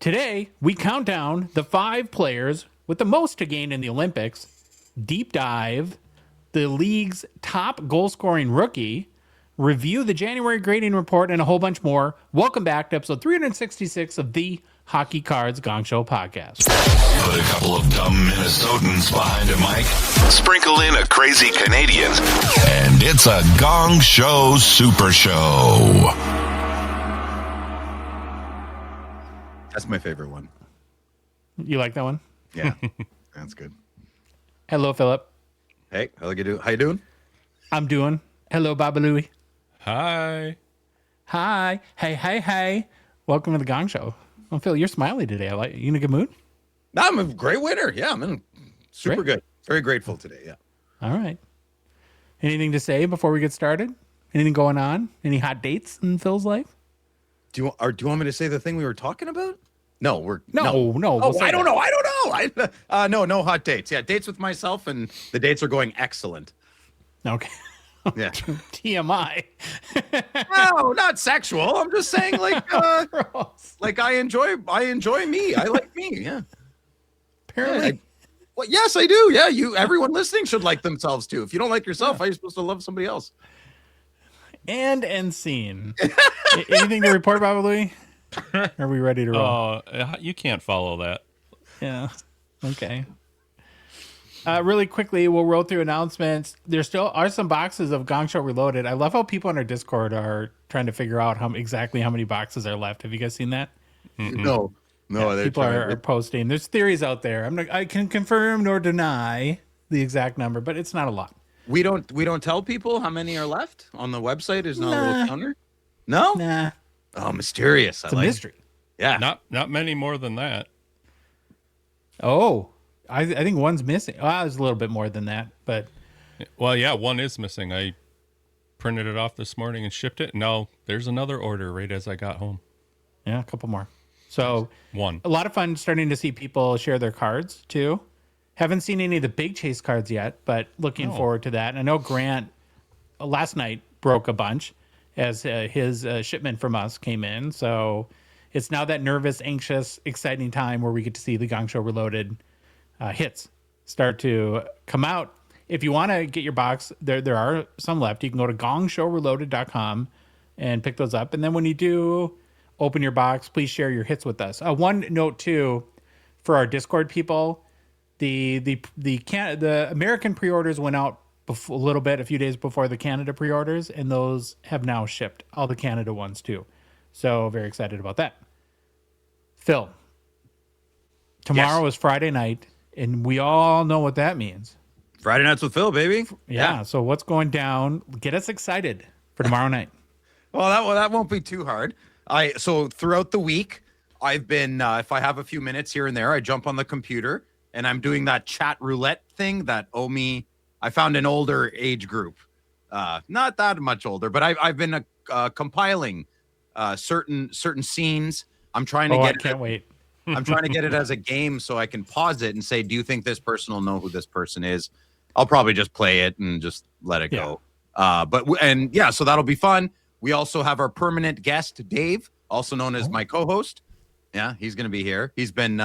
Today, we count down the 5 players with the most to gain in the Olympics, deep dive the league's top goal-scoring rookie, review the January grading report, and a whole bunch more. Welcome back to episode 366 of the Hockey Cards Gongshow podcast. Put a couple of dumb Minnesotans behind a mic, sprinkle in a crazy Canadian, and it's a Gong Show Super Show. That's my favorite one. You like that one? Yeah, that's good. Hello, Philip. Hey, how you doing? I'm doing. Hello, Baba Louie. Hi. Hi. Hey. Welcome to the Gong Show. Well, Phil, you're smiley today. You in a good mood? I'm a great winner. Yeah, I'm in super good. Very grateful today. Yeah. All right. Anything to say before we get started? Anything going on? Any hot dates in Phil's life? Do you want me to say the thing we were talking about? No, we'll say I don't know. No hot dates. Yeah, dates with myself, and the dates are going excellent. Okay. Yeah. TMI. No, not sexual. I'm just saying, like I enjoy me. I like me. Yeah. Apparently. Well, yes, I do. Yeah, everyone listening should like themselves too. If you don't like yourself, how are you supposed to love somebody else? And end scene. Anything to report, Baba Louie? Are we ready to roll? You can't follow that. Yeah. Okay. Really quickly, we'll roll through announcements. There still are some boxes of Gong Show Reloaded. I love how people on our Discord are trying to figure out exactly how many boxes are left. Have you guys seen that? Mm-mm. No. Yeah, people are posting. There's theories out there. I can confirm nor deny the exact number, but it's not a lot. We don't tell people how many are left on the website. Is not a little counter. No. Nah. Oh, mysterious. It's a mystery. Yeah. Not many more than that. Oh, I think one's missing. Well, it was a little bit more than that, but Well, yeah, one is missing. I printed it off this morning and shipped it. No, there's another order right as I got home. yeah, a couple more. So One. a lot of fun starting to see people share their cards too. Haven't seen any of the big chase cards yet, but looking forward to that. And I know Grant last night broke a bunch as his shipment from us came in. So it's now that nervous, anxious, exciting time where we get to see the Gong Show Reloaded hits start to come out. If you want to get your box, there are some left. You can go to gongshowreloaded.com and pick those up. And then when you do open your box, please share your hits with us. One note too, for our Discord people, the American pre-orders went out a few days before the Canada pre-orders, and those have now shipped, all the Canada ones too. So very excited about that. Phil, tomorrow is Friday night, and we all know what that means. Friday nights with Phil, baby. Yeah. So what's going down? Get us excited for tomorrow night. Well, that won't be too hard. So throughout the week, I've been if I have a few minutes here and there, I jump on the computer and I'm doing that chat roulette thing that I found an older age group, not that much older, but I've been compiling certain scenes. I'm trying to get. I can't wait. I'm trying to get it as a game so I can pause it and say, do you think this person will know who this person is? I'll probably just play it and just let it go. So that'll be fun. We also have our permanent guest, Dave, also known as my co-host. Yeah, he's going to be here. He's been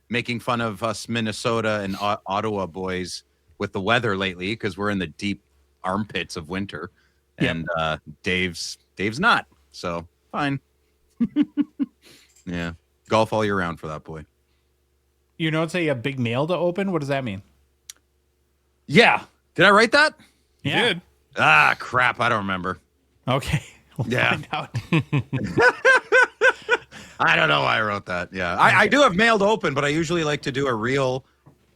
making fun of us Minnesota and Ottawa boys with the weather lately because we're in the deep armpits of winter. And Dave's not. So fine. Yeah. Golf all year round for that boy. You know, it's a big mail to open. What does that mean? Yeah. Did I write that? You did. Ah, crap. I don't remember. Okay. We'll find out. I don't know why I wrote that. Yeah. I do have mail to open, but I usually like to do a reel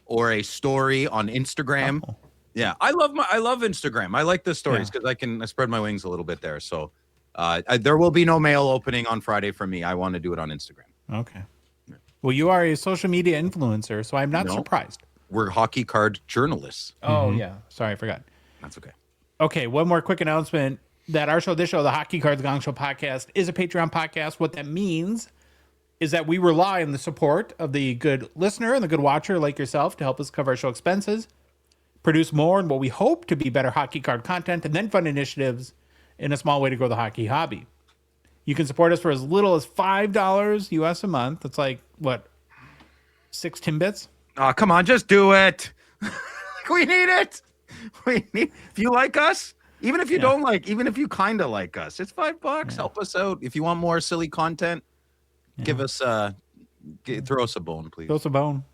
or a story on Instagram. Oh. Yeah. I love Instagram. I like the stories because I spread my wings a little bit there. So there will be no mail opening on Friday for me. I want to do it on Instagram. Okay. Well, you are a social media influencer, so I'm not surprised. We're hockey card journalists. Oh, yeah. Sorry, I forgot. That's okay. Okay, one more quick announcement that this show, the Hockey Cards Gongshow podcast, is a Patreon podcast. What that means is that we rely on the support of the good listener and the good watcher like yourself to help us cover our show expenses, produce more and what we hope to be better hockey card content, and then fund initiatives in a small way to grow the hockey hobby. You can support us for as little as $5 US a month. That's like, what, 6 Timbits? Oh, come on, just do it. We need it. If you like us, even if you don't like, even if you kind of like us, it's $5. Help us out. If you want more silly content, give us throw us a bone, please. Throw us a bone.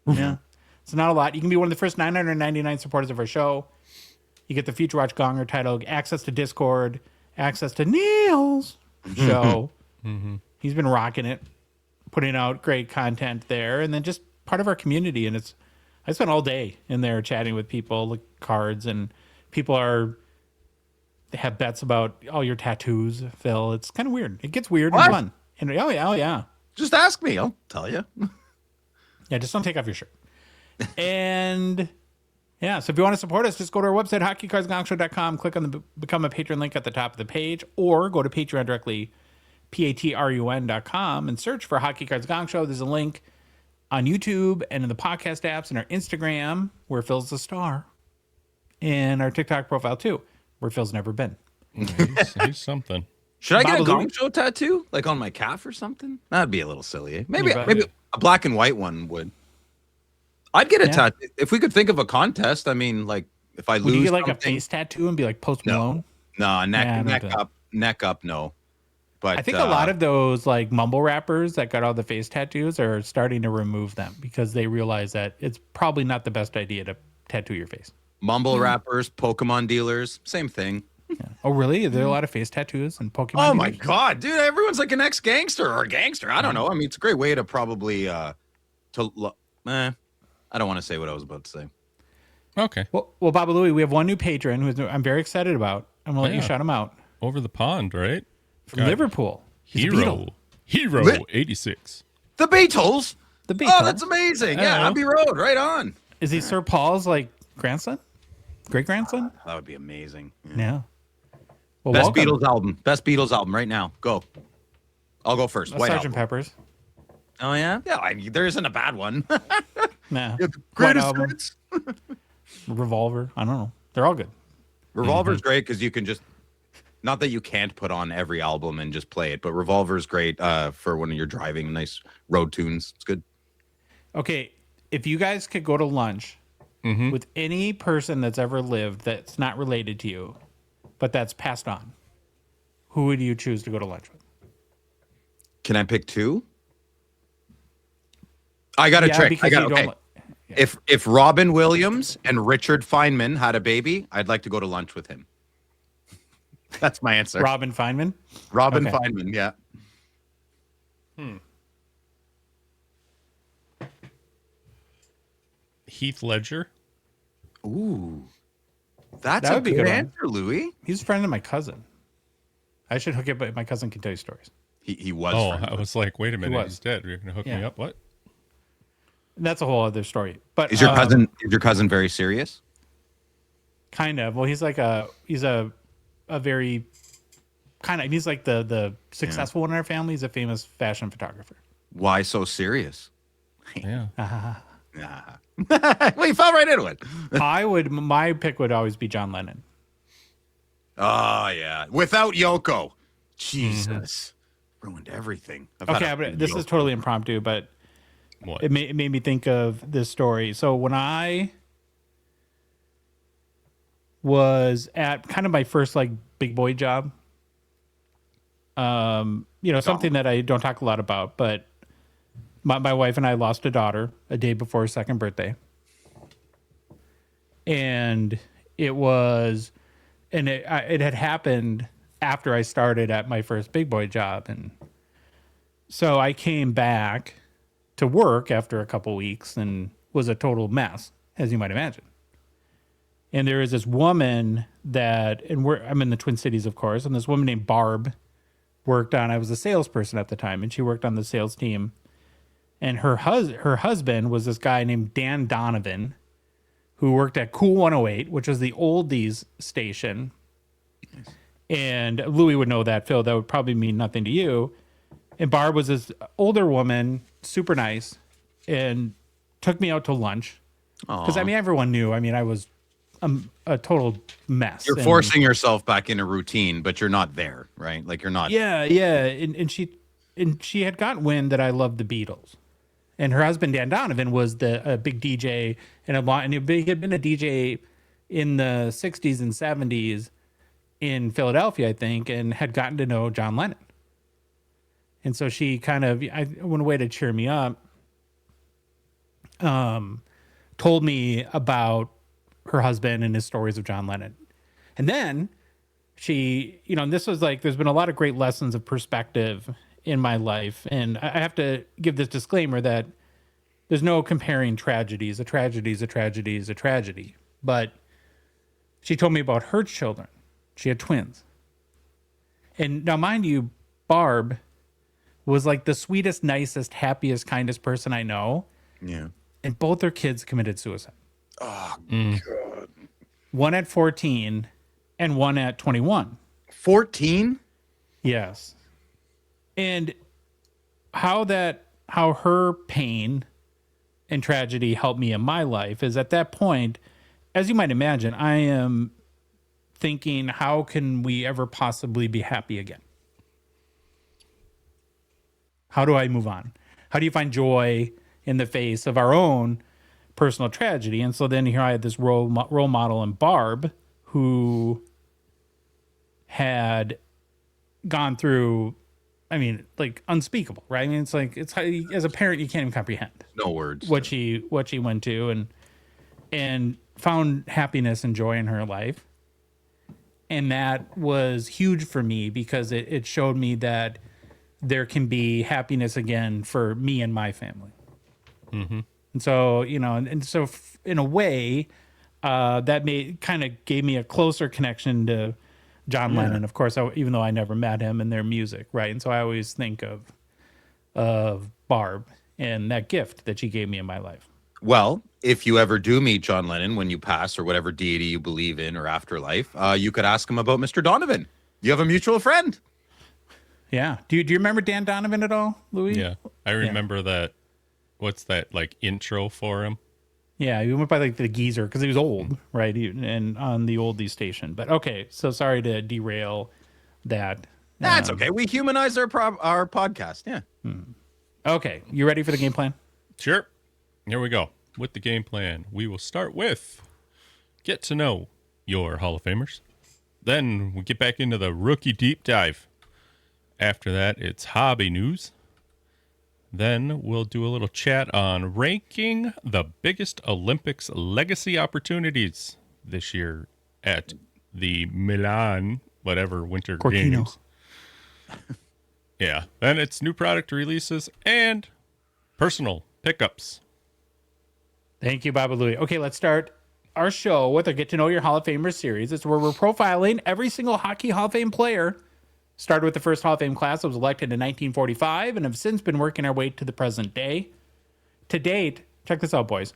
Yeah. It's not a lot. You can be one of the first 999 supporters of our show. You get the Future Watch Gonger title, access to Discord, access to Neil's show. He's been rocking it, putting out great content there, and then just part of our community. And I spent all day in there chatting with people, like cards, and people they have bets about all your tattoos, Phil. It's kind of weird. It gets weird and fun. And oh yeah. Just ask me. I'll tell you. Yeah, just don't take off your shirt. And yeah, so if you want to support us, just go to our website, hockeycardsgongshow.com, click on the Become a Patron link at the top of the page, or go to Patreon directly, patrun.com, and search for Hockey Cards Gong Show. There's a link on YouTube and in the podcast apps and our Instagram, where Phil's the star, and our TikTok profile too, where Phil's never been. He's something. Should I get a Babalu? Gong Show tattoo, like on my calf or something? That'd be a little silly. Eh? Maybe a black and white one would. I'd get a tattoo if we could think of a contest. I mean, like if I lose, Would you get like something, a face tattoo and be like Post Malone? no, neck Yeah, neck up, no. But I think a lot of those like mumble rappers that got all the face tattoos are starting to remove them because they realize that it's probably not the best idea to tattoo your face. mumble rappers, Pokemon dealers, same thing. Yeah. Oh, really? Are there a lot of face tattoos and Pokemon? Oh my dealers? god, dude! Everyone's like an ex-gangster or a gangster. I don't know. I mean, it's a great way to probably I don't want to say what I was about to say. Okay. Well, Baba Louie, we have one new patron who I'm very excited about. I'm gonna let you shout him out. Over the pond, right? From Liverpool. He's a Beatle. Hero 86. The Beatles. The Beatles. Oh, that's amazing. Yeah, Abbey Road, right on. Is he Sir Paul's like grandson? Great grandson? That would be amazing. Yeah. Well, Best welcome. Beatles album. Best Beatles album right now. Go. I'll go first. White Sgt. Album. Peppers. Oh yeah. Yeah, I mean, there isn't a bad one. Nah. The White greatest Album. hits. Revolver. I don't know. They're all good. Revolver's great because you can just, not that you can't put on every album and just play it, but Revolver's great for when you're driving. Nice road tunes. It's good. Okay, if you guys could go to lunch with any person that's ever lived that's not related to you, but that's passed on, who would you choose to go to lunch with? Can I pick two? I got a trick. because you Okay. don't. If Robin Williams and Richard Feynman had a baby, I'd like to go to lunch with him. That's my answer. Robin Feynman. Robin Okay. Feynman, yeah. Heath Ledger. Ooh. That's That a would be a good good one. answer, Louis. He's a friend of my cousin. I should hook it, but my cousin can tell you stories. He was. Oh, friends I with- was like, wait a minute, was. he's dead. You're gonna hook me Yeah. up? What? And that's a whole other story. But Is your cousin very serious? kind of? Well, he's like a very kind of. He's like the successful one in our family. He's a famous fashion photographer. Why so serious? Yeah. Nah. Well, you fell right into it. My pick would always be John Lennon. Oh yeah. Without Yoko. Jesus. Ruined everything. I've had Okay, a but this Yoko. is totally impromptu, but What? it made me think of this story. So when I was at kind of my first like big boy job, something that I don't talk a lot about, but my wife and I lost a daughter a day before her second birthday. And it had happened after I started at my first big boy job. And so I came back to work after a couple weeks and was a total mess, as you might imagine. And there is this woman I'm in the Twin Cities, of course, and this woman named Barb I was a salesperson at the time, and she worked on the sales team. And her husband was this guy named Dan Donovan, who worked at Cool 108, which was the oldies station. And Louis would know that, Phil. That would probably mean nothing to you. And Barb was this older woman, super nice, and took me out to lunch. Because, everyone knew. I a total mess. You're forcing yourself back in a routine, but you're not there, right? Like you're not. Yeah. And she had gotten wind that I loved the Beatles. And her husband, Dan Donovan, was a big DJ and he had been a DJ in the 60s and 70s in Philadelphia, I think, and had gotten to know John Lennon. And so she kind of, one way to cheer me up, told me about her husband and his stories of John Lennon. And then she, and this was like, there's been a lot of great lessons of perspective in my life. And I have to give this disclaimer that there's no comparing tragedies. A tragedy is a tragedy is a tragedy. But she told me about her children. She had twins. And now, mind you, Barb was like the sweetest, nicest, happiest, kindest person I know. Yeah. And both their kids committed suicide. Oh, God. One at 14 and one at 21. 14? Yes. And how her pain and tragedy helped me in my life is at that point, as you might imagine, I am thinking, how can we ever possibly be happy again? How do I move on? How do you find joy in the face of our own personal tragedy? And so then here I had this role model in Barb, who had gone through, I mean, like unspeakable, right? I mean, it's like, it's as a parent, you can't even comprehend. No words. What she went to and found happiness and joy in her life. And that was huge for me because it showed me that there can be happiness again for me and my family. Mm-hmm. And so, so in a way, that kind of gave me a closer connection to John Lennon. Of course, even though I never met him, and their music, right? And so I always think of Barb and that gift that she gave me in my life. Well, if you ever do meet John Lennon when you pass or whatever deity you believe in or afterlife, you could ask him about Mr. Donovan. You have a mutual friend. Yeah. Do you remember Dan Donovan at all, Louis? Yeah. I remember that. What's that, like, intro for him? Yeah, he went by like the geezer because he was old, right? And on the oldies station. But okay, so sorry to derail that. That's okay. We humanize our podcast. Yeah. Okay, you ready for the game plan? Sure. Here we go. With the game plan, we will start with get to know your Hall of Famers. Then we get back into the rookie deep dive. After that, it's hobby news. Then we'll do a little chat on ranking the biggest Olympics legacy opportunities this year at the Milan, whatever, Winter Games. Yeah. Then it's new product releases and personal pickups. Thank you, Baba Louie. Okay, let's start our show with our Get to Know Your Hall of Famers series. It's where we're profiling every single Hockey Hall of Fame player. Started with the first Hall of Fame class that was elected in 1945 and have since been working our way to the present day. To date, check this out, boys.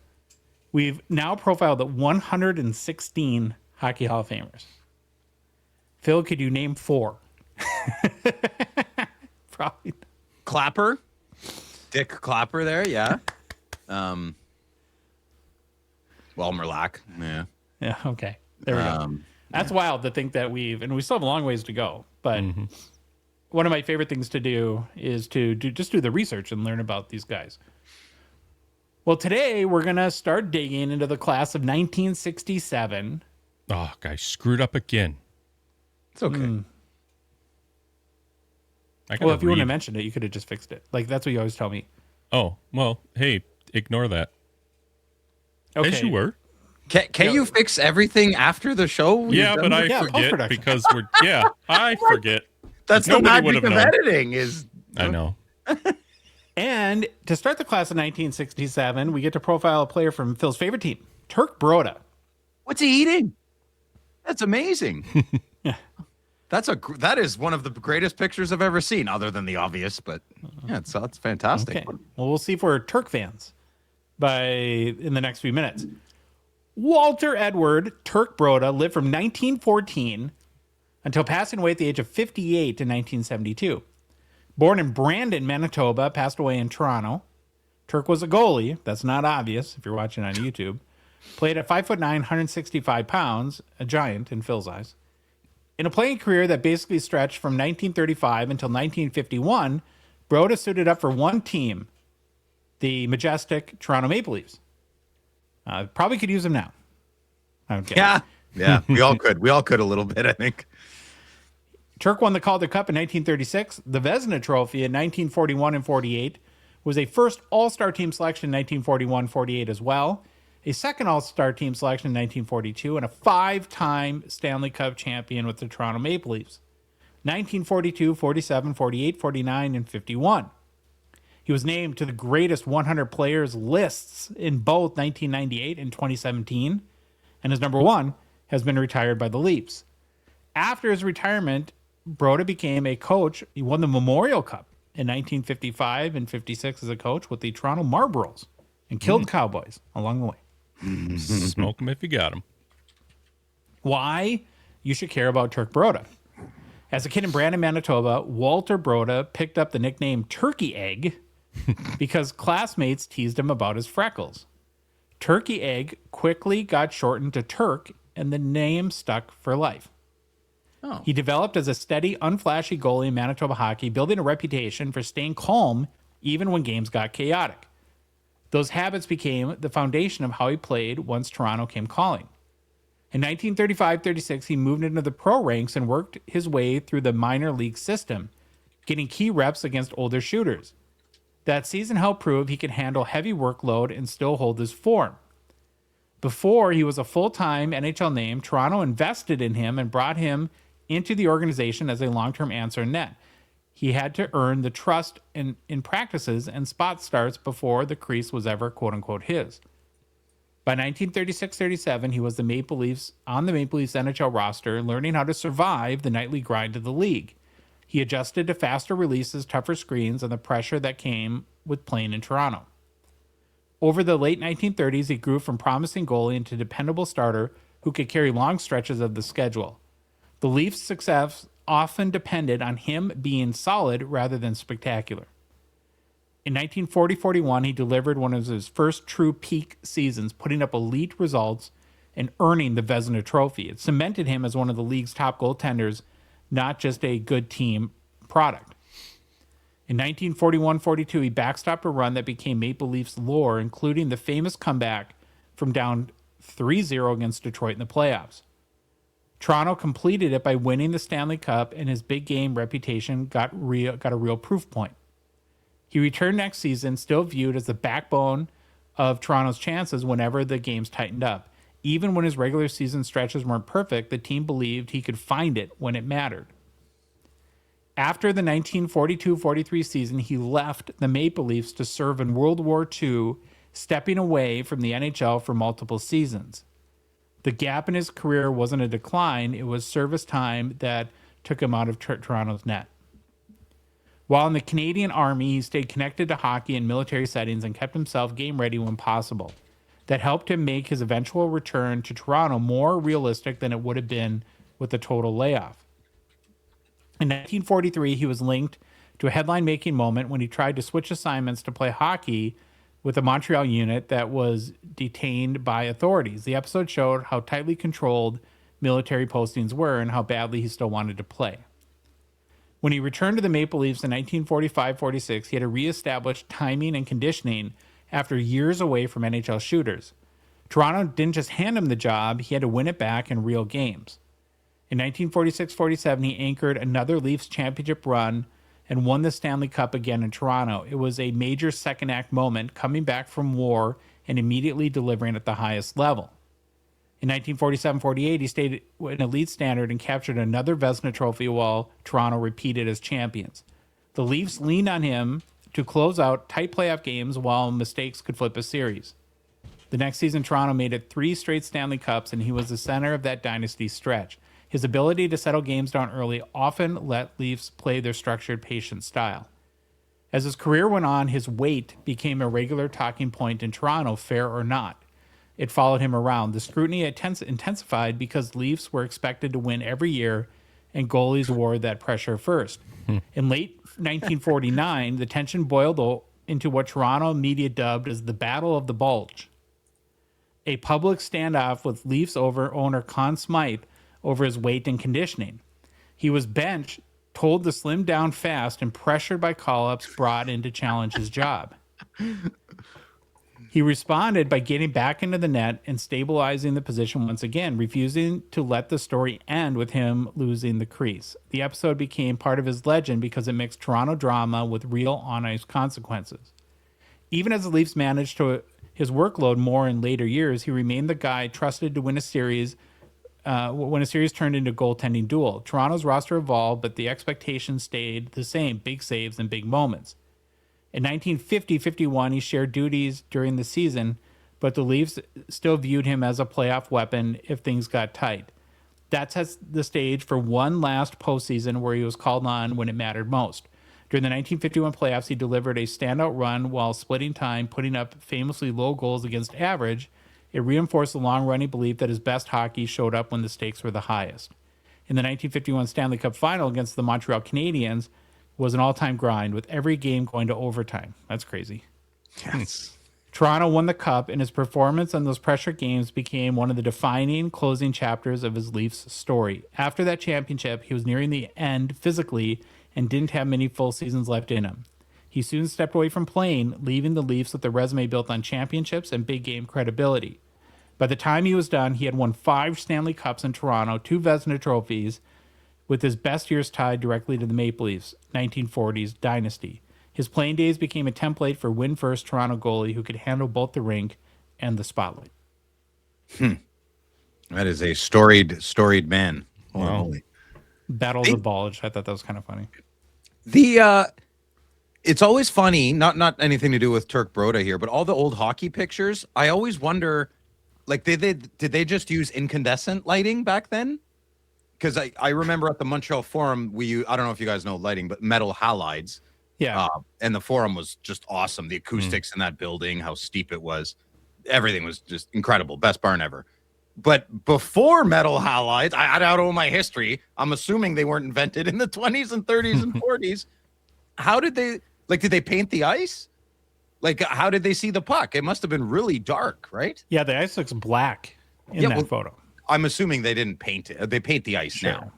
We've now profiled 116 Hockey Hall of Famers. Phil, could you name 4? Probably. Clapper. Dick Clapper there, yeah. Murlac. Yeah. Yeah, okay. There we go. That's wild to think that we still have a long ways to go. But one of my favorite things to do is to do the research and learn about these guys. Well, today we're going to start digging into the class of 1967. Oh, guys, screwed up again. It's okay. Well, if you wouldn't have mentioned it, you could have just fixed it. Like, that's what you always tell me. Oh, well, hey, ignore that. Okay. As you were. Can you fix everything after the show? Yeah, but I forget because I forget. That's the magic of editing I know. And to start the class of 1967, we get to profile a player from Phil's favorite team, Turk Broda. What's he eating? That's amazing. Yeah. That is one of the greatest pictures I've ever seen, other than the obvious, but yeah, it's fantastic. Okay. Well, we'll see if we're Turk fans in the next few minutes. Walter Edward Turk Broda lived from 1914 until passing away at the age of 58 in 1972. Born in Brandon, Manitoba, passed away in Toronto. Turk was a goalie. That's not obvious if you're watching on YouTube. Played at 5'9", 165 pounds, a giant in Phil's eyes. In a playing career that basically stretched from 1935 until 1951, Broda suited up for one team, the majestic Toronto Maple Leafs. Probably could use him now. Yeah. We all could. We all could a little bit, I think. Turk won the Calder Cup in 1936. The Vezina Trophy in 1941 and 48 was a first All-Star team selection in 1941-48 as well. A second All-Star team selection in 1942, and a 5-time Stanley Cup champion with the Toronto Maple Leafs. 1942, 47, 48, 49, and 51. He was named to the greatest 100 players lists in both 1998 and 2017, and his number one has been retired by the Leafs. After his retirement, Broda became a coach. He won the Memorial Cup in 1955 and 56 as a coach with the Toronto Marlboros and killed Cowboys along the way. Smoke them if you got them. Why you should care about Turk Broda. As a kid in Brandon, Manitoba, Walter Broda picked up the nickname Turkey Egg because classmates teased him about his freckles. Turkey Egg quickly got shortened to Turk, and the name stuck for life. Oh. He developed as a steady, unflashy goalie in Manitoba hockey, building a reputation for staying calm even when games got chaotic. Those habits became the foundation of how he played once Toronto came calling. In 1935-36, he moved into the pro ranks and worked his way through the minor league system, getting key reps against older shooters. That season helped prove he could handle heavy workload and still hold his form. Before he was a full-time NHL name, Toronto invested in him and brought him into the organization as a long-term answer in net. He had to earn the trust in practices and spot starts before the crease was ever quote-unquote his. By 1936-37, he was on the Maple Leafs NHL roster, learning how to survive the nightly grind of the league. He adjusted to faster releases, tougher screens, and the pressure that came with playing in Toronto. Over the late 1930s, he grew from promising goalie into dependable starter who could carry long stretches of the schedule. The Leafs' success often depended on him being solid rather than spectacular. In 1940-41, he delivered one of his first true peak seasons, putting up elite results and earning the Vezina Trophy. It cemented him as one of the league's top goaltenders, not just a good team product. In 1941-42, he backstopped a run that became Maple Leafs lore, including the famous comeback from down 3-0 against Detroit in the playoffs. Toronto completed it by winning the Stanley Cup, and his big game reputation got a real proof point. He returned next season, still viewed as the backbone of Toronto's chances whenever the games tightened up. Even when his regular season stretches weren't perfect, the team believed he could find it when it mattered. After the 1942-43 season, he left the Maple Leafs to serve in World War II, stepping away from the NHL for multiple seasons. The gap in his career wasn't a decline, it was service time that took him out of Toronto's net. While in the Canadian Army, he stayed connected to hockey in military settings and kept himself game ready when possible. That helped him make his eventual return to Toronto more realistic than it would have been with a total layoff. In 1943, he was linked to a headline-making moment when he tried to switch assignments to play hockey with a Montreal unit that was detained by authorities. The episode showed how tightly controlled military postings were and how badly he still wanted to play. When he returned to the Maple Leafs in 1945-46, he had to reestablish timing and conditioning after years away from NHL shooters. Toronto didn't just hand him the job, he had to win it back in real games. In 1946-47, he anchored another Leafs championship run and won the Stanley Cup again in Toronto. It was a major second act moment, coming back from war and immediately delivering at the highest level. In 1947-48, he stayed an elite standard and captured another Vezina Trophy while Toronto repeated as champions. The Leafs leaned on him to close out tight playoff games while mistakes could flip a series. The next season, Toronto made it 3 straight Stanley Cups, and he was the center of that dynasty stretch. His ability to settle games down early often let Leafs play their structured, patient style. As his career went on, his weight became a regular talking point in Toronto, fair or not. It followed him around. The scrutiny intensified because Leafs were expected to win every year, and goalies wore that pressure first. In late 1949, the tension boiled into what Toronto media dubbed as the Battle of the Bulge. a public standoff with Leafs owner Conn Smythe over his weight and conditioning. He was benched, told to slim down fast, and pressured by call-ups brought in to challenge his job. He responded by getting back into the net and stabilizing the position once again, refusing to let the story end with him losing the crease. The episode became part of his legend because it mixed Toronto drama with real on-ice consequences. Even as the Leafs managed his workload more in later years, he remained the guy trusted to win a series when a series turned into a goaltending duel. Toronto's roster evolved, but the expectations stayed the same: big saves and big moments. In 1950-51, he shared duties during the season, but the Leafs still viewed him as a playoff weapon if things got tight. That sets the stage for one last postseason where he was called on when it mattered most. During the 1951 playoffs, he delivered a standout run while splitting time, putting up famously low goals against average. It reinforced the long-running belief that his best hockey showed up when the stakes were the highest. In the 1951 Stanley Cup Final against the Montreal Canadiens was an all-time grind, with every game going to overtime. That's crazy. Yes. Toronto won the Cup, and his performance in those pressure games became one of the defining closing chapters of his Leafs story. After that championship, he was nearing the end physically and didn't have many full seasons left in him. He soon stepped away from playing, leaving the Leafs with a resume built on championships and big game credibility. By the time he was done, he had won 5 Stanley Cups in Toronto, 2 Vezina trophies, with his best years tied directly to the Maple Leafs' 1940s dynasty. His playing days became a template for win-first Toronto goalie who could handle both the rink and the spotlight. That is a storied man. Wow. Holy. Battle of the Bulge. I thought that was kind of funny. It's always funny, not anything to do with Turk Broda here, but all the old hockey pictures, I always wonder, like, did they just use incandescent lighting back then? Because I remember at the Montreal Forum, I don't know if you guys know lighting, but metal halides. Yeah. And the Forum was just awesome. The acoustics in that building, how steep it was. Everything was just incredible. Best barn ever. But before metal halides, I don't know my history. I'm assuming they weren't invented in the 20s and 30s and 40s. How did they, did they paint the ice? Like, how did they see the puck? It must have been really dark, right? Yeah, the ice looks black in that photo. I'm assuming they didn't paint it. They paint the ice now.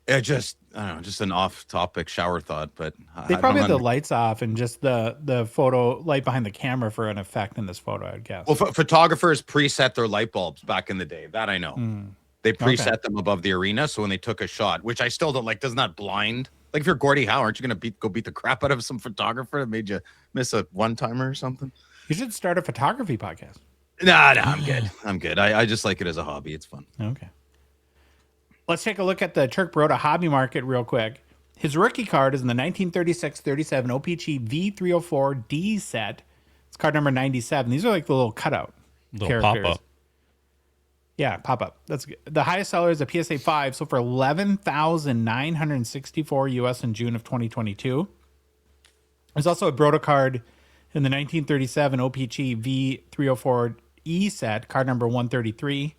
It just, I don't know, just an off-topic shower thought, but they probably had the lights off and just the photo light behind the camera for an effect in this photo, I'd guess. Well, photographers preset their light bulbs back in the day. That I know. They preset them above the arena, so when they took a shot, which I still don't like, doesn't that blind? Like, if you're Gordie Howe, aren't you going to go beat the crap out of some photographer that made you miss a one-timer or something? You should start a photography podcast. No, I'm good. I'm good. I just like it as a hobby. It's fun. Okay. Let's take a look at the Turk Broda hobby market real quick. His rookie card is in the 1936-37 O-Pee-Chee V304D set. It's card number 97. These are like the little cutout characters. Pop-up. Yeah, pop-up. That's good. The highest seller is a PSA 5, so for $11,964 US in June of 2022. There's also a Broda card in the 1937 O-Pee-Chee V304E set, card number 133.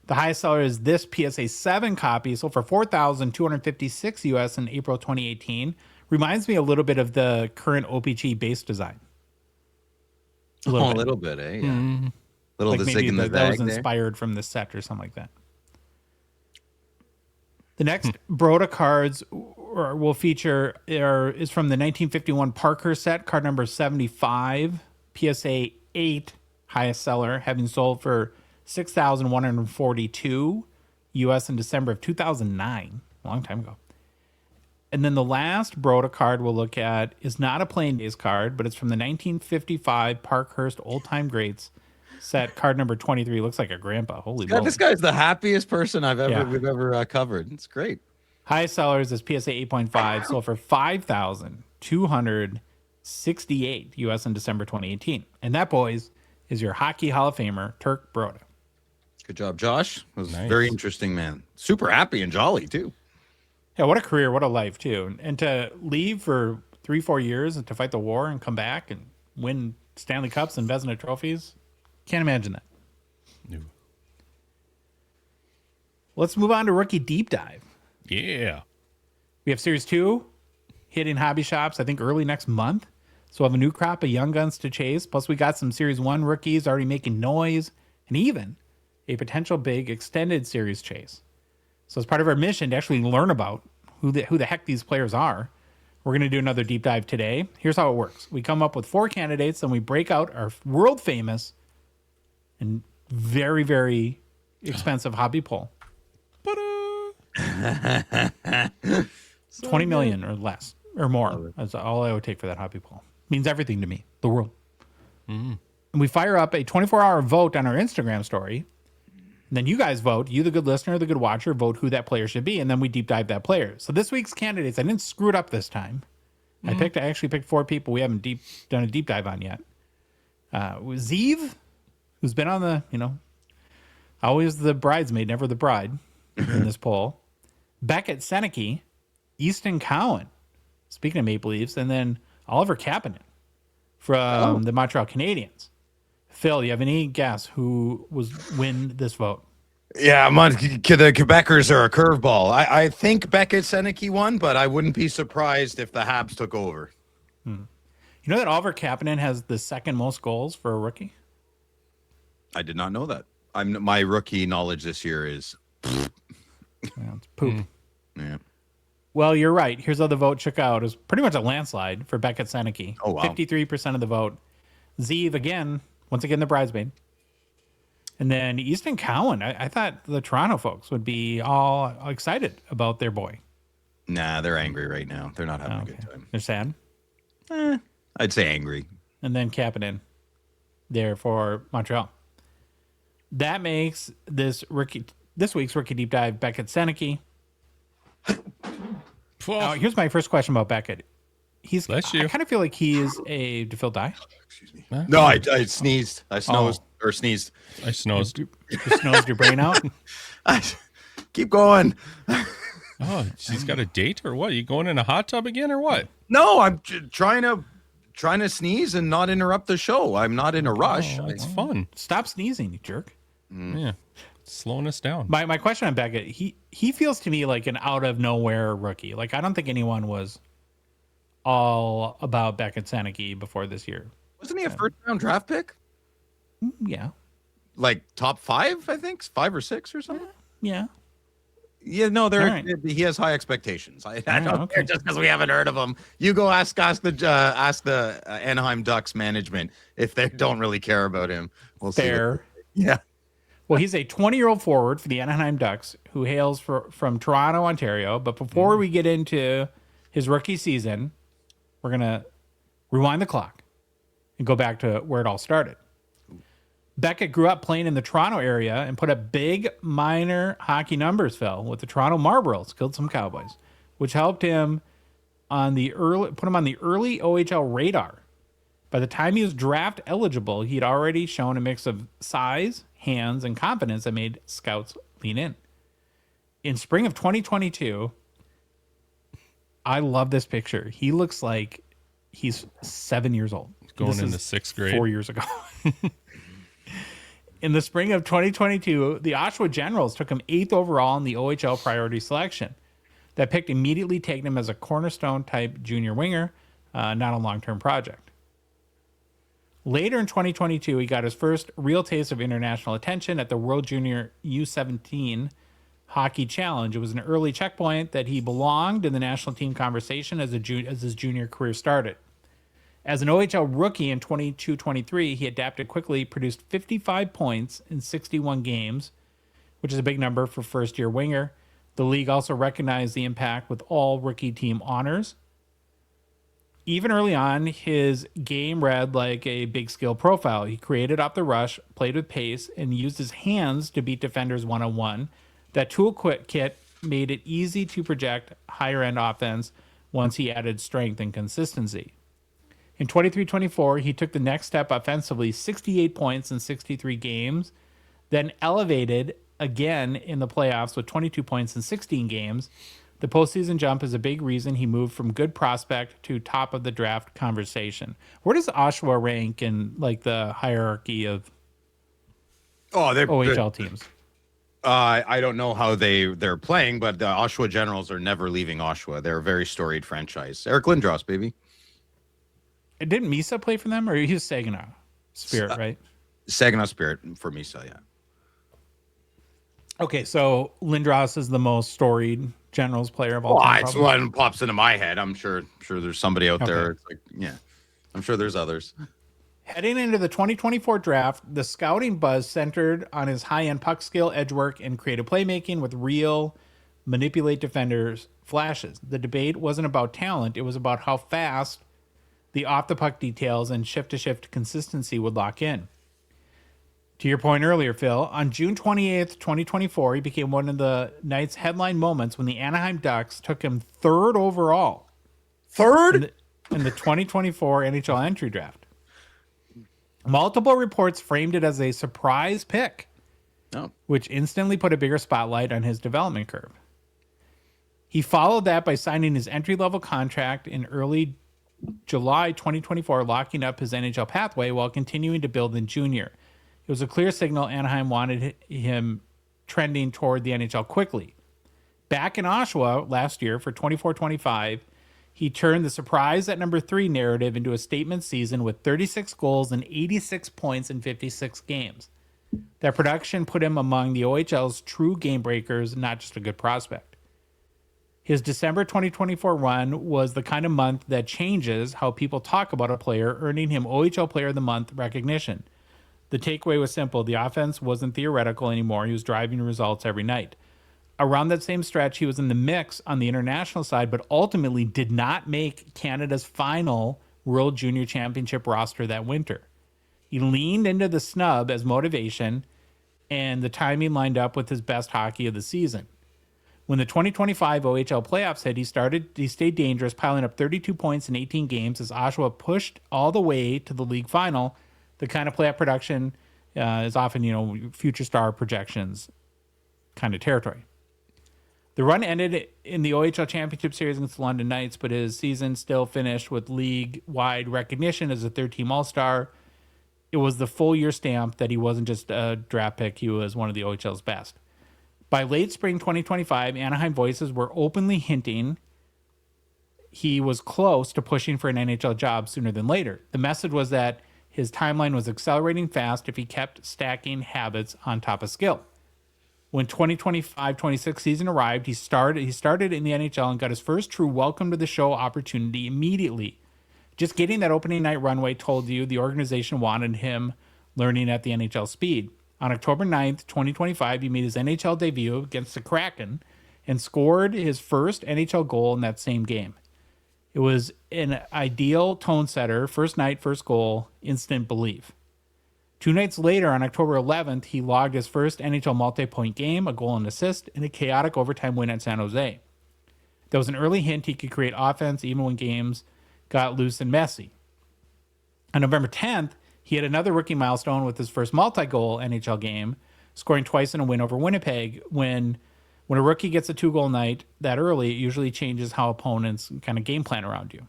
The highest seller is this PSA 7 copy, sold for $4,256 US in April 2018. Reminds me a little bit of the current O-Pee-Chee base design. A little bit, eh? Yeah. Mm-hmm. Little Like the maybe zig and the that was zag inspired from this set or something like that. The next Broda cards will feature is from the 1951 Parker set, card number 75, PSA 8, highest seller, having sold for $6,142 US in December of 2009, a long time ago. And then the last Broda card we'll look at is not a playing days card, but it's from the 1955 Parkhurst Old Time Greats set, card number 23. Looks like a grandpa. Holy moly. this guy's the happiest person we've ever covered. It's great. Highest sellers is PSA 8.5, sold for $5,268 US in December 2018. And that, boys, is your Hockey Hall of Famer, Turk Broda. Good job, Josh. It was Nice. very interesting, man. Super happy and jolly, too. Yeah, what a career, what a life, too. And to leave for 3-4 years and to fight the war and come back and win Stanley Cups and Vezina trophies, can't imagine that. No. Let's move on to Rookie Deep Dive. Yeah. We have Series 2 hitting hobby shops, I think, early next month. So we have a new crop of young guns to chase. Plus, we got some Series 1 rookies already making noise, and even a potential big extended series chase. So as part of our mission to actually learn about who the heck these players are, we're going to do another deep dive today. Here's how it works. We come up with 4 candidates, then we break out our world famous and very, very expensive hobby poll. 20 million or less or more. That's all I would take for that hobby poll. Means everything to me, the world. And we fire up a 24-hour vote on our Instagram story. And then you guys vote, you the good listener, the good watcher, vote who that player should be, and then we deep dive that player. So this week's candidates, I didn't screw it up this time. I actually picked 4 people we haven't done a deep dive on yet. Zeev, who's been on the, always the bridesmaid, never the bride in this poll. Beckett Sennecke, Easton Cowan, speaking of Maple Leafs, and then Oliver Kapanen from the Montreal Canadiens. Phil, you have any guess who win this vote? Yeah, the Quebecers are a curveball. I think Beckett Sennecke won, but I wouldn't be surprised if the Habs took over. You know that Oliver Kapanen has the second most goals for a rookie? I did not know that. My rookie knowledge this year is It's poop. yeah. Well, you're right. Here's how the vote shook out. It was pretty much a landslide for Beckett Sennecke. Oh, wow. 53% of the vote. Zeev, once again, the bridesmaid. And then Easton Cowan. I thought the Toronto folks would be all excited about their boy. Nah, they're angry right now. They're not having a good time. They're sad. I'd say angry. And then Kapanen there for Montreal. That makes this week's rookie deep dive Beckett Sennecke. Now, here's my first question about Beckett. I kind of feel like he is a. Did Phil die? Excuse me. No, I sneezed. I sneezed. I snoozed. You snoozed your brain out? Keep going. Oh, she's got a date or what? Are you going in a hot tub again or what? No, I'm trying to sneeze and not interrupt the show. I'm not in a rush. It's fun. Stop sneezing, you jerk. Yeah. Slowing us down. My question on Beckett, he feels to me like an out of nowhere rookie. Like, I don't think anyone was all about Beckett Sennecke before this year. Wasn't he a first round draft pick? Yeah. Like top 5, I think 5 or 6 or something. Yeah. Yeah, no, right. He has high expectations. I don't okay. care just because we haven't heard of him. You go ask the Anaheim Ducks management if they don't really care about him. We'll Fair. See. Yeah. Well, he's a 20-year-old forward for the Anaheim Ducks who hails from Toronto, Ontario. But before we get into his rookie season, we're going to rewind the clock and go back to where it all started. Beckett grew up playing in the Toronto area and put up big minor hockey numbers, Phil, with the Toronto Marlboros, killed some Cowboys, which helped him put him on the early OHL radar. By the time he was draft eligible, he'd already shown a mix of size, hands, and confidence that made scouts lean in. In spring of 2022, I love this picture. He looks like he's 7 years old. Going into 6th grade. 4 years ago. In the spring of 2022, the Oshawa Generals took him 8th overall in the OHL priority selection. That pick immediately taken him as a cornerstone-type junior winger, not a long-term project. Later in 2022, he got his first real taste of international attention at the World Junior U17 Hockey Challenge. It was an early checkpoint that he belonged in the national team conversation as his junior career started. As an OHL rookie in 22-23, he adapted quickly, produced 55 points in 61 games, which is a big number for first-year winger. The league also recognized the impact with all rookie team honors. Even early on, his game read like a big skill profile. He created off the rush, played with pace, and used his hands to beat defenders one-on-one. That toolkit made it easy to project higher-end offense once he added strength and consistency. In 23-24, he took the next step offensively, 68 points in 63 games, then elevated again in the playoffs with 22 points in 16 games. The postseason jump is a big reason he moved from good prospect to top of the draft conversation. Where does Oshawa rank in like the hierarchy of OHL teams? I don't know how they're playing, but the Oshawa Generals are never leaving Oshawa. They're a very storied franchise. Eric Lindros, baby. Didn't Misa play for them, or he was Saginaw Spirit, right? Saginaw Spirit for Misa, yeah. Okay, so Lindros is the most storied Generals player of all time. It's Probably. one pops into my head. I'm sure there's somebody out there. It's like, yeah, I'm sure there's others. Heading into the 2024 draft, the scouting buzz centered on his high-end puck skill, edge work, and creative playmaking with real manipulate defenders flashes. The debate wasn't about talent. It was about how fast the off-the-puck details and shift-to-shift consistency would lock in. To your point earlier, Phil, on June 28th, 2024, he became one of the night's headline moments when the Anaheim Ducks took him third overall. Third? In the 2024 NHL entry draft. Multiple reports framed it as a surprise pick, which instantly put a bigger spotlight on his development curve. He followed that by signing his entry-level contract in early July 2024, locking up his NHL pathway while continuing to build in junior. It was a clear signal Anaheim wanted him trending toward the NHL quickly. Back in Oshawa last year for 24-25, he turned the surprise at number 3 narrative into a statement season with 36 goals and 86 points in 56 games. That production put him among the OHL's true game breakers, not just a good prospect. His December 2024 run was the kind of month that changes how people talk about a player, earning him OHL Player of the Month recognition. The takeaway was simple. The offense wasn't theoretical anymore. He was driving results every night. Around that same stretch, he was in the mix on the international side, but ultimately did not make Canada's final World Junior Championship roster that winter. He leaned into the snub as motivation, and the timing lined up with his best hockey of the season. When the 2025 OHL playoffs hit, he stayed dangerous, piling up 32 points in 18 games as Oshawa pushed all the way to the league final. The kind of playoff production is often, future star projections kind of territory. The run ended in the OHL Championship Series against the London Knights, but his season still finished with league-wide recognition as a third-team All-Star. It was the full-year stamp that he wasn't just a draft pick, he was one of the OHL's best. By late spring 2025, Anaheim voices were openly hinting he was close to pushing for an NHL job sooner than later. The message was that his timeline was accelerating fast if he kept stacking habits on top of skill. When 2025-26 season arrived, he started in the NHL and got his first true welcome to the show opportunity immediately. Just getting that opening night runway told you the organization wanted him learning at the NHL speed. On October 9th, 2025, he made his NHL debut against the Kraken and scored his first NHL goal in that same game. It was an ideal tone setter, first night, first goal, instant belief. 2 nights later, on October 11th, he logged his first NHL multi-point game, a goal and assist, in a chaotic overtime win at San Jose. There was an early hint he could create offense even when games got loose and messy. On November 10th, he had another rookie milestone with his first multi-goal NHL game, scoring twice in a win over Winnipeg. When a rookie gets a 2-goal night that early, it usually changes how opponents kind of game plan around you.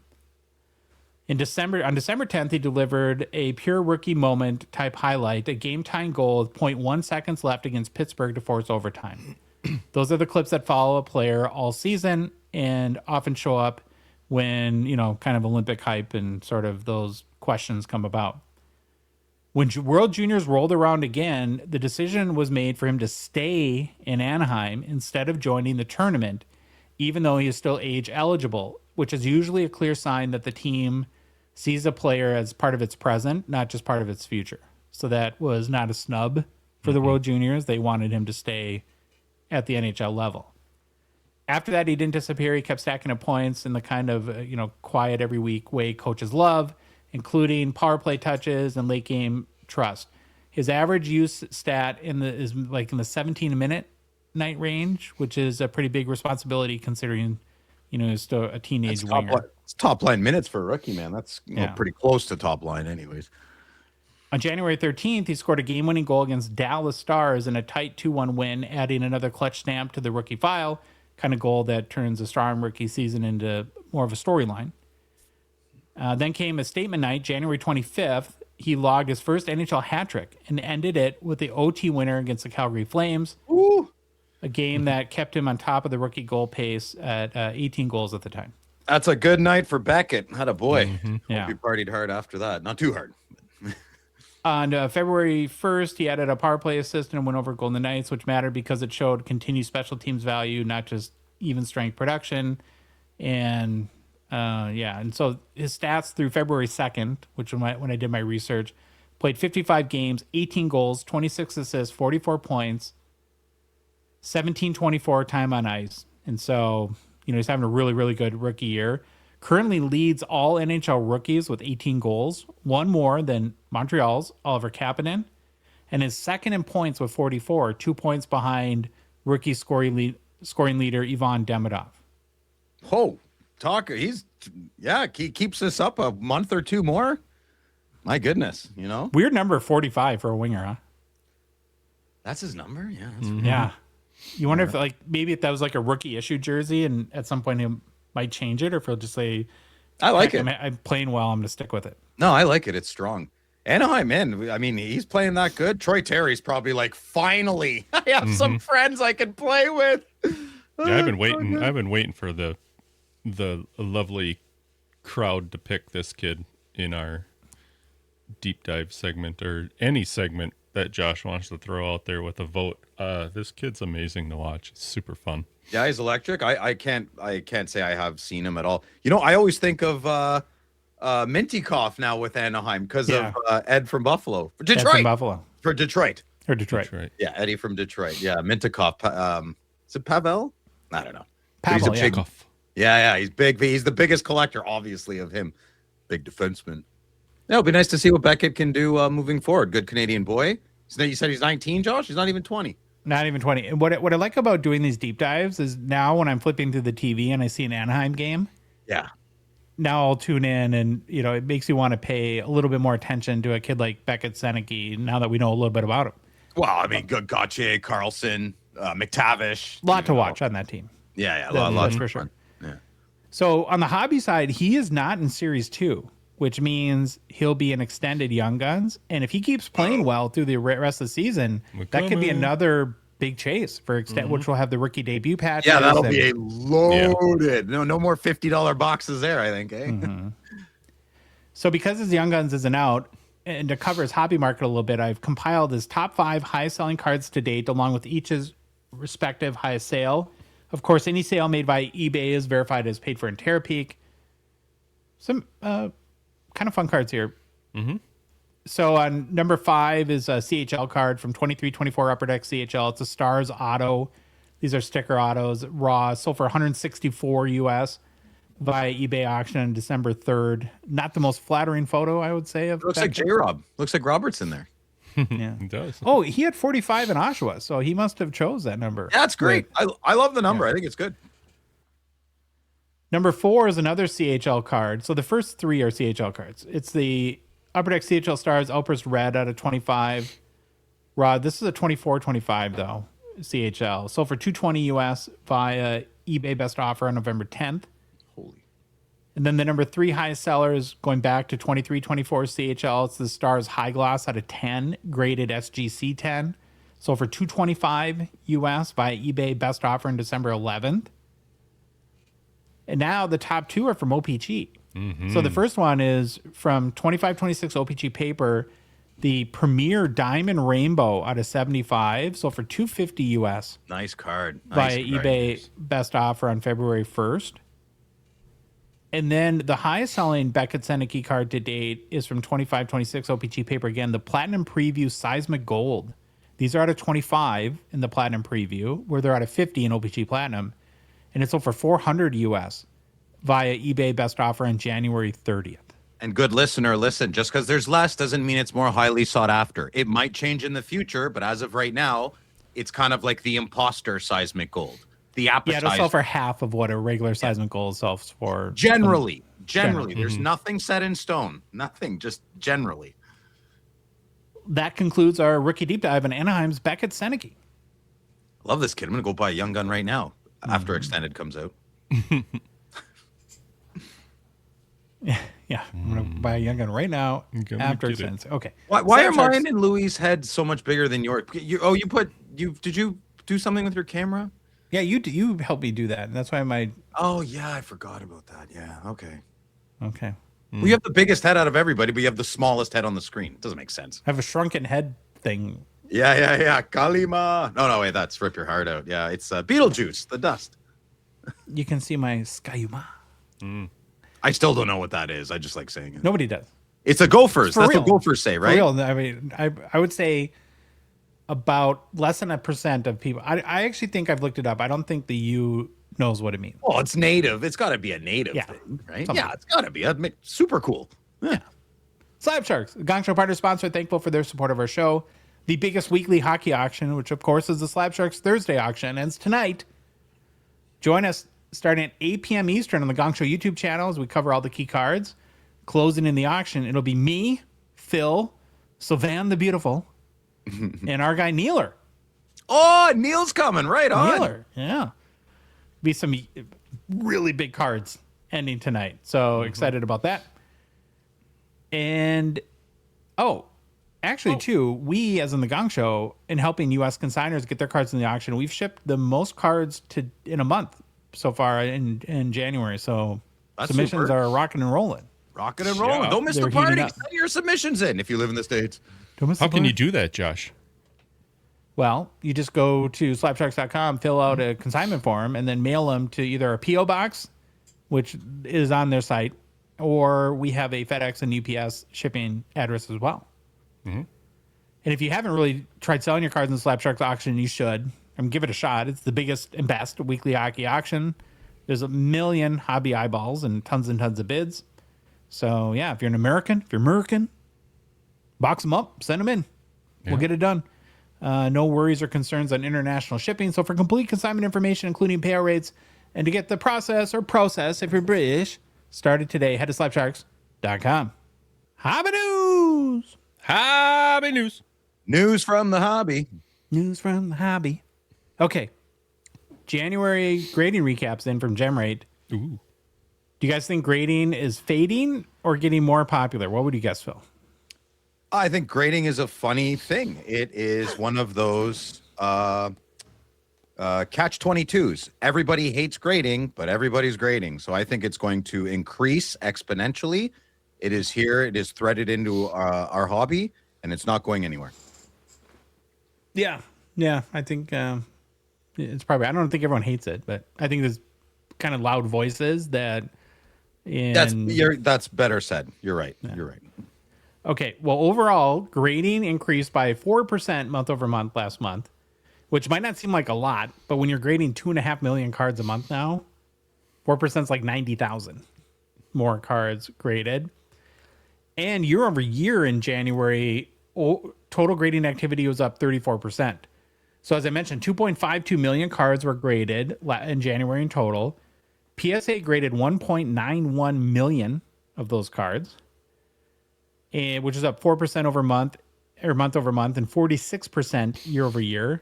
On December 10th, he delivered a pure rookie moment type highlight, a game-tying goal with 0.1 seconds left against Pittsburgh to force overtime. Those are the clips that follow a player all season and often show up when, kind of Olympic hype and sort of those questions come about. When World Juniors rolled around again, the decision was made for him to stay in Anaheim instead of joining the tournament, even though he is still age eligible, which is usually a clear sign that the team sees a player as part of its present, not just part of its future. So that was not a snub for the World Juniors. They wanted him to stay at the NHL level. After that, he didn't disappear. He kept stacking up points in the kind of, quiet every week way coaches love, including power play touches and late game trust. His average use stat is like in the 17-minute night range, which is a pretty big responsibility considering, he's still a teenage winger. It's top line minutes for a rookie, man. That's pretty close to top line anyways. On January 13th, he scored a game-winning goal against Dallas Stars in a tight 2-1 win, adding another clutch stamp to the rookie file, kind of goal that turns a strong rookie season into more of a storyline. Then came a statement night, January 25th. He logged his first NHL hat trick and ended it with the OT winner against the Calgary Flames. Ooh. A game that kept him on top of the rookie goal pace at 18 goals at the time. That's a good night for Beckett. Had a boy. Yeah. Hope he partied hard after that. Not too hard. On February 1st, he added a power play assist and went over Golden Knights, which mattered because it showed continued special teams value, not just even strength production. And and so his stats through February 2nd, which when I did my research, played 55 games, 18 goals, 26 assists, 44 points, 17-24 time on ice. And so, he's having a really, really good rookie year. Currently leads all NHL rookies with 18 goals, one more than Montreal's Oliver Kapanen, and is second in points with 44, 2 points behind rookie scoring leader Ivan Demidov. Oh, he keeps this up a month or two more. My goodness, Weird number 45 for a winger, huh? That's his number? Yeah. Yeah. You wonder if maybe if that was like a rookie issue jersey and at some point he might change it, or if he'll just say, I like it. I'm playing well, I'm going to stick with it. No, I like it. It's strong. Anaheim in. I mean, he's playing that good. Troy Terry's probably like, finally, I have some friends I can play with. Yeah, I've been waiting. I've been waiting for the lovely crowd to pick this kid in our deep dive segment, or any segment that Josh wants to throw out there with a vote. This kid's amazing to watch. It's super fun. Yeah, he's electric. I can't say I have seen him at all. I always think of Mintykoff now with Anaheim because of Ed from Buffalo. Detroit. Ed from Buffalo. For Detroit. Or Detroit. Yeah, Eddie from Detroit. Yeah, Mintykoff. Is it Pavel? I don't know. Pavel, he's a big, yeah, he's big. He's the biggest collector, obviously, of him. Big defenseman. Yeah, it'll be nice to see what Beckett can do moving forward. Good Canadian boy. So you said he's 19, Josh? He's not even 20. Not even 20. And what I like about doing these deep dives is now when I'm flipping through the TV and I see an Anaheim game, now I'll tune in, and it makes you want to pay a little bit more attention to a kid like Beckett Sennecke now that we know a little bit about him. Well, I mean, Gauthier, Carlson, McTavish. A lot to watch on that team. Yeah, a lot for sure. Yeah. So on the hobby side, he is not in Series 2, which means he'll be in extended Young Guns. And if he keeps playing well through the rest of the season, that could be another big chase for extent, which will have the rookie debut patches. Yeah, that'll be a loaded. Yeah. No more $50 boxes there, I think. Eh? So because his Young Guns isn't out, and to cover his hobby market a little bit, I've compiled his top 5 highest selling cards to date, along with each's respective highest sale. Of course, any sale made by eBay is verified as paid for in Terapeak. Some kind of fun cards here. So on number 5 is a CHL card from 23-24 Upper Deck CHL. It's a Stars Auto. These are sticker autos. Raw, sold for $164 US via eBay auction on December 3rd. Not the most flattering photo, I would say. Looks like J-Rob. Looks like Robertson there. Yeah, It does. Oh, he had 45 in Oshawa, so he must have chose that number. Yeah, that's great. I love the number. I think it's good. Number 4 is another CHL card. So the first 3 are CHL cards. It's the Upper Deck CHL Stars Outburst Red out of 25. Rod, this is a 24-25 though. CHL. Sold for $220 US via eBay Best Offer on November 10th. Holy. And then the number 3 highest sellers going back to 23-24 CHL. It's the Stars High Gloss out of 10, graded SGC 10. Sold for $225 US via eBay Best Offer on December 11th. And now the top 2 are from O-Pee-Chee. So the first one is from 25-26 O-Pee-Chee paper, the Premier Diamond Rainbow out of 75, sold for $250 US. Nice card. Via eBay Best Offer on February 1st. And then the highest selling Beckett Sennecke card to date is from 25-26 O-Pee-Chee paper again, the Platinum Preview Seismic Gold. These are out of 25 in the Platinum Preview, where they're out of 50 in O-Pee-Chee Platinum. And it's sold for $400 US via eBay Best Offer on January 30th. And good listener, listen, just because there's less doesn't mean it's more highly sought after. It might change in the future, but as of right now, it's kind of like the imposter seismic gold. The appetizer. Yeah, it'll sell for half of what a regular seismic gold sells for. Generally, there's nothing set in stone. Nothing, just generally. That concludes our rookie deep dive on Anaheim's Beckett Sennecke. Love this kid. I'm going to go buy a Young Gun right now after Extended comes out. Yeah, I'm going to buy a Young Gun right now after Extended. Okay. Why are mine and Louis' head so much bigger than yours? Did you do something with your camera? Yeah, you helped me do that, and that's why Oh yeah, I forgot about that. Yeah, okay. okay. We have the biggest head out of everybody, but you have the smallest head on the screen. It doesn't make sense. I have a shrunken head thing. Yeah. Kalima. No, wait, that's Rip Your Heart Out. Yeah, it's Beetlejuice, the dust. You can see my Skyuma. I still don't know what that is. I just like saying it. Nobody does. It's a Gophers. For That's real. what Gophers say, right? For real. I mean, I would say about less than 1% of people. I actually think I've looked it up. I don't think the U knows what it means. Well, it's native. It's got to be a native thing, right? Something. Yeah, it's got to be. That'd make super cool. Yeah. Slab Sharks, the Gong Show partner sponsor, thankful for their support of our show. The biggest weekly hockey auction, which of course is the Slab Sharks Thursday auction, ends tonight. Join us starting at 8 p.m. Eastern on the Gong Show YouTube channel as we cover all the key cards. Closing in the auction, it'll be me, Phil, Sylvan the Beautiful, and our guy Neeler. Oh, Neil's coming. Right on. Neeler, yeah. Be some really big cards ending tonight. So excited about that. And, too, we, as in the Gong Show, in helping U.S. consigners get their cards in the auction, we've shipped the most cards in a month so far in January. So That's submissions super. are rocking and rolling. Rocking and rolling. Yeah. Don't miss They're the party. heating up. Send your submissions in if you live in the States. How can you do that, Josh? Well, you just go to slapsharks.com, fill out a consignment form, and then mail them to either a P.O. box, which is on their site, or we have a FedEx and UPS shipping address as well. And if you haven't really tried selling your cards in the Slab Sharks auction, you should. Give it a shot. It's the biggest and best weekly hockey auction. There's a million hobby eyeballs and tons of bids. So, yeah, if you're American, box them up, send them in. We'll get it done. No worries or concerns on international shipping. So for complete consignment information, including payout rates, and to get the process if you're British, started today, head to slapsharks.com. Hobby news. Hobby news. News from the hobby. News from the hobby. Okay. January grading recaps in from GemRate. Ooh. Do you guys think grading is fading or getting more popular? What would you guess, Phil? I think grading is a funny thing. It is one of those catch-22s. Everybody hates grading, but everybody's grading. So I think it's going to increase exponentially. It is here. It is threaded into our hobby, and it's not going anywhere. Yeah. I think it's probably. I don't think everyone hates it, but I think there's kind of loud voices that. That's better said. You're right. Yeah. You're right. Okay. Well, overall, grading increased by 4% month over month last month, which might not seem like a lot, but when you're grading 2.5 million cards a month now, 4% is like 90,000 more cards graded. And year over year in January, total grading activity was up 34%. So as I mentioned, 2.52 million cards were graded in January in total. PSA graded 1.91 million of those cards, which is up 4% month over month, and 46% year over year.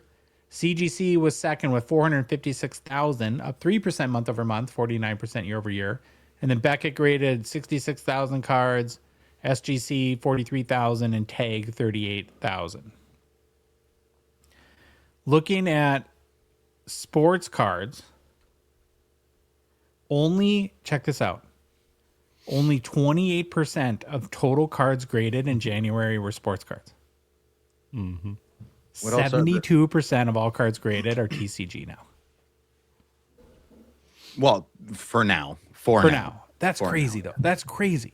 CGC was second with 456,000, up 3% month over month, 49% year over year. And then Beckett graded 66,000 cards, SGC 43,000, and Tag 38,000. Looking at sports cards, check this out. Only 28% of total cards graded in January were sports cards. 72% of all cards graded are TCG now. Well, for now. For now. That's crazy, though. That's crazy.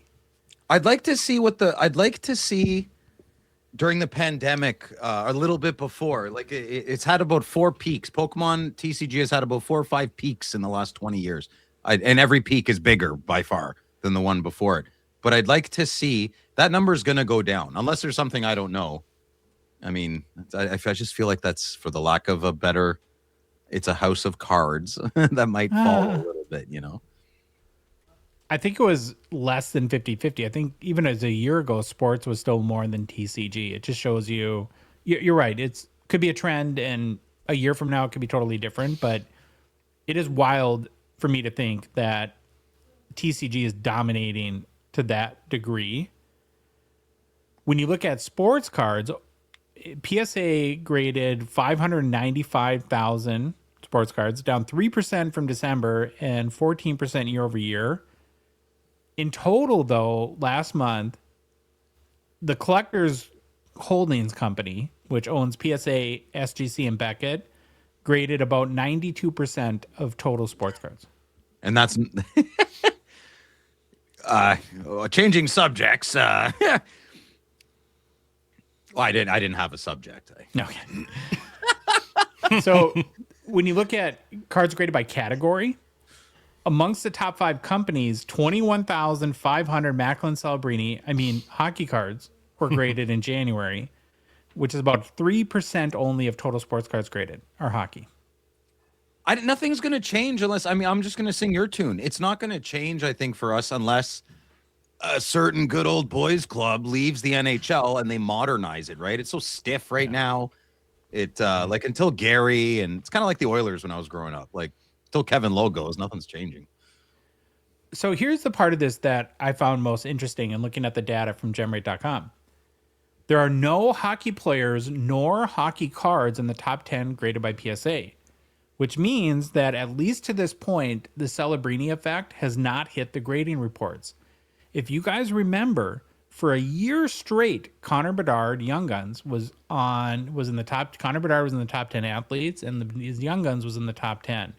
I'd like to see during the pandemic, a little bit before, like it's had about 4 peaks. Pokemon TCG has had about 4 or 5 peaks in the last 20 years. And every peak is bigger by far than the one before it. But I'd like to see that number is going to go down unless there's something I don't know. I mean, I just feel like that's for the lack of a better, it's a house of cards that might fall a little bit, you know? I think it was less than 50-50. I think even as a year ago, sports was still more than TCG. It just shows you're right. It's could be a trend, and a year from now, it could be totally different. But it is wild for me to think that TCG is dominating to that degree. When you look at sports cards, PSA graded 595,000 sports cards, down 3% from December and 14% year over year. In total, though, last month, the Collectors Holdings Company, which owns PSA, SGC, and Beckett, graded about 92% of total sports cards. And that's changing subjects. Well, I didn't have a subject. Okay. So when you look at cards graded by category, amongst the top 5 companies, 21,500 Macklin Celebrini, hockey cards were graded in January, which is about 3% only of total sports cards graded are hockey. Nothing's going to change unless, I'm just going to sing your tune. It's not going to change, I think, for us unless a certain good old boys club leaves the NHL and they modernize it, right? It's so stiff right now. It like until Gary, and it's kind of like the Oilers when I was growing up, like until Kevin Lowe goes, nothing's changing. So here's the part of this that I found most interesting in looking at the data from gemrate.com. There are no hockey players nor hockey cards in the top 10 graded by PSA, which means that at least to this point, the Celebrini effect has not hit the grading reports. If you guys remember, for a year straight, Connor Bedard, Young Guns, was in the top. Connor Bedard was in the top 10 athletes, and his Young Guns was in the top 10.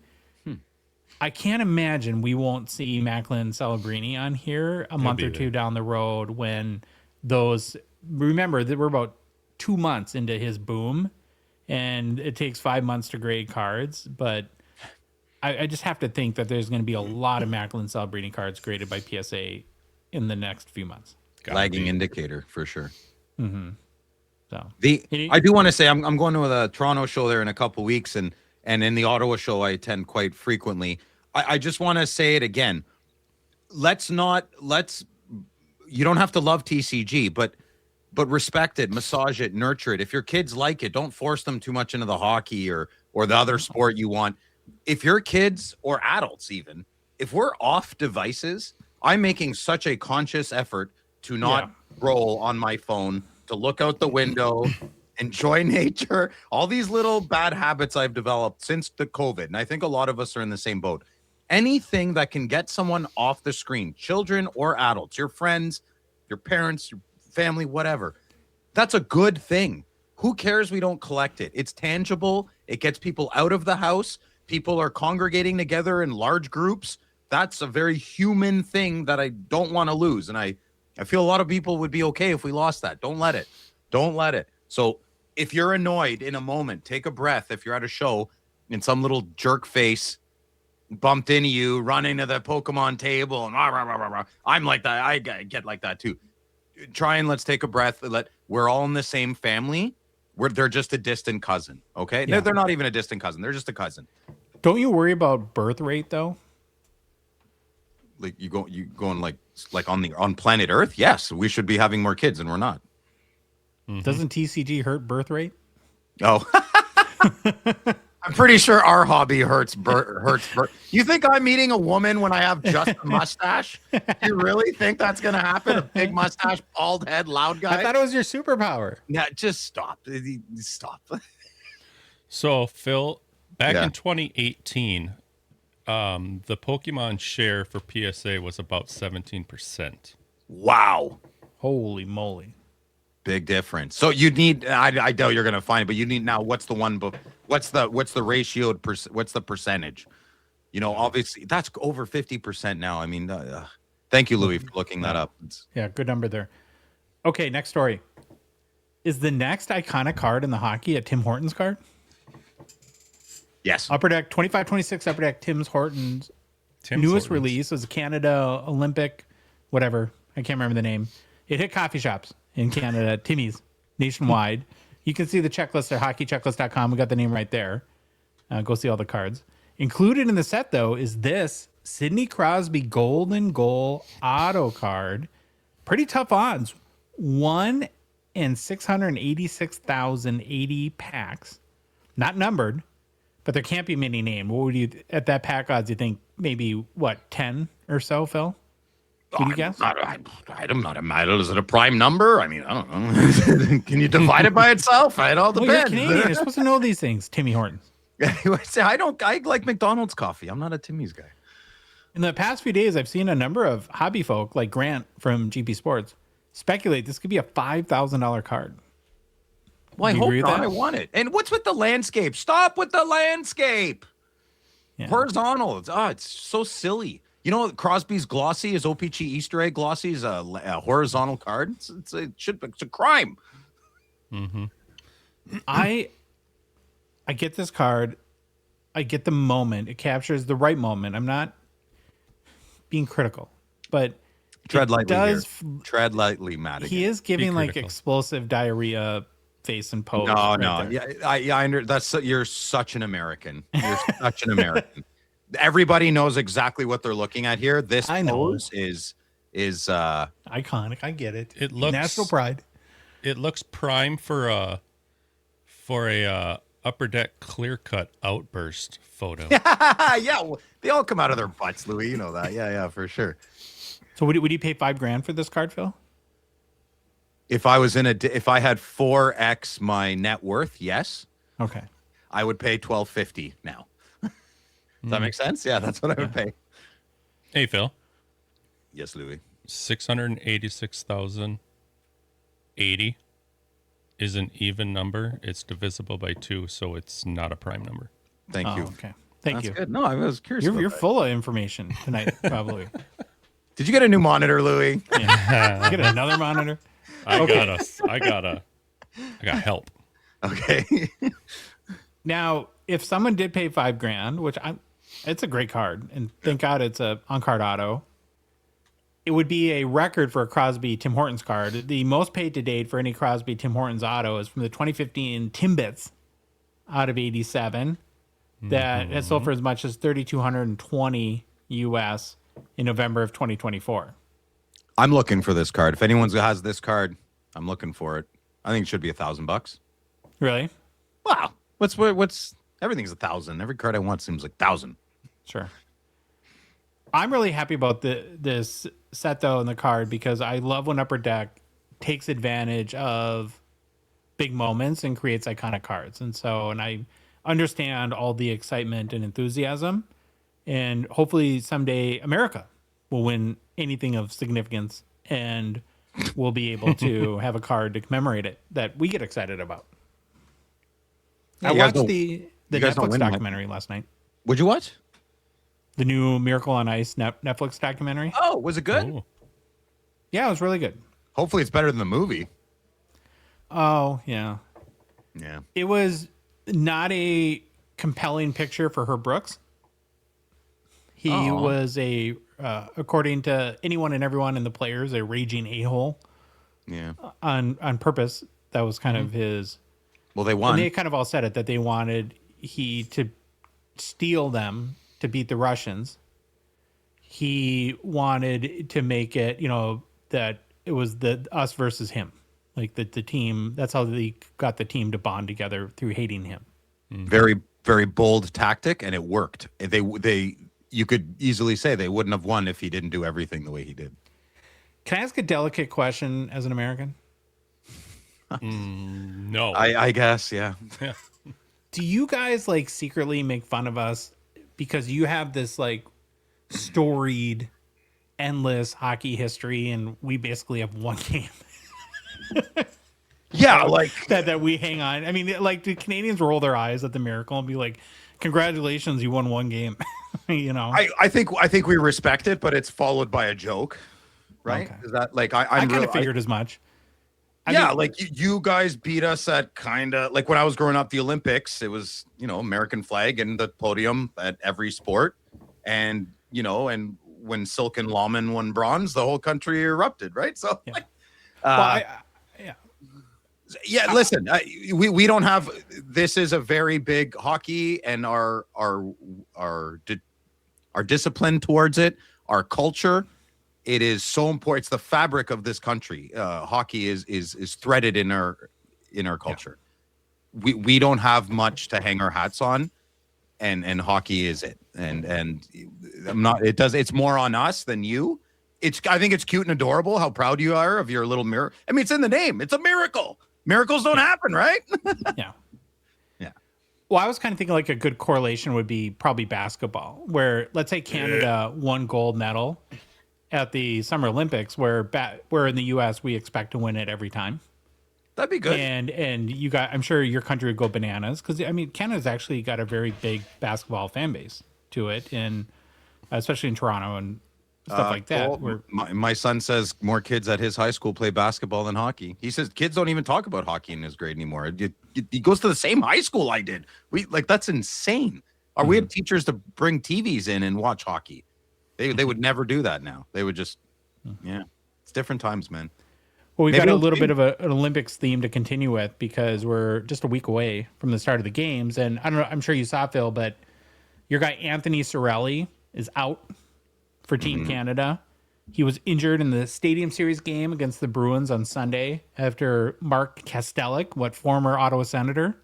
I can't imagine we won't see Macklin Celebrini on here a month or two down the road when those. Remember that we're about 2 months into his boom, and it takes 5 months to grade cards. But I just have to think that there's going to be a lot of Macklin Celebrini cards graded by PSA in the next few months. Lagging indicator for sure. Mm-hmm. So I do want to say I'm going to the Toronto show there in a couple weeks, and in the Ottawa show I attend quite frequently. I just want to say it again. You don't have to love TCG, but respect it, massage it, nurture it. If your kids like it, don't force them too much into the hockey or the other sport you want. If your kids or adults even, if we're off devices, I'm making such a conscious effort to not roll on my phone, to look out the window, enjoy nature, all these little bad habits I've developed since the COVID. And I think a lot of us are in the same boat. Anything that can get someone off the screen, children or adults, your friends, your parents, your family, whatever, that's a good thing. Who cares we don't collect it? It's tangible. It gets people out of the house. People are congregating together in large groups. That's a very human thing that I don't want to lose. And I feel a lot of people would be okay if we lost that. Don't let it. Don't let it. So if you're annoyed in a moment, take a breath. If you're at a show and some little jerk face bumped into you, run into the Pokemon table, and rah, rah, rah, rah, rah. I'm like that. I get like that too. Try and let's take a breath. We're all in the same family. They're just a distant cousin. Okay. Yeah. They're not even a distant cousin. They're just a cousin. Don't you worry about birth rate though? Like you going like on planet Earth? Yes, we should be having more kids, and we're not. Mm-hmm. Doesn't TCG hurt birth rate? Oh, I'm pretty sure our hobby hurts birth. You think I'm meeting a woman when I have just a mustache? You really think that's gonna happen? A big mustache, bald head, loud guy? I thought it was your superpower. Yeah, just stop. Stop. So Phil, back in 2018. The Pokemon share for PSA was about 17%. Wow. Holy moly. Big difference. So you need, I doubt you're going to find it, but you need now, what's the ratio, what's the percentage? Obviously that's over 50% now. I mean, thank you, Louis, for looking that up. Yeah, good number there. Okay, next story. Is the next iconic card in the hockey a Tim Hortons card? Yes. Upper Deck 25-26 Upper Deck Tim Hortons newest release was a Canada Olympic, whatever. I can't remember the name. It hit coffee shops in Canada, Timmy's, nationwide. You can see the checklist at hockeychecklist.com. We got the name right there. Go see all the cards. Included in the set, though, is this Sidney Crosby Golden Goal auto card. Pretty tough odds. 1 in 686,080 packs. Not numbered. But there can't be many named. What would you, at that pack odds, you think maybe, 10 or so, Phil? Can you guess? I'm not a matter. Is it a prime number? I mean, I don't know. Can you divide it by itself? It all depends. Well, you're Canadian. You're supposed to know these things, Timmy Hortons. I like McDonald's coffee. I'm not a Timmy's guy. In the past few days, I've seen a number of hobby folk like Grant from GP Sports speculate this could be a $5,000 card. Well, I Do you hope agree with not. that? I want it. And what's with the landscape? Stop with the landscape. Yeah. Horizontal. It's so silly. You know, Crosby's glossy, his O-Pee-Chee Easter egg glossy is a horizontal card. It's a crime. Mm-hmm. I get this card. I get the moment. It captures the right moment. I'm not being critical, but Tread it lightly does. here. Tread lightly, Matt. He is giving like critical. explosive diarrhea face and pose. No, right no. there. Yeah, I under that's you're such an American. You're such an American. Everybody knows exactly what they're looking at here. This I know. pose is Iconic. I get it. It looks national pride. It looks prime for a Upper Deck clear cut outburst photo. yeah, well, they all come out of their butts, Louis. You know that. Yeah, for sure. So would you pay $5,000 for this card, Phil? If I was if I had 4x my net worth, yes, Okay. I would pay $1,250 now. Does that make sense? Yeah, that's what I would pay. Hey, Phil. Yes, Louis. 686,080 is an even number. It's divisible by 2, so it's not a prime number. Thank you. Okay. Thank That's you. good. No, I was curious. You're about full of information tonight, probably. that. Did you get a new monitor, Louis? Yeah. Get another monitor. I got help. Okay. Now, if someone did pay $5,000, which it's a great card, and thank God it's a on-card auto, it would be a record for a Crosby Tim Hortons card. The most paid to date for any Crosby Tim Hortons auto is from the 2015 Timbits out of 87 that has sold for as much as $3,220 US in November of 2024. I'm looking for this card. If anyone has this card, I'm looking for it. I think it should be $1,000. Really? Wow. What's everything's 1,000. Every card I want seems like 1,000. Sure. I'm really happy about this set though in the card because I love when Upper Deck takes advantage of big moments and creates iconic cards. And I understand all the excitement and enthusiasm, and hopefully someday America will win anything of significance and we'll be able to have a card to commemorate it that we get excited about. I you guys watched the guys don't Netflix win, Mike. documentary last night. Would you watch? The new Miracle on Ice Netflix documentary. Oh, was it good? Oh. Yeah, it was really good. Hopefully it's better than the movie. Oh, yeah. Yeah. It was not a compelling picture for Herb Brooks. He was according to anyone and everyone in the players, a raging a-hole Yeah. on purpose. That was kind of his. Well, they won. And they kind of all said it, that they wanted he to steal them to beat the Russians. He wanted to make it, that it was us versus him. Like the team, that's how they got the team to bond together, through hating him. Very, very bold tactic, and it worked. You could easily say they wouldn't have won if he didn't do everything the way he did. Can I ask a delicate question as an American? No. I guess, yeah. Yeah. Do you guys secretly make fun of us because you have this storied, endless hockey history, and we basically have one game? Yeah, that we hang on. I mean, do Canadians roll their eyes at the miracle and be like, "Congratulations, you won one game"? I think we respect it, but it's followed by a joke, right? Okay. Is that I kind of figured as much. I mean, you guys beat us at kind of like when I was growing up, the Olympics, it was, American flag and the podium at every sport. And, and when Silken Lawman won bronze, the whole country erupted, right? So, yeah. Listen, we don't have, this is a very big hockey, and our discipline towards it, our culture. It is so important. It's the fabric of this country. Hockey is threaded in our culture. Yeah. We don't have much to hang our hats on, and hockey is it. And I'm not. It's more on us than you. I think it's cute and adorable how proud you are of your little mirror. I mean, it's in the name. It's a miracle. Miracles don't happen, right? Yeah. Yeah. Well, I was kind of thinking like a good correlation would be probably basketball, where let's say Canada won gold medal at the Summer Olympics, where in the U.S. we expect to win it every time. That'd be good. And I'm sure your country would go bananas because I mean Canada's actually got a very big basketball fan base to it, and especially in Toronto and stuff like that. Well, my son says more kids at his high school play basketball than hockey. He says kids don't even talk about hockey in his grade anymore. He goes to the same high school I did. That's insane. We had teachers to bring TVs in and watch hockey. They would never do that now. They would just, it's different times, man. Well, we've got a little bit of an Olympics theme to continue with because we're just a week away from the start of the games. And I don't know, I'm sure you saw, Phil, but your guy Anthony Cirelli is out for Team Canada. He was injured in the Stadium Series game against the Bruins on Sunday after Mark Kastelik, former Ottawa Senator,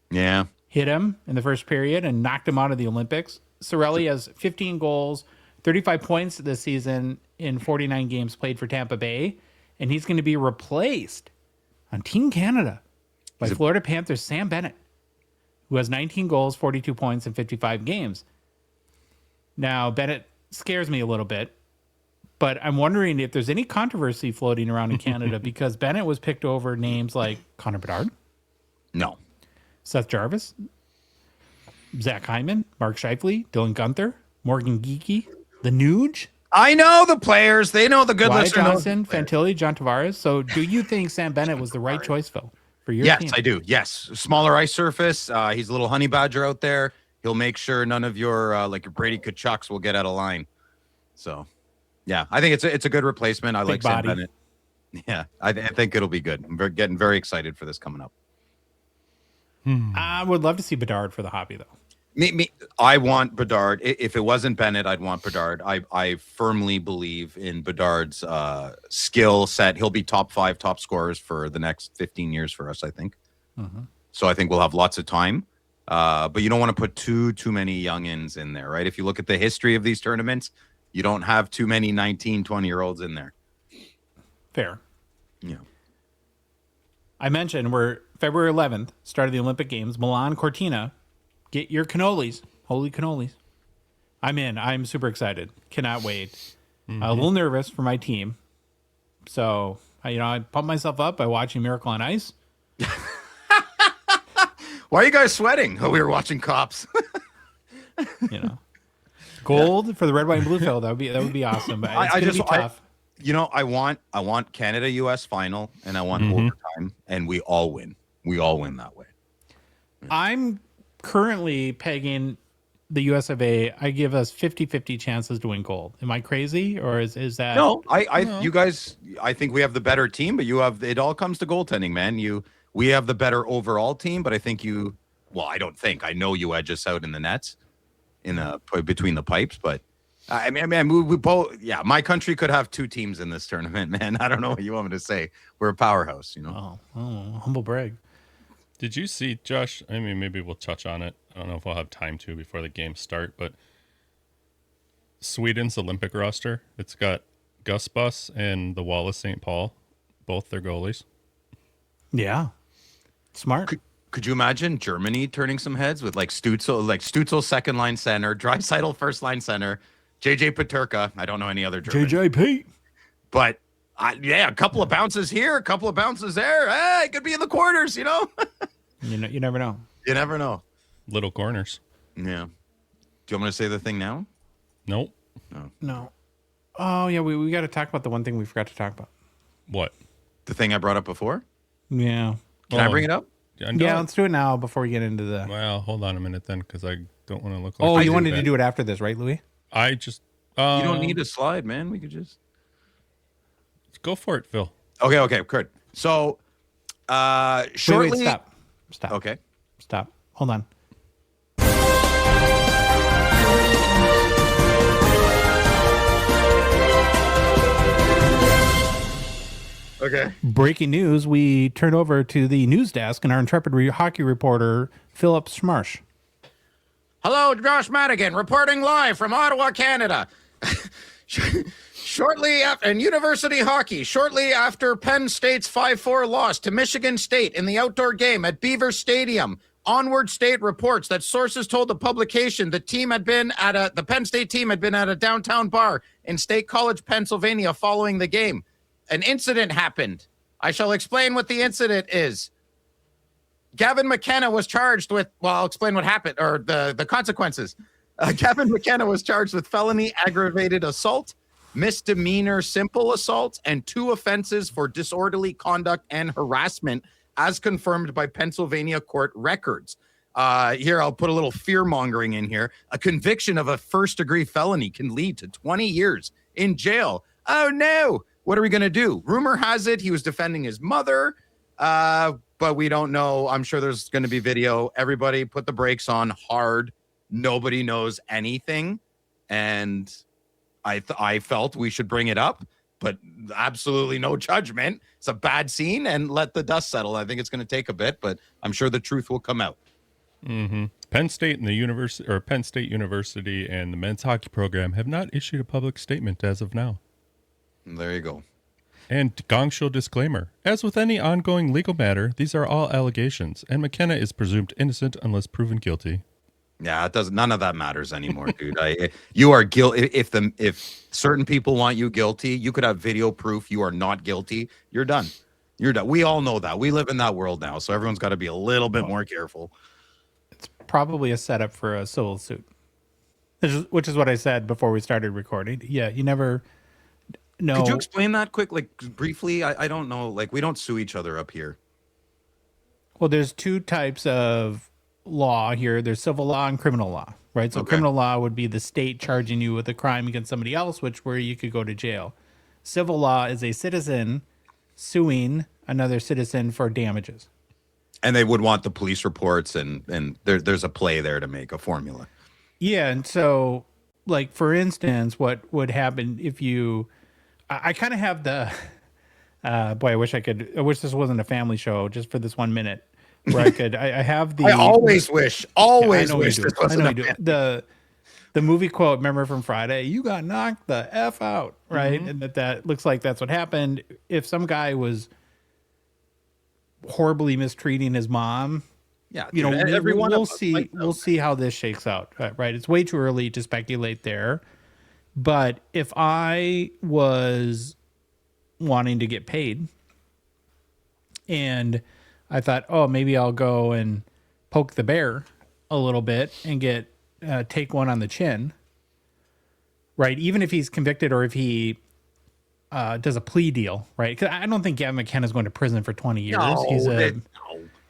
hit him in the first period and knocked him out of the Olympics. Cirelli has 15 goals, 35 points this season in 49 games played for Tampa Bay. And he's going to be replaced on Team Canada by Florida Panthers' Sam Bennett, who has 19 goals, 42 points in 55 games. Now, Bennett scares me a little bit, but I'm wondering if there's any controversy floating around in Canada because Bennett was picked over names like Connor Bedard. No. Seth Jarvis, Zach Hyman, Mark Scheifele, Dylan Guenther, Morgan Geekie, the Nuge. I know the players. They know the good Wyatt listeners. Johnson, Fantilli, John Tavares. So do you think Sam Bennett was the right choice, Phil, for your team? Yes, I do. Yes. Smaller ice surface. He's a little honey badger out there. He'll make sure none of your your Brady Kachucks will get out of line. So, yeah, I think it's a good replacement. I like Sam Bennett. Yeah, I think it'll be good. I'm getting very excited for this coming up. I would love to see Bedard for the hobby, though. I want Bedard. If it wasn't Bennett, I'd want Bedard. I firmly believe in Bedard's skill set. He'll be top 5 top scorers for the next 15 years for us, I think. So I think we'll have lots of time. But you don't want to put too many youngins in there, right? If you look at the history of these tournaments, you don't have too many 19, 20-year-olds in there. Fair. Yeah. I mentioned we're February 11th, start of the Olympic Games, Milan Cortina. Get your cannolis. Holy cannolis. I'm in. I'm super excited. Cannot wait. A little nervous for my team. So, I pump myself up by watching Miracle on Ice. Why are you guys sweating? Oh, we were watching Cops. Gold for the red, white, and blue field. That would be awesome. But it's going to be tough. I want Canada-US final, and I want overtime, and we all win. We all win that way. I'm currently pegging the US of A. I give us 50-50 chances to win gold. Am I crazy, or is that? No, you guys. I think we have the better team, but you have. It all comes to goaltending, man. We have the better overall team, but I think you. Well, I don't think. I know you edge us out in the nets, between the pipes, but. I mean, we both. Yeah, my country could have 2 teams in this tournament, man. I don't know what you want me to say. We're a powerhouse, Oh, humble brag. Did you see, Josh? I mean, maybe we'll touch on it. I don't know if we'll have time to before the games start, but Sweden's Olympic roster, it's got Gus Bus and the Wallace St. Paul, both their goalies. Yeah. Smart. Could you imagine Germany turning some heads with Stützle second line center, Draisaitl first line center, JJ Peterka. I don't know any other German. JJP. But a couple of bounces here, a couple of bounces there. Hey, it could be in the quarters, You never know. You never know. Little corners. Yeah. Do you want me to say the thing now? Nope. No. Oh, yeah, we got to talk about the one thing we forgot to talk about. What? The thing I brought up before? Yeah. Can I bring it up? Yeah, let's do it now before we get into the... Well, hold on a minute then, because I don't want to look like... Oh, you wanted to do it after this, right, Louis? I just... you don't need a slide, man. We could just... Go for it, Phil. Okay, good. So, shortly... Wait, stop. Okay. Stop. Hold on. Okay. Breaking news, we turn over to the news desk and our intrepid hockey reporter, Philip Schmarsh. Hello, Josh Madigan, reporting live from Ottawa, Canada. Shortly after, in university hockey, shortly after Penn State's 5-4 loss to Michigan State in the outdoor game at Beaver Stadium, Onward State reports that sources told the publication the Penn State team had been at a downtown bar in State College, Pennsylvania following the game. An incident happened. I shall explain what the incident is. Gavin McKenna was charged with, well, I'll explain what happened, or the consequences. Gavin McKenna was charged with felony aggravated assault, misdemeanor simple assault, and 2 offenses for disorderly conduct and harassment, as confirmed by Pennsylvania court records. Here, I'll put a little fear-mongering in here. A conviction of a first-degree felony can lead to 20 years in jail. Oh, no. What are we going to do? Rumor has it he was defending his mother, but we don't know. I'm sure there's going to be video. Everybody put the brakes on hard. Nobody knows anything. And I felt we should bring it up, but absolutely no judgment. It's a bad scene, and let the dust settle. I think it's going to take a bit, but I'm sure the truth will come out. Mm-hmm. Penn State University and the men's hockey program have not issued a public statement as of now. There you go. And Gongshow disclaimer: as with any ongoing legal matter, these are all allegations, and McKenna is presumed innocent unless proven guilty. Yeah, it doesn't. None of that matters anymore, dude. You are guilty. If certain people want you guilty, you could have video proof you are not guilty. You're done. You're done. We all know that. We live in that world now, so everyone's got to be a little bit more careful. It's probably a setup for a civil suit, which is what I said before we started recording. Yeah, you never know. Could you explain that quick, like briefly? I don't know. Like, we don't sue each other up here. Well, there's 2 types of law here. There's civil law and criminal law, right? So criminal law would be the state charging you with a crime against somebody else, where you could go to jail. Civil law is a citizen suing another citizen for damages. And they would want the police reports, and there's a play there to make a formula. Yeah, and so, like, for instance, what would happen if you... I kind of have the... boy, I wish this wasn't a family show just for this 1 minute. Where I have the... I always wish this wasn't the movie quote, remember from Friday, you got knocked the F out, right? Mm-hmm. And that looks like that's what happened. If some guy was horribly mistreating his mom, we'll see how this shakes out, right? It's way too early to speculate there. But if I was wanting to get paid and I thought, oh, maybe I'll go and poke the bear a little bit and take one on the chin, right? Even if he's convicted or if he does a plea deal, right? Because I don't think Gavin McKenna is going to prison for 20 years.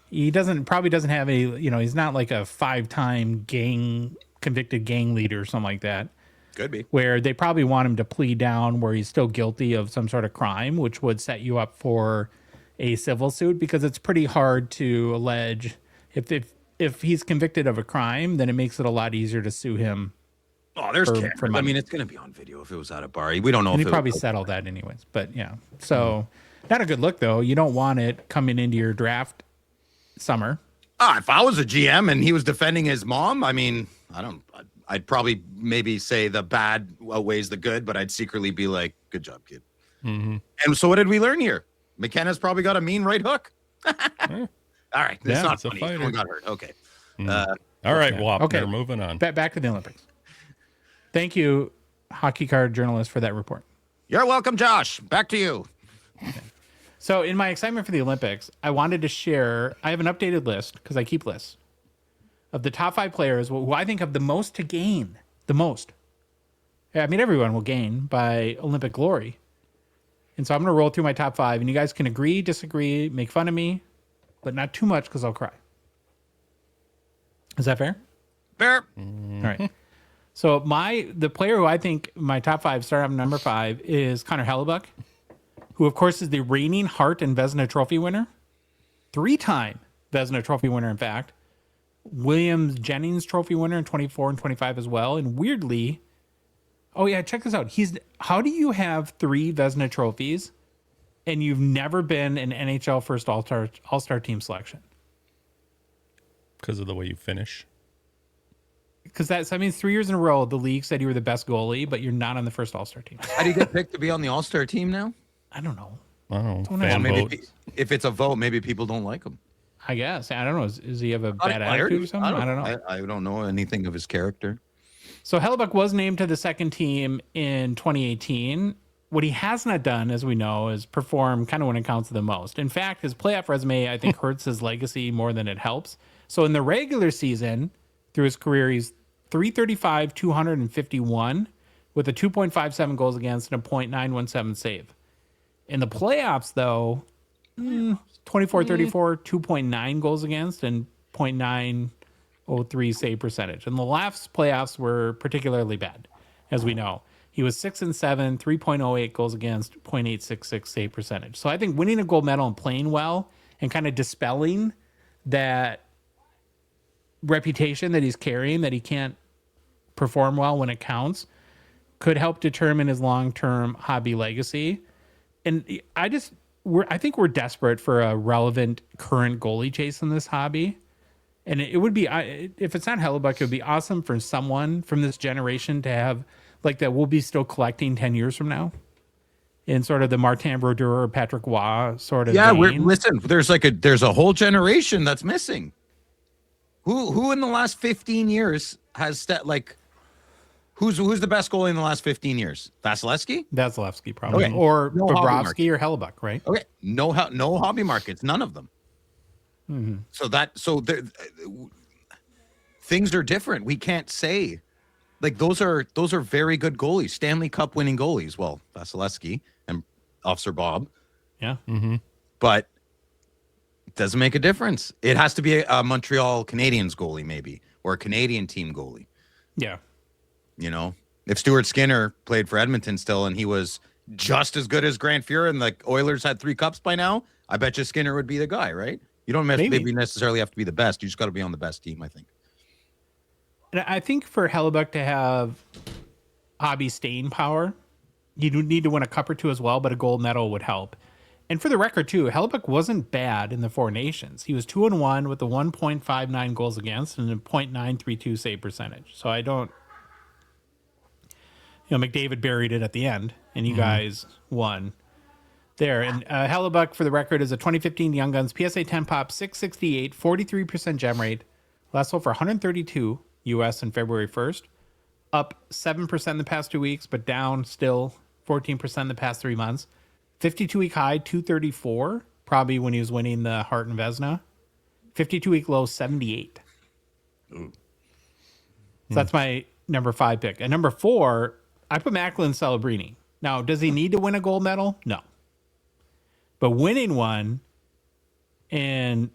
He probably doesn't have any, he's not like a 5-time convicted gang leader or something like that. Could be. Where they probably want him to plea down where he's still guilty of some sort of crime, which would set you up for a civil suit, because it's pretty hard to allege if he's convicted of a crime, then it makes it a lot easier to sue him. Oh, there's cameras. I mean, it's going to be on video if it was at a bar. We don't know. And he probably settled that anyways. But yeah, so not a good look though. You don't want it coming into your draft summer. If I was a GM and he was defending his mom, I mean, I'd probably maybe say the bad outweighs the good, but I'd secretly be like, "Good job, kid." Mm-hmm. And so, what did we learn here? McKenna's probably got a mean right hook. All right. It's not funny. Someone got hurt. Okay. All right, Wapner, okay. Moving on. Back to the Olympics. Thank you, hockey card journalist, for that report. You're welcome, Josh. Back to you. Okay. So in my excitement for the Olympics, I wanted to share, I have an updated list, because I keep lists, of the top 5 players who I think have the most to gain. The most. I mean, everyone will gain by Olympic glory. And so I'm going to roll through my top 5, and you guys can agree, disagree, make fun of me, but not too much because I'll cry. Is that fair? Fair. All right. So the player who I think my top 5 start off number 5 is Connor Hellebuck, who of course is the reigning Hart and Vezina Trophy winner, 3-time Vezina Trophy winner, in fact, Williams Jennings Trophy winner in 24 and 25 as well, and weirdly. Oh, yeah, check this out. How do you have 3 Vezina trophies and you've never been an NHL first all-star team selection? Because of the way you finish. Because that means 3 years in a row, the league said you were the best goalie, but you're not on the first all-star team. How do you get picked to be on the all-star team now? I don't know. Oh, fan maybe if it's a vote, maybe people don't like them. I guess. I don't know. Does he have a bad attitude or something? I don't know. I don't know anything of his character. So Hellebuck was named to the second team in 2018. What he has not done, as we know, is perform kind of when it counts the most. In fact, his playoff resume, I think, hurts his legacy more than it helps. So in the regular season, through his career, he's 335, 251 with a 2.57 goals against and a .917 save. In the playoffs, though, 24-34, 2.9 goals against and .903 save percentage. And the last playoffs were particularly bad, as we know. He was 6-7, 3.08 goals against, .866 save percentage. So I think winning a gold medal and playing well and kind of dispelling that reputation that he's carrying, that he can't perform well when it counts, could help determine his long-term hobby legacy. And I think we're desperate for a relevant current goalie chase in this hobby. And it would be, if it's not Hellebuck, it would be awesome for someone from this generation to have like that we'll be still collecting 10 years from now in sort of the Martin Brodeur or Patrick Waugh sort of vein. Listen, there's a whole generation that's missing. Who in the last 15 years has who's the best goalie in the last 15 years? Vasilevsky? Vasilevsky probably. Okay. Or No Bobrovsky or Hellebuck, right? Okay. No hobby markets, none of them. Mm-hmm. Things are different. We can't say like those are very good goalies, Stanley Cup winning goalies. Well, Vasilevsky and Officer Bob. Yeah. Mm-hmm. But it doesn't make a difference. It has to be a Montreal Canadiens goalie maybe, or a Canadian team goalie. Yeah. You know, if Stuart Skinner played for Edmonton still and he was just as good as Grant Fuhrer and the Oilers had 3 cups by now, I bet you Skinner would be the guy, right? You don't maybe necessarily have to be the best. You just got to be on the best team, I think. And I think for Hellebuck to have hobby staying power, you do need to win a cup or two as well, but a gold medal would help. And for the record, too, Hellebuck wasn't bad in the Four Nations. He was 2-1 with a 1.59 goals against and a .932 save percentage. So I don't... McDavid buried it at the end, and you guys won there. And Hellebuck, for the record, is a 2015 Young Guns PSA 10 pop, 668, 43% gem rate. Last sold for $132 US on February 1st. Up 7% in the past 2 weeks, but down still 14% in the past 3 months. 52-week high, 234, probably when he was winning the Hart and Vezina. 52-week low, 78. So that's my number 5 pick. And number 4... I put Macklin Celebrini. Now, does he need to win a gold medal? No. But winning one and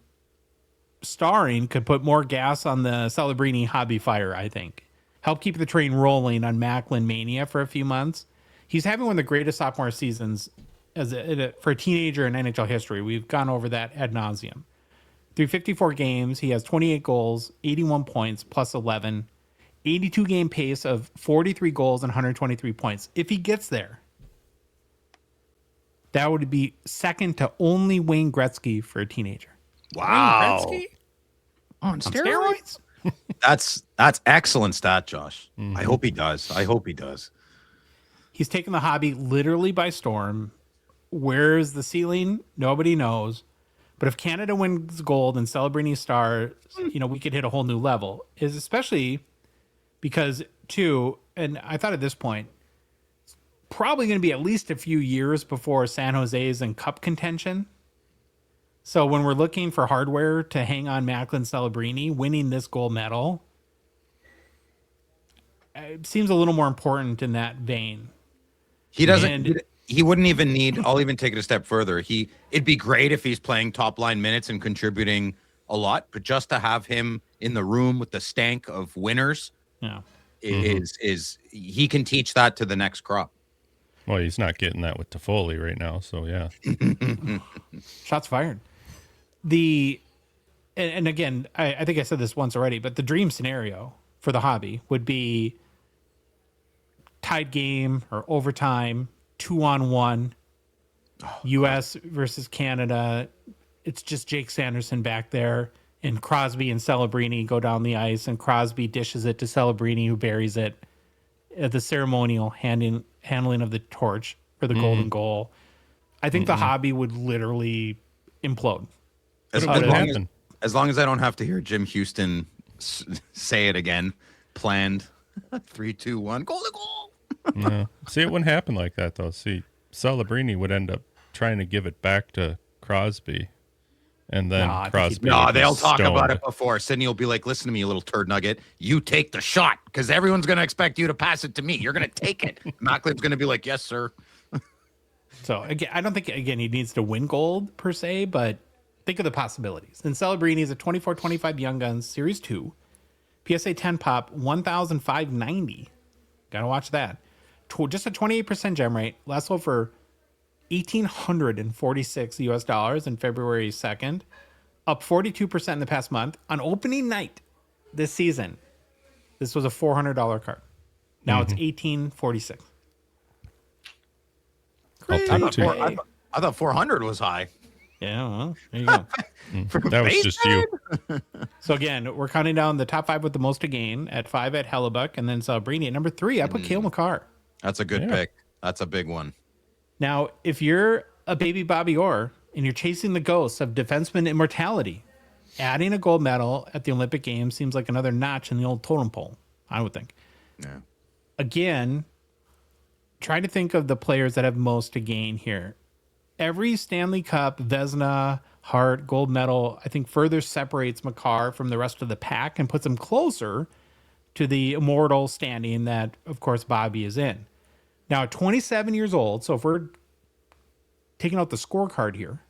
starring could put more gas on the Celebrini hobby fire, I think. Help keep the train rolling on Macklin Mania for a few months. He's having one of the greatest sophomore seasons for a teenager in NHL history. We've gone over that ad nauseum. Through 54 games, he has 28 goals, 81 points, plus 11. 82 game pace of 43 goals and 123 points. If he gets there, that would be second to only Wayne Gretzky for a teenager. Wow. Wayne Gretzky? On steroids? That's excellent stat, Josh. Mm-hmm. I hope he does. He's taken the hobby literally by storm. Where's the ceiling? Nobody knows. But if Canada wins gold and Celebrini stars, we could hit a whole new level. Is especially because, too, and I thought at this point, it's probably going to be at least a few years before San Jose is in cup contention. So when we're looking for hardware to hang on Macklin Celebrini, winning this gold medal, it seems a little more important in that vein. He doesn't. He wouldn't even need. I'll even take it a step further. It'd be great if he's playing top line minutes and contributing a lot, but just to have him in the room with the stank of winners, is he can teach that to the next crop. Well, he's not getting that with Toffoli right now, so yeah. Shots fired. And again, I think I said this once already, but the dream scenario for the hobby would be tied game or overtime, 2-on-1, U.S. versus Canada. It's just Jake Sanderson back there, and Crosby and Celebrini go down the ice, and Crosby dishes it to Celebrini, who buries it at the ceremonial handling of the torch for the golden goal. I think the hobby would literally implode. As As long as I don't have to hear Jim Houston say it again. Planned 3, 2, 1, goal to goal. No. See, it wouldn't happen like that, though. See, Celebrini would end up trying to give it back to Crosby. And then Crosby. No, they'll talk about it before. Sidney will be like, listen to me, you little turd nugget. You take the shot because everyone's going to expect you to pass it to me. You're going to take it. Macklin's going to be like, yes, sir. So, again, I don't think, he needs to win gold per se, but think of the possibilities. And Celebrini is a 24-25 Young Guns Series 2. PSA 10 pop, 1,590. Got to watch that. Just a 28% gem rate. Last sold for $1,846 US dollars in February 2nd, up 42% in the past month. On opening night this season, this was a $400 card. Now it's $1,846. I thought 400 was high. Yeah, well, there you go. That was just you. So again, we're counting down the top 5 with the most to gain. At 5 at Hellebuck, and then Celebrini. At number 3, I put Cale Makar. That's a good pick. That's a big one. Now, if you're a baby Bobby Orr and you're chasing the ghosts of defenseman immortality, adding a gold medal at the Olympic Games seems like another notch in the old totem pole, I would think. Yeah. Again, trying to think of the players that have most to gain here. Every Stanley Cup, Vezina, Hart, gold medal, I think further separates Makar from the rest of the pack and puts him closer to the immortal standing that, of course, Bobby is in. Now, at 27 years old, so if we're taking out the scorecard here,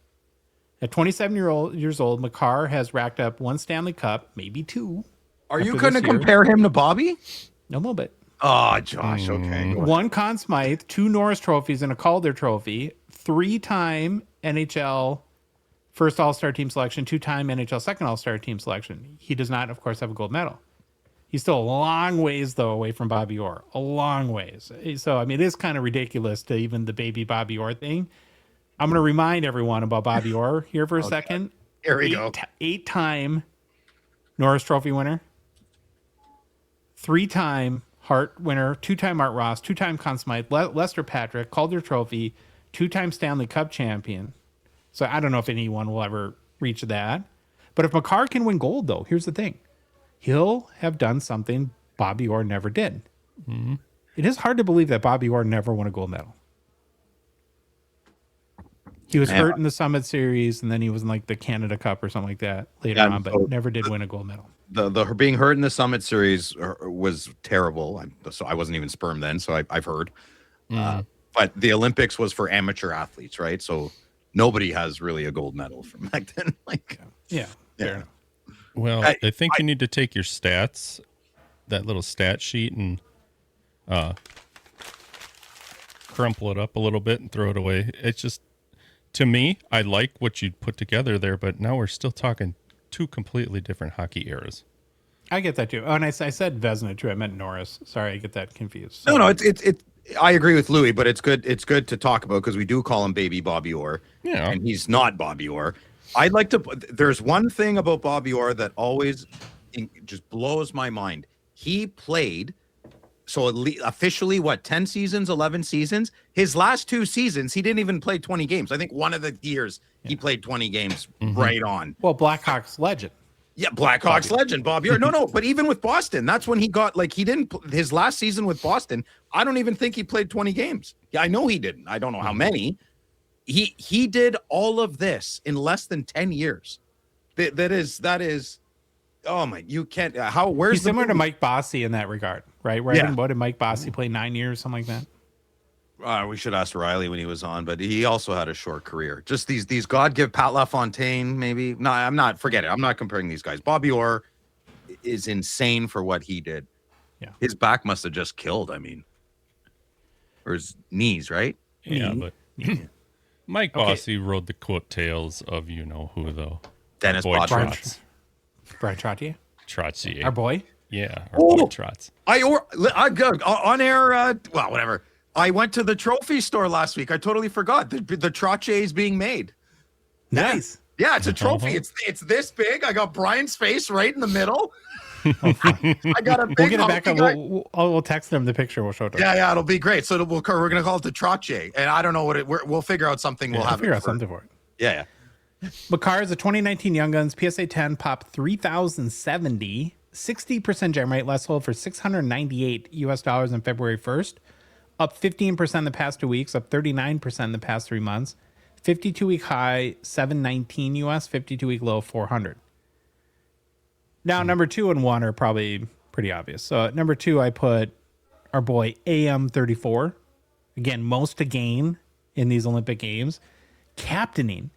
at 27 years old, Makar has racked up 1 Stanley Cup, maybe 2. Are you going to compare him to Bobby? A little bit. Oh, Josh, okay. 1 Conn Smythe, 2 Norris trophies, and a Calder trophy, 3-time NHL first All-Star team selection, 2-time NHL second All-Star team selection. He does not, of course, have a gold medal. He's still a long ways, though, away from Bobby Orr. A long ways. So, I mean, it is kind of ridiculous to even the baby Bobby Orr thing. I'm going to remind everyone about Bobby Orr here for a second. Here we go. 8-time Norris Trophy winner. 3-time Hart winner. 2-time Art Ross. 2-time Conn Smythe. Lester Patrick. Calder Trophy. 2-time Stanley Cup champion. So, I don't know if anyone will ever reach that. But if Makar can win gold, though, here's the thing. He'll have done something Bobby Orr never did. Mm-hmm. It is hard to believe that Bobby Orr never won a gold medal. He was hurt in the Summit Series, and then he was in like the Canada Cup or something like that later on, but never did win a gold medal. The being hurt in the Summit Series was terrible. So I wasn't even sperm then, so I've heard. But the Olympics was for amateur athletes, right? So nobody has really a gold medal from back then. Yeah. Fair enough. Well, I think you need to take your stats, that little stat sheet, and crumple it up a little bit and throw it away. It's just, to me, I like what you put together there, but now we're still talking 2 completely different hockey eras. I get that too. Oh, and I said Vezina too. I meant Norris. Sorry, I get that confused. So. No, it's I agree with Louis, but it's good to talk about because we do call him baby Bobby Orr. Yeah. And he's not Bobby Orr. I'd like to. There's one thing about Bobby Orr that always just blows my mind. He played, so officially, 10 seasons, 11 seasons? His last 2 seasons, he didn't even play 20 games. I think one of the years he played 20 games right on. Well, Blackhawks legend. Yeah, Blackhawks legend, Bobby Orr. No, but even with Boston, that's when he got, he didn't, his last season with Boston, I don't even think he played 20 games. Yeah, I know he didn't. I don't know how many. He did all of this in less than 10 years. That is oh my, you can't where's he's similar to Mike Bossy in that regard, right? Where I think what did Mike Bossy play 9 years, something like that? We should ask Riley when he was on, but he also had a short career. Just these God give Pat LaFontaine, maybe. No, I'm not, forget it. I'm not comparing these guys. Bobby Orr is insane for what he did. Yeah. His back must have just killed, or his knees, right? Yeah, but Mike Bossy rode the coattails of you-know-who, though. Dennis Trotz. Brian Trottier? Trotzier. Our boy? Yeah, our boy Trotz. I go on air, well, whatever. I went to the trophy store last week. I totally forgot. The Trottier is being made. Nice. Yeah, it's a trophy. It's this big. I got Brian's face right in the middle. I got a big. We'll get it back up. We'll text them the picture. We'll show it. Yeah, it'll be great. So we're gonna call it the Trottier, and I don't know what we'll figure out something. We'll have figure out something for it. Yeah. Makar is a 2019 Young Guns PSA 10 pop 3,070, 60% gem rate, last sold for $698 in February 1st, up 15% the past 2 weeks, up 39% in the past 3 months. 52-week high, 719 US, 52-week low, 400. Now, number 2 and 1 are probably pretty obvious. So at number 2, I put our boy AM34. Again, most to gain in these Olympic Games. Captaining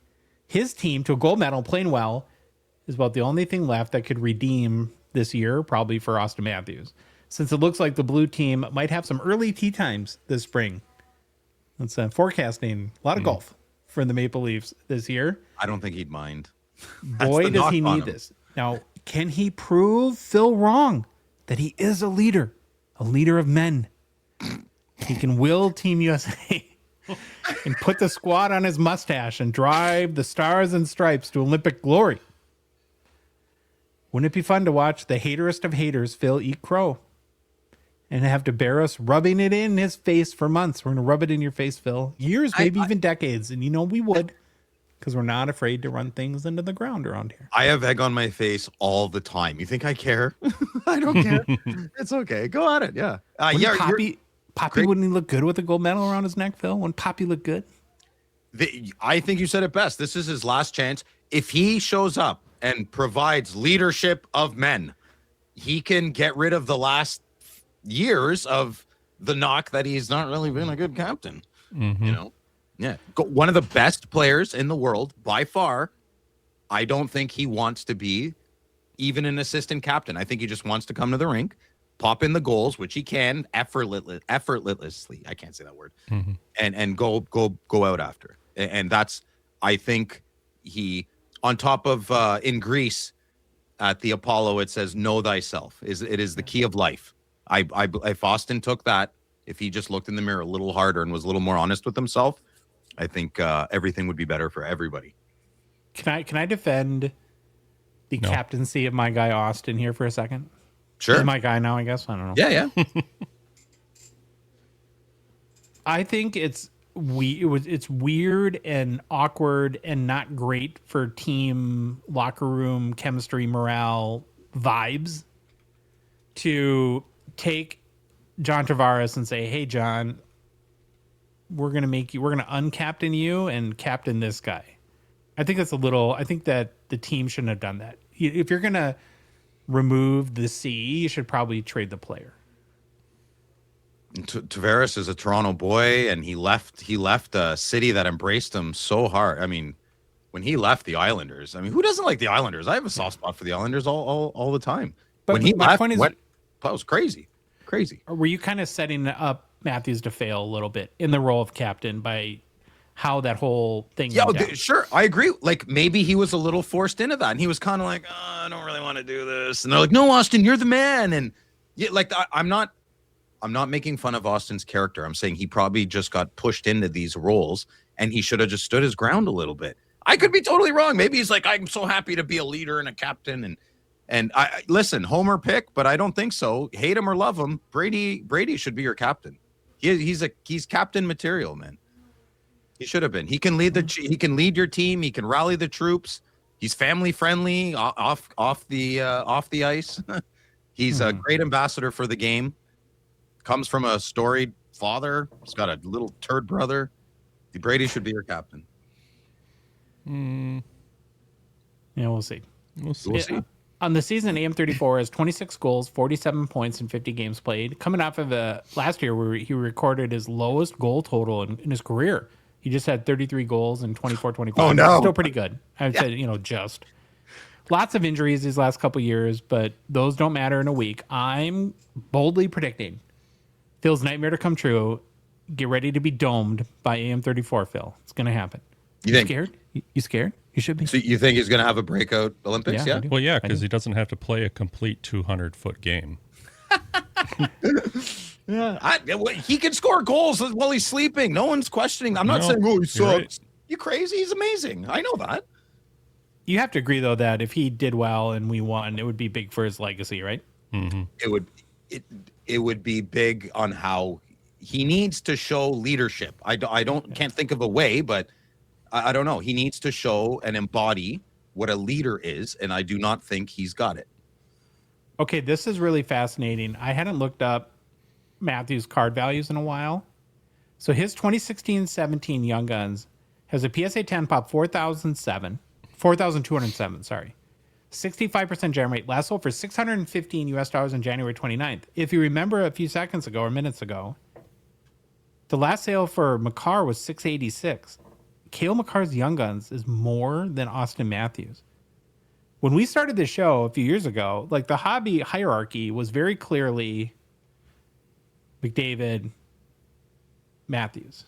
his team to a gold medal, playing well, is about the only thing left that could redeem this year, probably for Austin Matthews. Since it looks like the blue team might have some early tee times this spring. That's forecasting a lot of golf for the Maple Leafs this year. I don't think he'd mind. Boy, does he need this. Now, can he prove Phil wrong that he is a leader of men? He can will Team USA and put the squad on his mustache and drive the Stars and Stripes to Olympic glory. Wouldn't it be fun to watch the haterest of haters, Phil, eat crow and have to bear us rubbing it in his face for months? We're going to rub it in your face, Phil. Years, maybe even decades. And we would, because we're not afraid to run things into the ground around here. I have egg on my face all the time. You think I care? I don't care. It's okay. Go at it. Yeah. Poppy, wouldn't he look good with a gold medal around his neck, Phil? Wouldn't Poppy look good? I think you said it best. This is his last chance. If he shows up and provides leadership of men, he can get rid of the last years of the knock that he's not really been a good captain. Yeah. One of the best players in the world by far. I don't think he wants to be even an assistant captain. I think he just wants to come to the rink, pop in the goals, which he can effortlessly. I can't say that word. And go out after. And that's, I think he, on top of in Greece at the Apollo, it says, know thyself. It is the key of life. If Austin took that, if he just looked in the mirror a little harder and was a little more honest with himself, I think everything would be better for everybody. Can I defend the captaincy of my guy Austin here for a second? Sure. He's my guy now, I guess. I don't know. Yeah. I think it's weird and awkward and not great for team locker room chemistry, morale, vibes to take John Tavares and say, "Hey, John, we're going to uncaptain you and captain this guy." I think I think that the team shouldn't have done that. If you're going to remove the C, you should probably trade the player. Tavares is a Toronto boy, and he left a city that embraced him so hard. I mean, when he left the Islanders, who doesn't like the Islanders? I have a soft spot for the Islanders all the time. But when he left, that was crazy. Were you kind of setting up Matthews to fail a little bit in the role of captain by how that whole thing went down? Sure, I agree. Like, maybe he was a little forced into that, and he was kind of like, I don't really want to do this. And they're like, no, Austin, you're the man. And yeah, like, I'm not making fun of Austin's character. I'm saying he probably just got pushed into these roles, and he should have just stood his ground a little bit. I could be totally wrong. Maybe he's like, I'm so happy to be a leader and a captain. And I listen, Homer pick, but I don't think so. Hate him or love him, Brady should be your captain. He's captain material, man. He should have been. He can lead your team. He can rally the troops. He's family friendly off the ice. He's a great ambassador for the game. Comes from a storied father. He's got a little turd brother. Brady should be your captain. Yeah, we'll see. We'll see. On the season, AM34 has 26 goals, 47 points in 50 games played. Coming off of last year where he recorded his lowest goal total in his career. He just had 33 goals in 24-25. Oh, no. Still pretty good. I would say, just. Lots of injuries these last couple years, but those don't matter in a week. I'm boldly predicting Phil's nightmare to come true. Get ready to be domed by AM34, Phil. It's going to happen. You scared? You scared? You should be. So you think he's going to have a breakout Olympics? Yeah. Well, yeah, because he doesn't have to play a complete 200-foot game. Yeah, he can score goals while he's sleeping. No one's questioning. I'm not saying, he sucks. Right. You crazy? He's amazing. I know that. You have to agree, though, that if he did well and we won, it would be big for his legacy, right? Mm-hmm. It would be big on how he needs to show leadership. Can't think of a way, but I don't know. He needs to show and embody what a leader is, and I do not think he's got it. Okay, this is really fascinating. I hadn't looked up Matthews' card values in a while. So his 2016-17 Young Guns has a PSA 10 pop 4,207, sorry. 65% gem rate, last sold for $615 on January 29th. If you remember a few seconds ago or minutes ago, the last sale for Makar was $686. Cale Makar's Young Guns is more than Austin Matthews. When we started this show a few years ago, like the hobby hierarchy was very clearly McDavid, Matthews,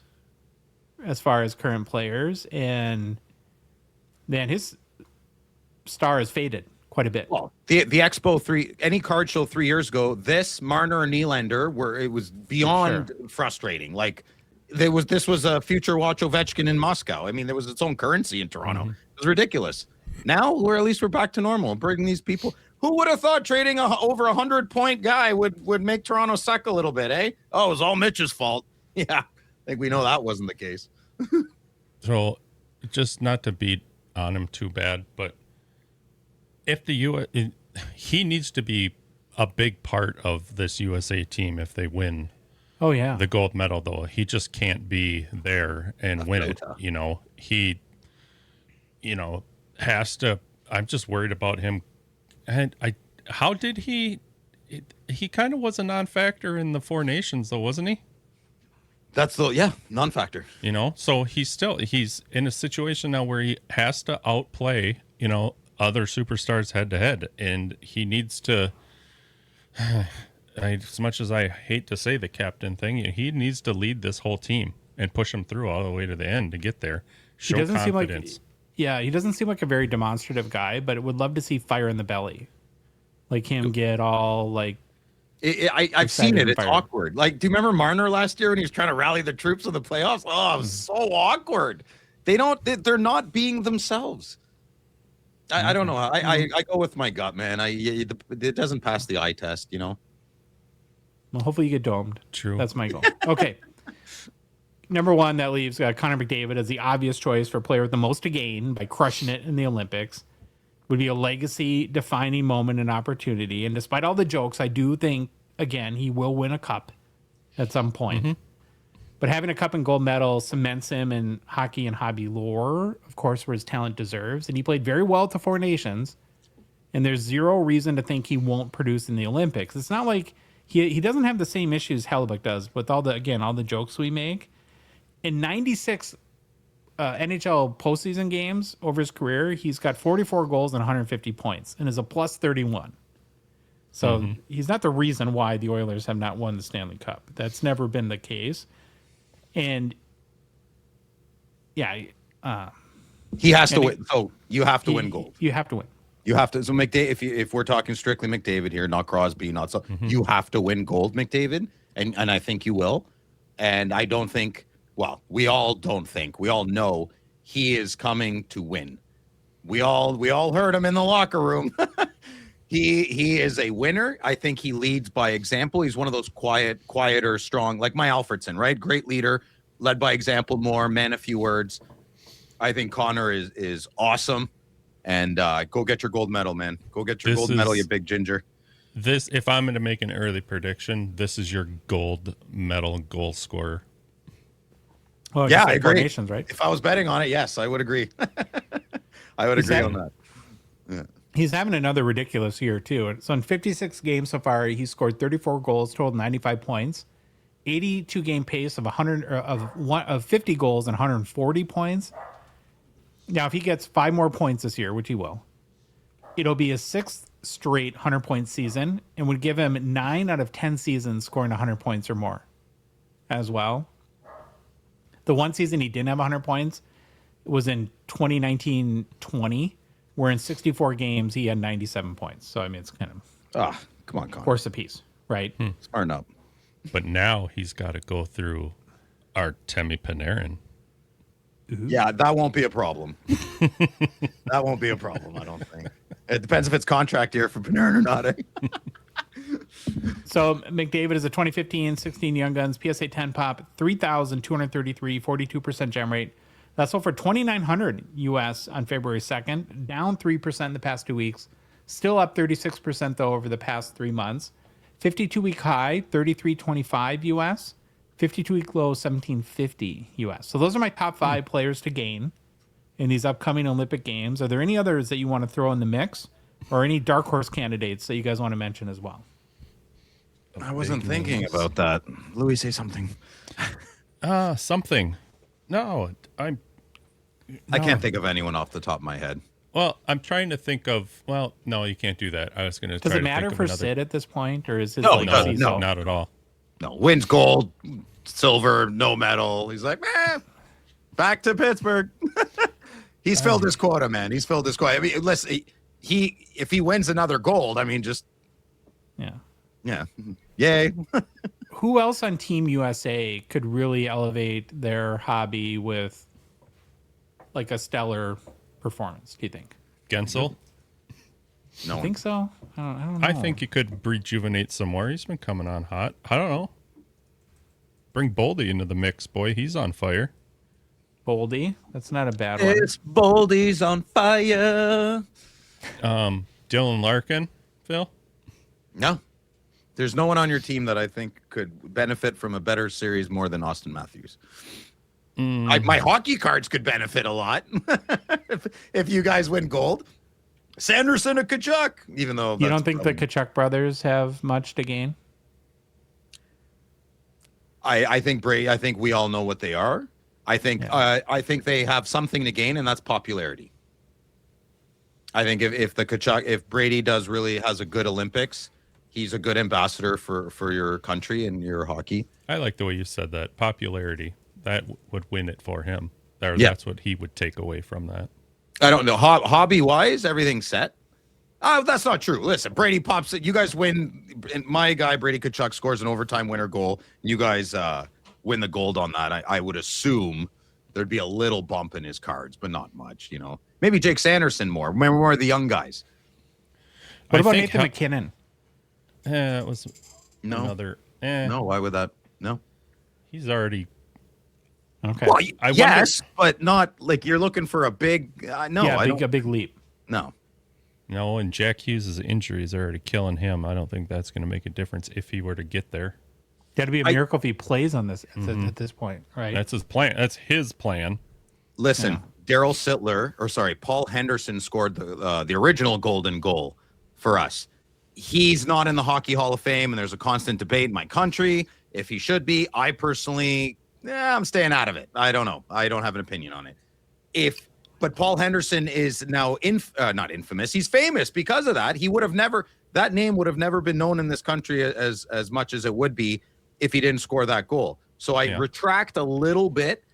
as far as current players, and then his star has faded quite a bit. Well, the Expo 3, any card show 3 years ago, this Marner and Nylander, where it was beyond frustrating. Like this was a future watch Ovechkin in Moscow. I mean, there was its own currency in Toronto. It was ridiculous. Now at least we're back to normal and bringing these people. Who would have thought trading over 100-point guy would make Toronto suck a little bit, eh? Oh, it was all Mitch's fault. Yeah, I think we know that wasn't the case. So, just not to beat on him too bad, but if he needs to be a big part of this USA team if they win. Oh yeah, the gold medal though. He just can't be there and win it. You know, he, has to. I'm just worried about him. And how did he kind of was a non-factor in the Four Nations though, wasn't he? That's non-factor. So he's in a situation now where he has to outplay, other superstars head to head, and he needs to. As much as I hate to say the captain thing, he needs to lead this whole team and push them through all the way to the end to get there. Show confidence. He doesn't seem like a very demonstrative guy, but would love to see fire in the belly, like him get all like. I've seen it. It's awkward. Like, do you remember Marner last year when he was trying to rally the troops in the playoffs? Oh, it was so awkward. They're not being themselves. I don't know. I go with my gut, man. It doesn't pass the eye test, Well, hopefully you get domed. True. That's my goal. Okay. Number one, that leaves Connor McDavid as the obvious choice for player with the most to gain by crushing it in the Olympics. Would be a legacy-defining moment and opportunity. And despite all the jokes, I do think, again, he will win a cup at some point. Mm-hmm. But having a cup and gold medal cements him in hockey and hobby lore, of course, where his talent deserves. And he played very well at the Four Nations. And there's zero reason to think he won't produce in the Olympics. It's not like he doesn't have the same issues Hellebuck does with all the jokes we make. In 96 NHL postseason games over his career, he's got 44 goals and 150 points and is a plus 31. So he's not the reason why the Oilers have not won the Stanley Cup. That's never been the case. And he has to win. So you have to win gold. You have to win. You have to. So McDavid, if we're talking strictly McDavid here, not Crosby, not so, you have to win gold, McDavid, and I think you will. And I don't think. Well, we all don't think. We all know he is coming to win. We all heard him in the locker room. He is a winner. I think he leads by example. He's one of those quieter, strong, like my Alfredson, right? Great leader, led by example more, man, a few words. I think Connor is awesome. And go get your gold medal, man. Go get your gold medal, you big ginger. If I'm going to make an early prediction, this is your gold medal goal scorer. Well, yeah, I agree. Nations, right? If I was betting on it, yes, I would agree. I would agree on that. Yeah. He's having another ridiculous year, too. So in 56 games so far, he scored 34 goals, totaled 95 points, 82-game pace of 50 goals and 140 points. Now, if he gets 5 more points this year, which he will, it'll be his 6th straight 100-point season and would give him 9 out of 10 seasons scoring 100 points or more as well. The one season he didn't have 100 points was in 2019-20, where in 64 games he had 97 points. So, I mean, it's kind of come on, Connor. Horse apiece, right? Smarten up. But now he's got to go through Artemi Panarin. Ooh. Yeah, that won't be a problem. That won't be a problem, I don't think. It depends if it's contract year for Panarin or not. Eh? So McDavid is a 2015-16 Young Guns PSA 10 pop, 3,233, 42% gem rate. That sold for $2,900 US on February 2nd, down 3% in the past 2 weeks. Still up 36% though over the past 3 months. 52-week high, $33.25 US. 52-week low, $17.50 US. So those are my top 5 players to gain in these upcoming Olympic Games. Are there any others that you want to throw in the mix, or any dark horse candidates that you guys want to mention as well? I wasn't thinking about that. Louis, say something. Something. No, I can't think of anyone off the top of my head. Well, I'm trying to think of. Well, no, you can't do that. I was going to. Does it matter for Sid at this point, or is it No, No, not at all. No, wins gold, silver, no medal. He's like, back to Pittsburgh. He's filled his quota, man. He's filled his quota. I mean, listen, if he wins another gold, I mean, just yeah, yay. Who else on Team USA could really elevate their hobby with like a stellar performance, do you think? Gensel? No, I think so. I don't know. I think he could rejuvenate some more. He's been coming on hot. I don't know. Bring Boldy into the mix, boy. He's on fire. Boldy? That's not a bad one. It's Boldy's on fire. Dylan Larkin, Phil? No. There's no one on your team that I think could benefit from a better series more than Austin Matthews. My hockey cards could benefit a lot if you guys win gold. Sanderson and Tkachuk, even though you don't think the Tkachuk brothers have much to gain? I think Brady. I think we all know what they are. I think they have something to gain, and that's popularity. I think if Brady has a good Olympics, he's a good ambassador for your country and your hockey. I like the way you said that. Popularity. That would win it for him. That's what he would take away from that. I don't know. Hobby-wise, everything's set. That's not true. Listen, Brady pops it. You guys win. And my guy, Brady Tkachuk, scores an overtime winner goal. You guys win the gold on that. I would assume there'd be a little bump in his cards, but not much, you know. Maybe Jake Sanderson more. Remember more of the young guys. What about Nathan McKinnon? It was another. No, why would that? No. He's already... Okay. Well, yes, but not like you're looking for a big. A big leap. No. No, and Jack Hughes' injuries are already killing him. I don't think that's going to make a difference if he were to get there. Got to be a miracle if he plays on this at this point, right? That's his plan. That's his plan. Listen, Paul Henderson scored the original golden goal for us. He's not in the Hockey Hall of Fame, and there's a constant debate in my country if he should be. I personally. I'm staying out of it. I don't know. I don't have an opinion on it. But Paul Henderson is now not infamous. He's famous because of that. That name would have never been known in this country as much as it would be if he didn't score that goal. So I retract a little bit.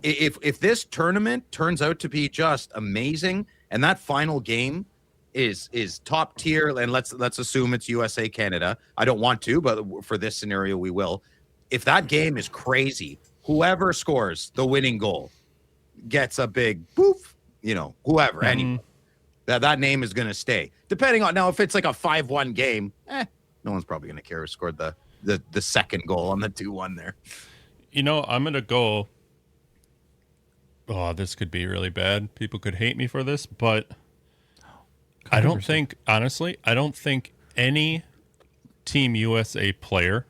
If this tournament turns out to be just amazing and that final game is top tier, and let's assume it's USA Canada. I don't want to, but for this scenario we will. If that game is crazy, whoever scores the winning goal gets a big boof, whoever, anyway. That name is going to stay. Depending on, now, if it's like a 5-1 game, no one's probably going to care who scored the second goal on the 2-1 there. I'm going to go, this could be really bad. People could hate me for this, but I don't think any Team USA player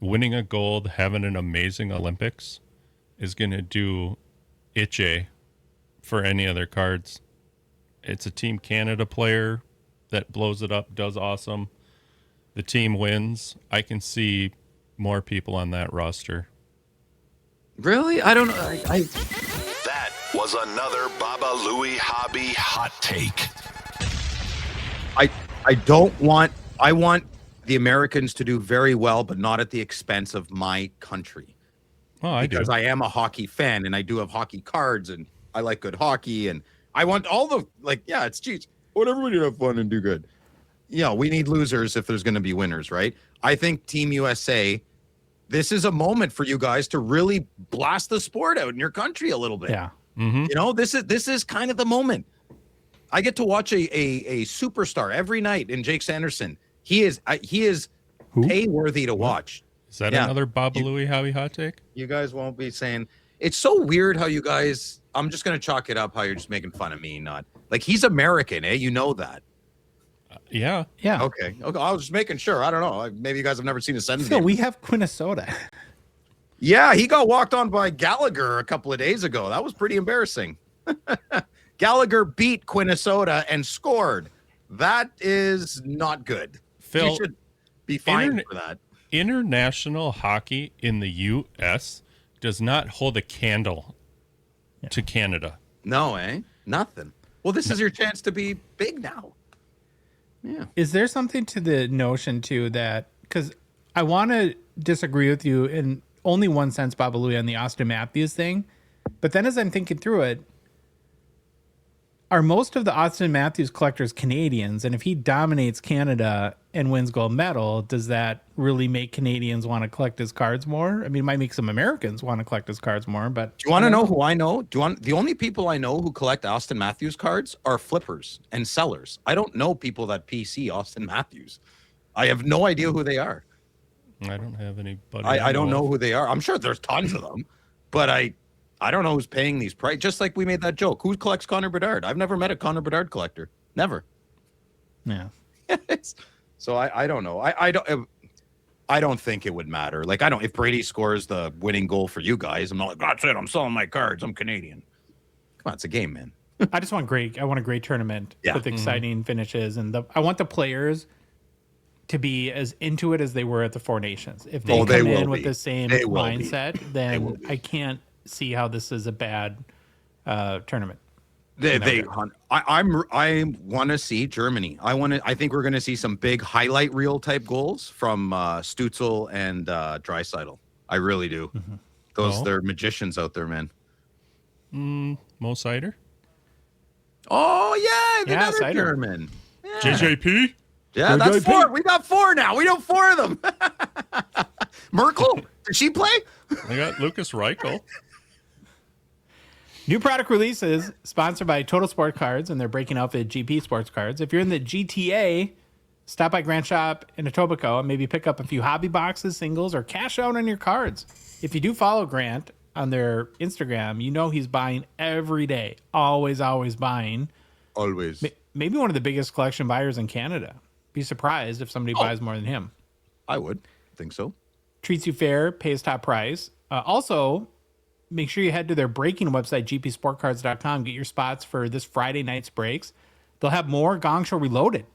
winning a gold, having an amazing Olympics is going to do itchy for any other cards. It's a Team Canada player that blows it up, does awesome. The team wins. I can see more people on that roster. Really? I don't know. That was another Baba Louie hobby hot take. I want the Americans to do very well, but not at the expense of my country. Well, because I am a hockey fan and I do have hockey cards and I like good hockey and I want all the it's cheats. I want everybody to have fun and do good. We need losers if there's going to be winners, right? I think Team USA, this is a moment for you guys to really blast the sport out in your country a little bit. Yeah. Mm-hmm. This is kind of the moment. I get to watch a superstar every night in Jake Sanderson. He is pay worthy to watch. Is that another Baba Louie hobby hot take? You guys won't be saying It's so weird how you guys. I'm just gonna chalk it up how you're just making fun of me. Not like he's American, eh? You know that. Yeah. Yeah. Okay. I was just making sure. I don't know. Maybe you guys have never seen a Sens Phil, game. we have Quinnesota. Yeah, he got walked on by Gallagher a couple of days ago. That was pretty embarrassing. Gallagher beat Quinnesota and scored. That is not good. Phil, you should be fined for that. International hockey in the U.S. does not hold a candle to Canada. No, eh? Nothing. Well, this is your chance to be big now. Yeah. Is there something to the notion too that, because I want to disagree with you in only one sense, Baba Louie, on the Austin Matthews thing, but then as I'm thinking through it, are most of the Austin Matthews collectors Canadians? And if he dominates Canada and wins gold medal, does that really make Canadians want to collect his cards more? I mean, it might make some Americans want to collect his cards more, but... Do you want to know who I know? The only people I know who collect Austin Matthews cards are flippers and sellers. I don't know people that PC Austin Matthews. I have no idea who they are. I don't have anybody. I don't know who they are. I'm sure there's tons of them, but I don't know who's paying these prices. Just like we made that joke. Who collects Connor Bedard? I've never met a Connor Bedard collector. Never. Yeah. So I don't know. I don't think it would matter. Like, if Brady scores the winning goal for you guys, I'm not like, that's it. I'm selling my cards. I'm Canadian. Come on, it's a game, man. I want a great tournament with exciting finishes, and I want the players to be as into it as they were at the Four Nations. If they come in with the same mindset, then I can't see how this is a bad tournament. I want to see Germany. I think we're going to see some big highlight reel type goals from Stützle and Draisaitl. I really do. Mm-hmm. They're magicians out there, man. Mo Sider. Oh yeah, another Sider. German. Yeah. JJP. Yeah, that's four. We got four now. We know four of them. Merkel, did she play? I got Lucas Reichel. New product releases sponsored by Total Sport Cards, and they're breaking out the GP Sports Cards. If you're in the GTA, stop by Grand Shop in Etobicoke and maybe pick up a few hobby boxes, singles, or cash out on your cards. If you do follow Grant on their Instagram, you know he's buying every day. Always buying. Always. Maybe one of the biggest collection buyers in Canada. Be surprised if somebody buys more than him. I would think so. Treats you fair, pays top price. Also, make sure you head to their breaking website, gpsportcards.com. Get your spots for this Friday night's breaks. They'll have more Gongshow Reloaded.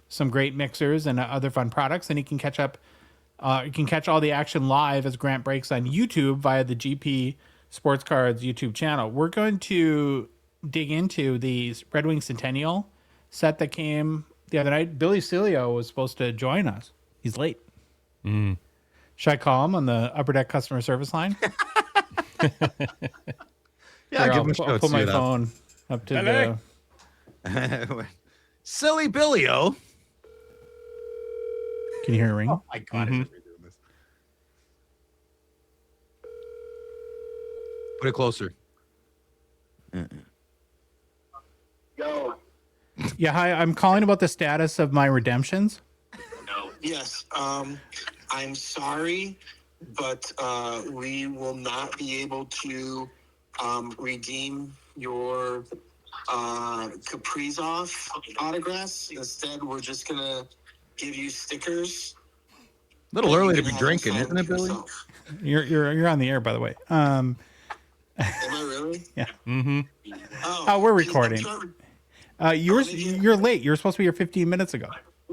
Some great mixers and other fun products. And you can catch up. You can catch all the action live as Grant breaks on YouTube via the GP Sports Cards YouTube channel. We're going to dig into the Red Wing Centennial set that came the other night. Billy Cilio was supposed to join us. He's late. Should I call him on the Upper Deck customer service line? Yeah, I'll put my phone up to the Silly Billy-o. Can you hear it ring? Oh my God, I should be doing this. Put it closer. Yo. Yeah, hi. I'm calling about the status of my redemptions. Yes. I'm sorry, but we will not be able to redeem your Kaprizov autographs. Instead, we're just gonna give you stickers. A little early to be drinking, isn't it, Billy? You're on the air, by the way. Am I really? Yeah. Mm-hmm. Oh, we're recording. You're late. You were supposed to be here 15 minutes ago.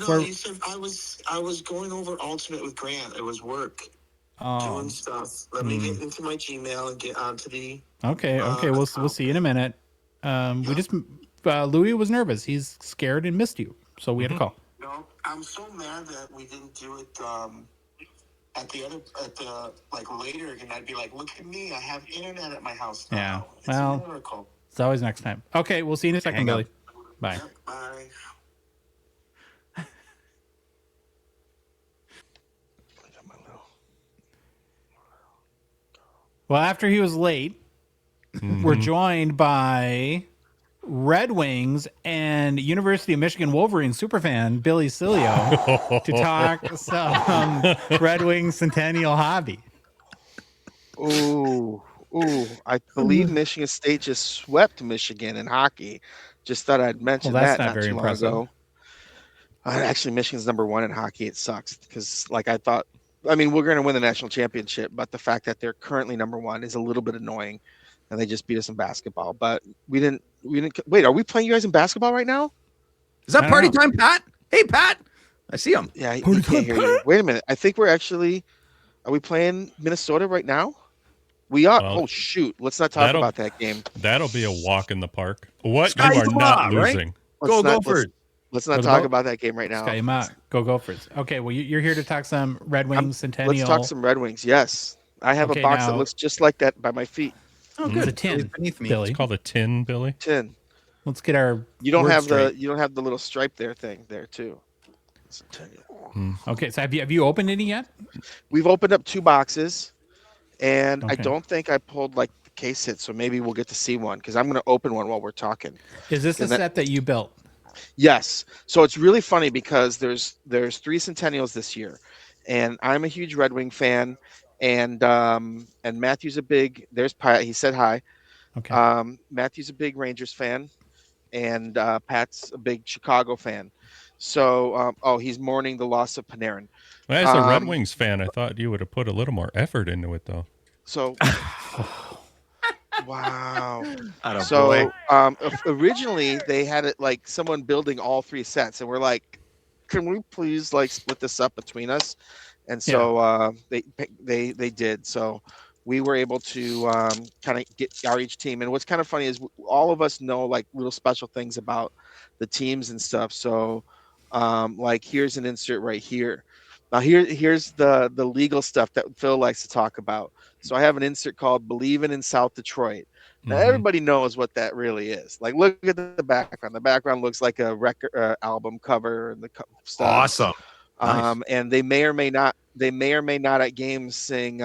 No, you said I was going over alternate with Grant. It was work. Doing stuff. Let me get into my Gmail and get onto the. Okay. We'll see you in a minute. We just Louis was nervous. He's scared and missed you, so we had to call. No, I'm so mad that we didn't do it at the later, and I'd be like, look at me, I have internet at my house now. Yeah. It's Well, a miracle. it's always next time. Okay, we'll see you in a second, Billy. Bye. Yep, bye. Well, after he was late, we're joined by Red Wings and University of Michigan Wolverines superfan Billy Cilio to talk some Red Wings Centennial hobby. Ooh, Ooh, I believe Michigan State just swept Michigan in hockey. Just thought I'd mention that's that not very too long impressive. ago. Actually, Michigan's #1 in hockey. It sucks because, like, I thought. I mean, we're going to win the national championship, but the fact that they're currently #1 is a little bit annoying, and they just beat us in basketball. But we didn't. Wait, are we playing you guys in basketball right now? Is that I don't party know. time, Pat? Hey, Pat. I see him. Yeah, he can't hear you. Wait a minute. I think we're actually. Are we playing Minnesota right now? We are. Well, Oh shoot! Let's not talk that'll- about that game. That'll be a walk in the park. What? Sky You are not Hua, right? losing. Go Let's Gophers. Let's not Go the talk Bo- about that game right now. Sky Mott, go Gophers. Okay, well, you're here to talk some Red Wings Centennial. Let's talk some Red Wings. Yes, I have Okay, a box that now- looks just like that by my feet. Oh, It's good. a tin, He's beneath me. Billy. It's called a tin, Billy. Tin. Let's get our. You don't words have straight. the little stripe there thing there too. Centennial. Okay, so have you opened any yet? We've opened up 2 boxes, and I Okay. don't think I pulled like the case hit, so maybe we'll get to see one because I'm going to open one while we're talking. Is this a And that- set that you built? Yes. So it's really funny because there's 3 Centennials this year, and I'm a huge Red Wing fan, and Matthew's a big. There's Pat. He said hi. Okay. Matthew's a big Rangers fan, and Pat's a big Chicago fan. So he's mourning the loss of Panarin. As a Red Wings fan, I thought you would have put a little more effort into it, though. So wow. Atta So boy. originally they had it like someone building all 3 sets, and we're like, can we please like split this up between us? And so they did. So we were able to kind of get our each team. And what's kind of funny is all of us know like little special things about the teams and stuff. So like here's an insert right here. Now here's the legal stuff that Phil likes to talk about. So I have an insert called "Believing in South Detroit." Now everybody knows what that really is. Like, look at the background. The background looks like a record album cover and the stuff. Awesome. Nice. And they may or may not at games sing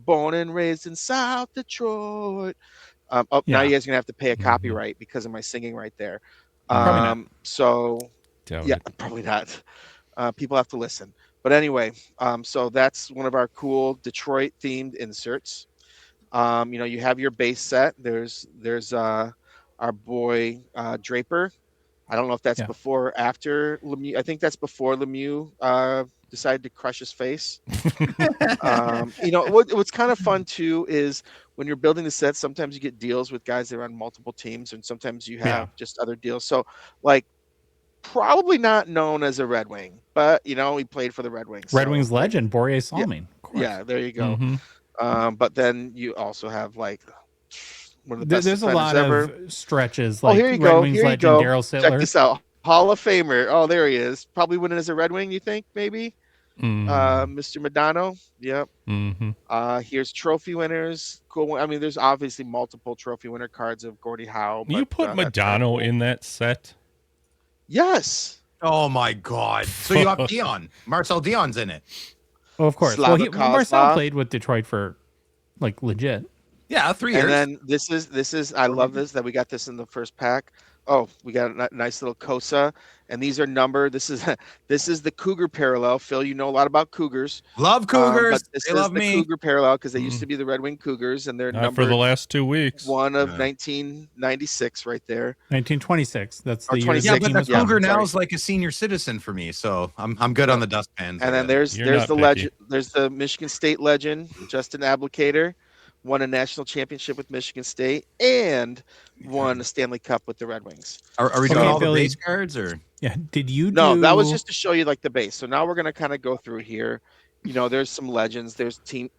"Born and Raised in South Detroit." Now Yeah. you guys are gonna have to pay a copyright because of my singing right there. Probably not. So Doubt yeah, it. probably not. People have to listen. But anyway, so that's one of our cool Detroit themed inserts. You have your base set. There's our boy Draper. I don't know if that's Yeah. before or after Lemieux. I think that's before Lemieux decided to crush his face. What's kind of fun too is when you're building the set, sometimes you get deals with guys that are on multiple teams, and sometimes you have just other deals. So like probably not known as a Red Wing, but he played for the Red Wings. Red so, Wings like, legend, Borje Salming. Of course. yeah, there you go. Mhm. But then you also have like one of the best There's a defenders lot ever. of stretches like Here you Red go. Wings Here you legend go. Daryl Check Sittler. this out. Hall of Famer. Oh, there he is. Probably winning as a Red Wing, you think? Maybe? Mr. Madano. Yep. Here's trophy winners. Cool one. I mean, there's obviously multiple trophy winner cards of Gordie Howe. You but, put that's very Madano cool. in that set? Yes. Oh my God. So you have Dion. Marcel Dion's in it. Well, of course. Slava Marcel Kozlov. played with Detroit for like legit. Yeah, 3 years. And then this is I love this that we got this in the first pack. Oh, we got a nice little Kosa, and these are numbered. This is the Cougar parallel. Phil, you know a lot about Cougars. Love Cougars. But this They is love the me. Cougar parallel because they used to be the Red Wing Cougars, and they're Not numbered for the last 2 weeks. 1 of Yeah. 1996 right there. 1926. That's Or the year 26, Yeah, the but team the was yeah, Cougar formed. now sorry. is like a senior citizen for me, so I'm good on the dustpans. And then there's You're not the picky. legend. There's the Michigan State legend, Justin Applicator, won a national championship with Michigan State and won a Stanley Cup with the Red Wings. Are we Okay, doing all the Billy. base cards or? Yeah. Did you No, do... that was just to show you like the base. So now we're gonna kind of go through here. There's some legends. There's Terry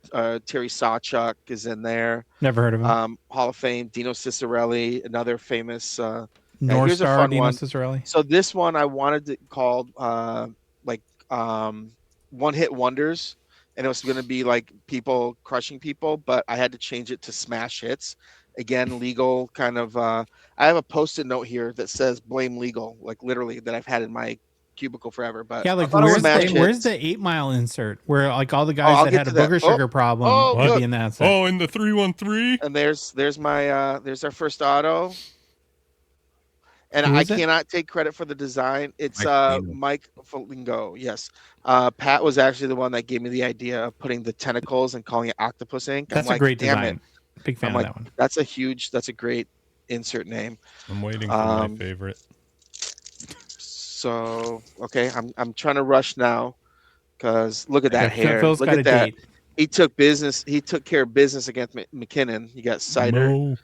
Sawchuk is in there. Never heard of him. Hall of Fame. Dino Cicerelli, another famous. North here's a Star, fun Dino one. Cicerelli. So this one I wanted to call one hit wonders, and it was going to be like people crushing people, but I had to change it to smash hits. Again, legal kind of. I have a post-it note here that says "blame legal," like literally that I've had in my cubicle forever. But Yeah, like thought it was where's smash hits. the 8 Mile insert where like all the I'll guys that get had a to that. booger sugar problem oh, would look. be in that set. Oh, in the 313? And there's my there's our first auto. And Who I is it? cannot take credit for the design. It's Mike Mike Foligno. Yes. Pat was actually the one that gave me the idea of putting the tentacles and calling it octopus ink. That's I'm like, a great damn design. it. Big fan I'm of like, that one. that's a great insert name. I'm waiting for my favorite. So okay, I'm trying to rush now because look at that hair. Phil's Look got at a that. date. He took care of business against McKinnon. You got Cider.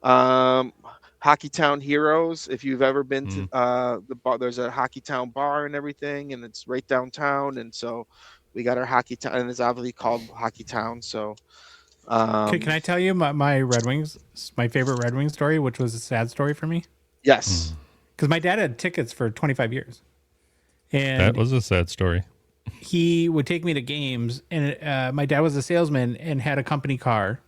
No. Hockey Town Heroes. If you've ever been to Mm. the bar, there's a Hockey Town bar and everything, and it's right downtown. And so we got our Hockey Town, and it's obviously called Hockey Town. So Can I tell you my Red Wings, my favorite Red Wings story, which was a sad story for me? yes, Because my dad had tickets for 25 years. And That was a sad story. he would take me to games, and my dad was a salesman and had a company car.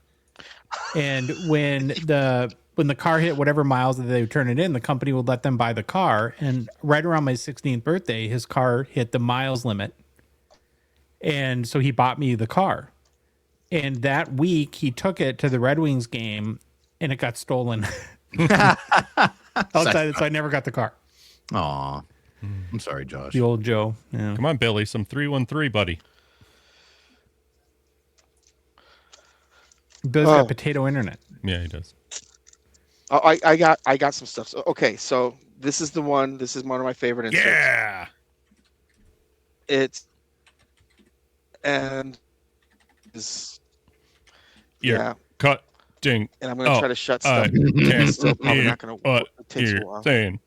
And when the car hit whatever miles that they would turn it in, the company would let them buy the car. And right around my 16th birthday, his car hit the miles limit. And so he bought me the car. And that week he took it to the Red Wings game and it got stolen outside. So I never got the car. Aw. I'm sorry, Josh. The old Joe. Yeah. Come on, Billy. Some 313, buddy. Bill's got potato internet. Yeah, he does. oh, I got some stuff. So, okay, so this is the one. This is one of my favorite inserts. Yeah. It's and is You're yeah, cutting. and I'm gonna try to shut stuff. I It's can't still probably hear not gonna. what It takes a you're while. saying.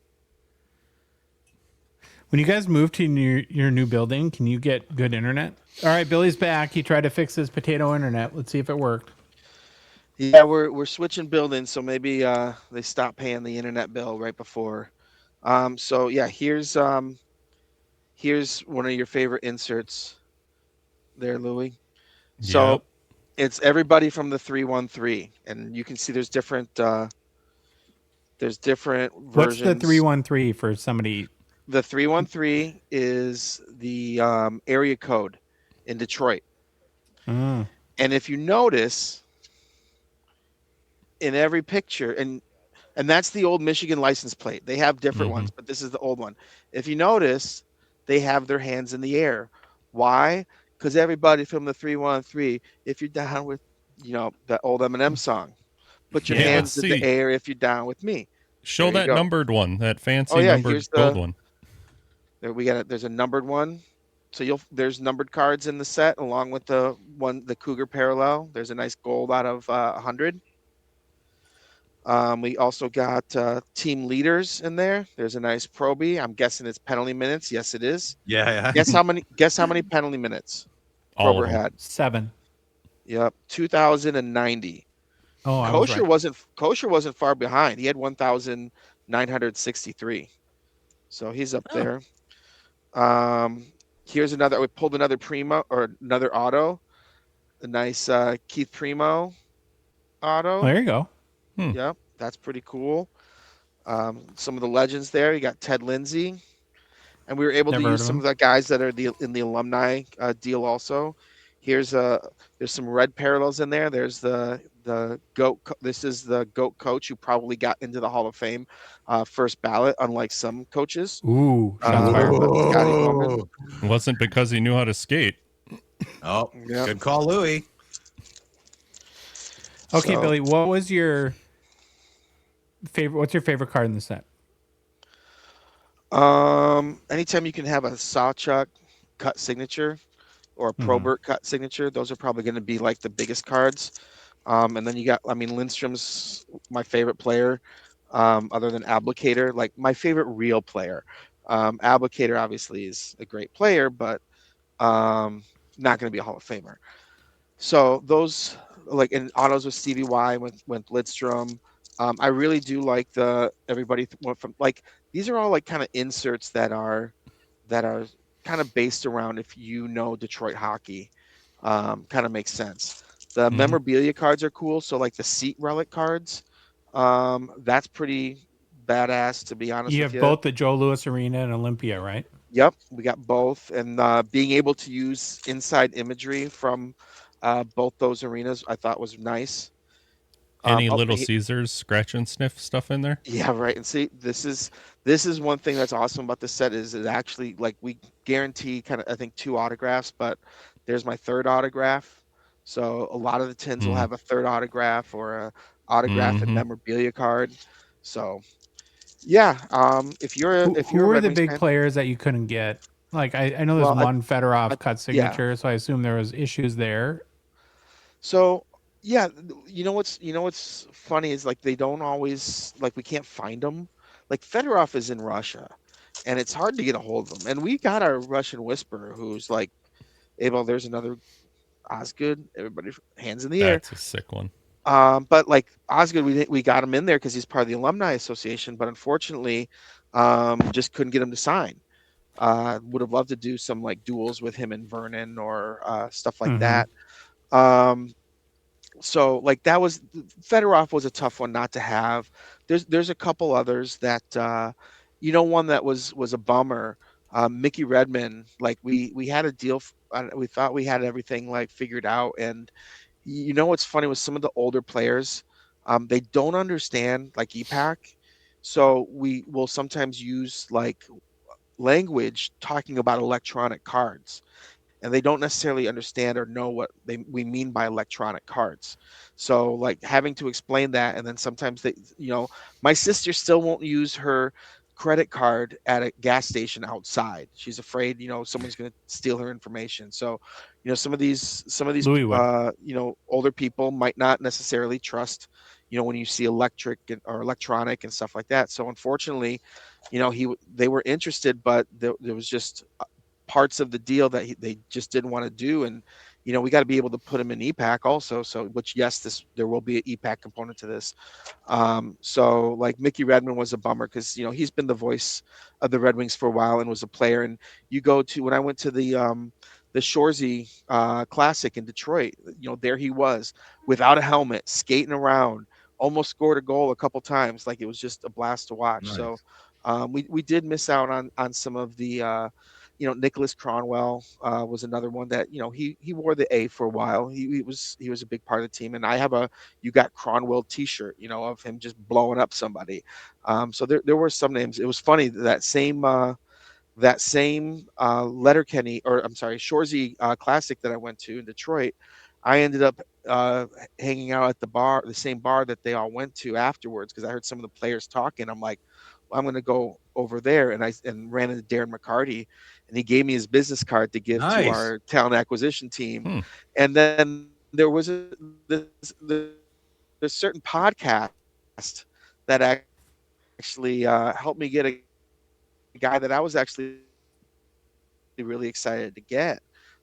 When you guys move to your new building, can you get good internet? All right, Billy's back. He tried to fix his potato internet. Let's see if it worked. Yeah, we're switching buildings, so maybe they stop paying the internet bill right before. So yeah, here's one of your favorite inserts there, Louis. So Yep. it's everybody from the 313, and you can see there's different versions. What's the 313 for somebody? The 313 is the area code in Detroit. Mm. And if you notice in every picture, and that's the old Michigan license plate. They have different ones, but this is the old one. If you notice, they have their hands in the air. Why? Because everybody from the 313, if you're down with, that old Eminem song, put your hands in the air if you're down with me. Show that numbered one, that fancy numbered here's gold one. There we got it. There's a numbered one. So there's numbered cards in the set along with the Cougar parallel. There's a nice gold out of 100. We also got team leaders in there. There's a nice Proby. I'm guessing it's penalty minutes. Yes, it is. Yeah. Guess how many penalty minutes All Prober of them. had? 7. Yep, 2,090. Oh, I was right. Kosher wasn't far behind. He had 1,963. So he's up there. Here's another. We pulled another Primo or another auto. A nice Keith Primo auto. There you go. Yep, that's pretty cool. Some of the legends there. You got Ted Lindsay, and we were able to use some of the guys that are in the alumni deal also. There's some red parallels in there. There's the GOAT. This is the GOAT coach who probably got into the Hall of Fame first ballot, unlike some coaches. Ooh, shots fired. Scotty Bowman. It wasn't because he knew how to skate. Oh, Yeah. good call, Louis. Okay, Billy, what was your favorite? What's your favorite card in the set? Anytime you can have a Sawchuk cut signature or a Probert cut signature, those are probably going to be like the biggest cards. And then you got, Lindstrom's my favorite player, other than Abdicator, like my favorite real player. Abdicator obviously is a great player, but not going to be a Hall of Famer. So those, like in autos with Stevie Y, with Lidstrom, I really do like everybody from these are all like kind of inserts that are kind of based around if you know Detroit hockey, kind of makes sense. The memorabilia cards are cool. So like the seat relic cards, that's pretty badass, to be honest. You with have both the Joe Louis Arena and Olympia, right? Yep, we got both, and being able to use inside imagery from both those arenas, I thought was nice. Any Little Caesars scratch and sniff stuff in there? Yeah, right. And see, this is one thing that's awesome about this set is it actually, like, we guarantee kind of, I think, 2 autographs, but there's my 3rd autograph. So a lot of the tins will have a third autograph or a autograph and Mm-hmm. memorabilia card. So yeah, if Who you're a were Red the Wings big fan, players that you couldn't get? Like I know there's well, one Fedorov I cut yeah. signature, so I assume there was issues there. So yeah, you know what's funny is like they don't always like we can't find them. Like Fedorov is in Russia, and it's hard to get a hold of him. And we got our Russian whisperer who's like able. There's another Osgood. Everybody, hands in the air. That's a sick one. But like Osgood, we got him in there because he's part of the alumni association. But unfortunately, just couldn't get him to sign. Would have loved to do some like duels with him and Vernon or stuff like Mm-hmm. that. Um, so like that was Fedorov was a tough one not to have. There's a couple others that one that was a bummer. Mickey Redmond, like we had a deal. We thought we had everything like figured out, and what's funny was some of the older players, they don't understand like EPAC, so we will sometimes use like language talking about electronic cards, and they don't necessarily understand or know what we mean by electronic cards. So like having to explain that, and then sometimes my sister still won't use her credit card at a gas station outside. She's afraid, someone's going to steal her information. So, some of these Louis would. older people might not necessarily trust, when you see electric or electronic and stuff like that. So unfortunately, they were interested, but there was just parts of the deal that they just didn't want to do. And we got to be able to put them in EPAC also, so which, yes, there will be an EPAC component to this. So like Mickey Redmond was a bummer because he's been the voice of the Red Wings for a while and was a player. And when I went to the Shoresy Classic in Detroit, there he was without a helmet, skating around, almost scored a goal a couple times. Like it was just a blast to watch. Nice. So we did miss out on some of the Nicholas Cronwell was another one that he wore the A for a while. He was a big part of the team, and I have a "You Got Cronwell" T-shirt, of him just blowing up somebody. So there were some names. It was funny that same Letterkenny, or I'm sorry, Shoresy Classic that I went to in Detroit. I ended up hanging out at the same bar that they all went to afterwards because I heard some of the players talking. I'm like, well, I'm going to go over there, and I ran into Darren McCarty, and he gave me his business card to give to Nice. our talent acquisition team. Hmm. And then there was this certain podcast that actually helped me get a guy that I was actually really excited to get.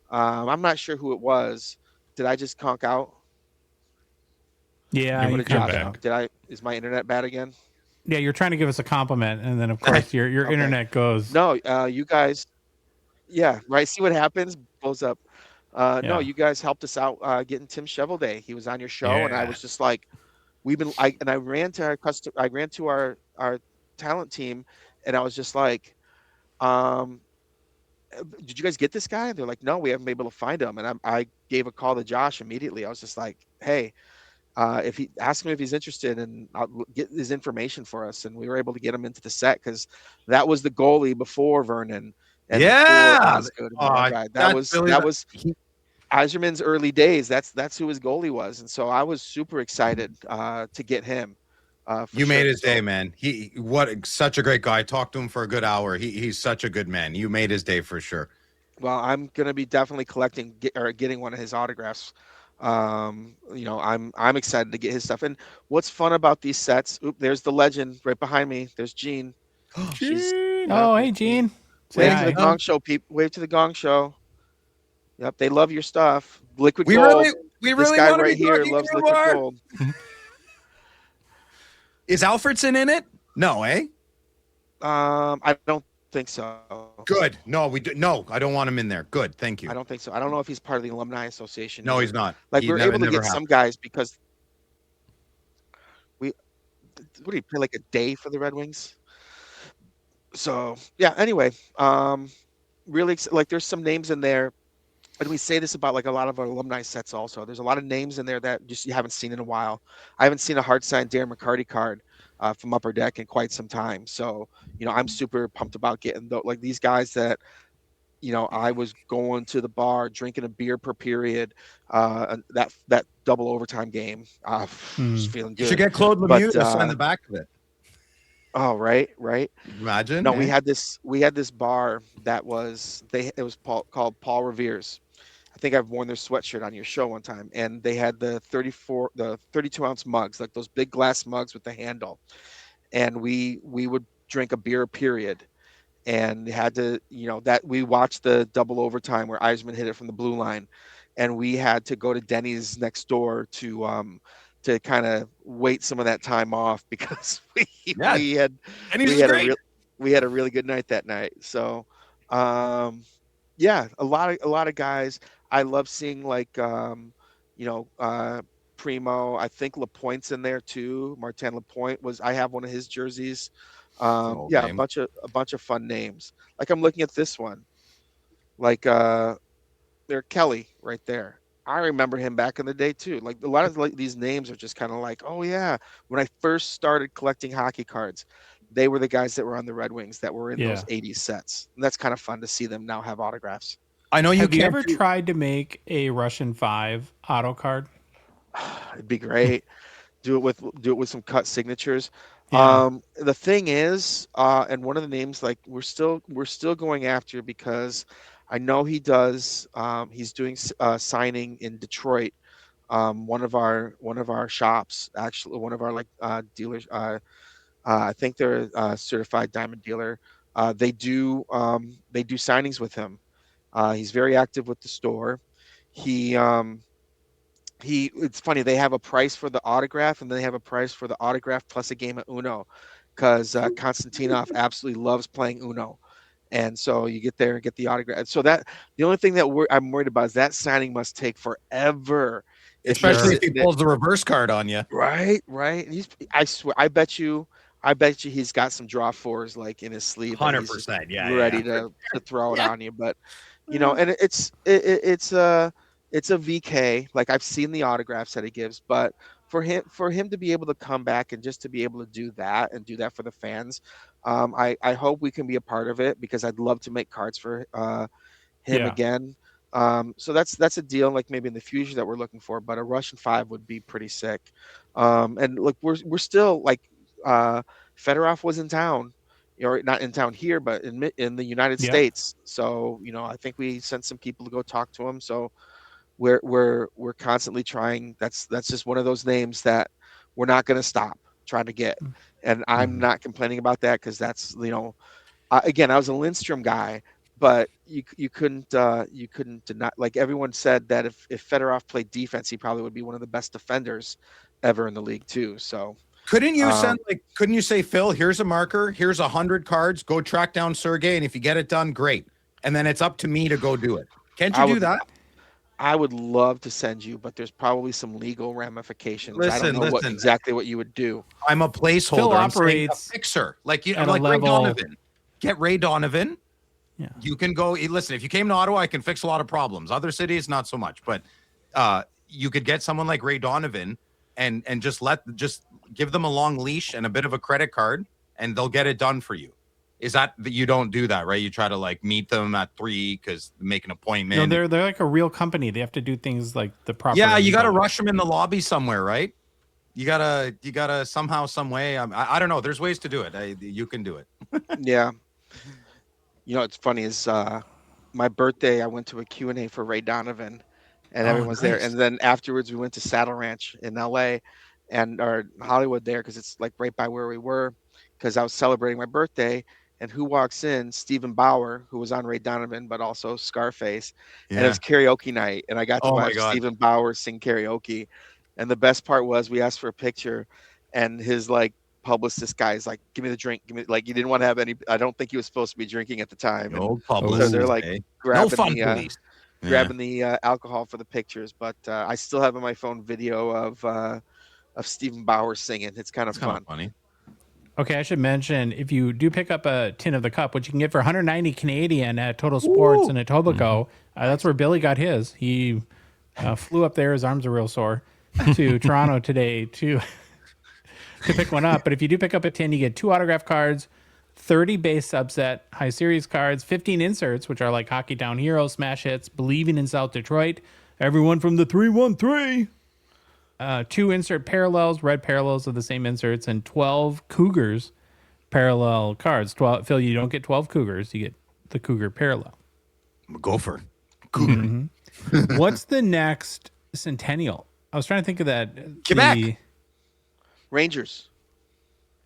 I'm not sure who it was. Did I just conk out? Yeah, You're, What you did you're conked Josh? back. out. Is my internet bad again? Yeah, you're trying to give us a compliment, and then of course your Okay. internet goes. No, you guys. Yeah, right. See what happens? Blows up. No, Yeah. you guys helped us out getting Tim Shovelday. He was on your show, and I Yeah. was just like, I ran to our talent team, and I was just like, um, did you guys get this guy? And they're like, no, we haven't been able to find him. And I gave a call to Josh immediately. I was just like, hey, if he ask him if he's interested, and I'll get his information for us. And we were able to get him into the set because that was the goalie before Vernon and before Yeah. Osgood and all that. That That's was really that was Eiserman's early days. That's who his goalie was, and so I was super excited to get him. For you made sure. his day, So, man. Such a great guy. I talked to him for a good hour. He's such a good man. You made his day for sure. well, I'm gonna be definitely getting one of his autographs. I'm excited to get his stuff. And what's fun about these sets? Oop, there's the legend right behind me. There's Jean. She's Gene. Oh, Yep, hey, Gene. Say wave to the hi. Gong Show, people. Wave to the Gong Show. Yep, they love your stuff. Liquid We gold. really, we This really guy want to right be here talking loves about liquid more. gold. Is Alfredson in it? No, eh? I don't think so. Good. No, we do. No, I don't want him in there. Good. Thank you. I don't think so. I don't know if he's part of the alumni association. No, either. he's not. Like He we're never- able to never get some happened. guys because what do you play like a day for the Red Wings? So yeah. Anyway, really like there's some names in there, and we say this about like a lot of our alumni sets also. There's a lot of names in there that just you haven't seen in a while. I haven't seen a hard signed Darren McCarty card from Upper Deck in quite some time. So I'm super pumped about getting like these guys that I was going to the bar, drinking a beer per period. That double overtime game, was feeling You good. should get Claude But Lemieux to sign the back of it. oh, right. Imagine. No, eh? we had this bar that was it was called Paul Revere's. I think I've worn their sweatshirt on your show one time, and they had the 32-ounce mugs, like those big glass mugs with the handle, and we would drink a beer a period, and had to, that we watched the double overtime where Eisman hit it from the blue line, and we had to go to Denny's next door to kind of wait some of that time off because Yeah, we had Denny's we is had great. we had a really good night that night. So yeah, a lot of guys. I love seeing like you know Primo. I think Lapointe's in there too. Martin Lapointe was. I have one of his jerseys. old Yeah, name. a bunch of fun names. Like I'm looking at this one. Like there Kelly right there. I remember him back in the day too. Like a lot of like these names are just kind of like, oh yeah. When I first started collecting hockey cards, they were the guys that were on the Red Wings that were in those 80s sets. And that's kind of fun to see them now have autographs. I know you Have you can't ever do- tried to make a Russian 5 auto card? It'd be great. Do it with some cut signatures. Yeah. The thing is, and one of the names like we're still going after because I know he does. He's doing signing in Detroit. One of our shops, actually, one of our like dealers. I think they're a certified diamond dealer. They do signings with him. He's very active with the store. He it's funny, they have a price for the autograph and then they have a price for the autograph plus a game of Uno because Konstantinov absolutely loves playing Uno. And so you get there and get the autograph. So that the only thing that I'm worried about is that signing must take forever. especially if he pulls the reverse card on you. Right. I swear, I bet you he's got some draw fours like in his sleeve. that he's just 100%. Yeah. ready to throw it on you. But and it's a VK. Like I've seen the autographs that he gives, but for him to be able to come back and just to be able to do that and do that for the fans, I hope we can be a part of it because I'd love to make cards for him again. So that's a deal like maybe in the future that we're looking for, but a Russian 5 would be pretty sick. And look, we're still like Fedorov was in town, or not in town here, but in the United States. So I think we sent some people to go talk to him. So we're constantly trying. That's just one of those names that we're not going to stop trying to get. And I'm not complaining about that because that's again, I was a Lindstrom guy, but you couldn't deny. Like everyone said that if Fedorov played defense, he probably would be one of the best defenders ever in the league too. So Couldn't you say, Phil, here's a marker, here's 100 cards, go track down Sergey, and if you get it done, great. And then it's up to me to go do it. Can't you do that? I would love to send you, but there's probably some legal ramifications. I Listen, don't know exactly what you would do. I'm a placeholder. Phil I'm saying a operates fixer. Like at a like Ray level- Donovan. Get Ray Donovan. Yeah. You can go. Listen, if you came to Ottawa, I can fix a lot of problems. Other cities, not so much. But you could get someone like Ray Donovan and just give them a long leash and a bit of a credit card, and they'll get it done for you. Is that you don't do that, right? You try to like meet them at 3 because make an appointment. No, they're like a real company. They have to do things like the proper. Yeah, you got to rush them in the lobby somewhere, right? You gotta somehow, some way. I don't know. There's ways to do it. You can do it. Yeah. It's funny is my birthday, I went to a Q&A for Ray Donovan and everyone's there. And then afterwards we went to Saddle Ranch in LA or Hollywood there because it's like right by where we were because I was celebrating my birthday. And who walks in? Stephen Bauer, who was on Ray Donovan, but also Scarface. Yeah. And it was karaoke night. And I got to watch Stephen Bauer sing karaoke. And the best part was we asked for a picture and his like publicist guy's like, give me the drink. Give me, like, he didn't want to have any. I don't think he was supposed to be drinking at the time. Old publicist. So they're like grabbing grabbing the alcohol for the pictures. But I still have on my phone video of Stephen Bauer singing. It's kind of fun. Funny. Okay, I should mention if you do pick up a tin of the cup, which you can get for 190 Canadian at Total Sports in Etobicoke, that's where Billy got his. He flew up there; his arms are real sore to Toronto today to pick one up. But if you do pick up a tin, you get 2 autograph cards, 30 base subset high series cards, 15 inserts, which are like Hockey Town Heroes, Smash Hits, Believing in South Detroit, Everyone from the 313. 2 insert parallels, red parallels of the same inserts, and 12 Cougars parallel cards. 12, Phil, you don't get 12 Cougars, you get the Cougar parallel. I'm a gopher. Cougar. Mm-hmm. What's the next Centennial? I was trying to think of that. Quebec. Rangers.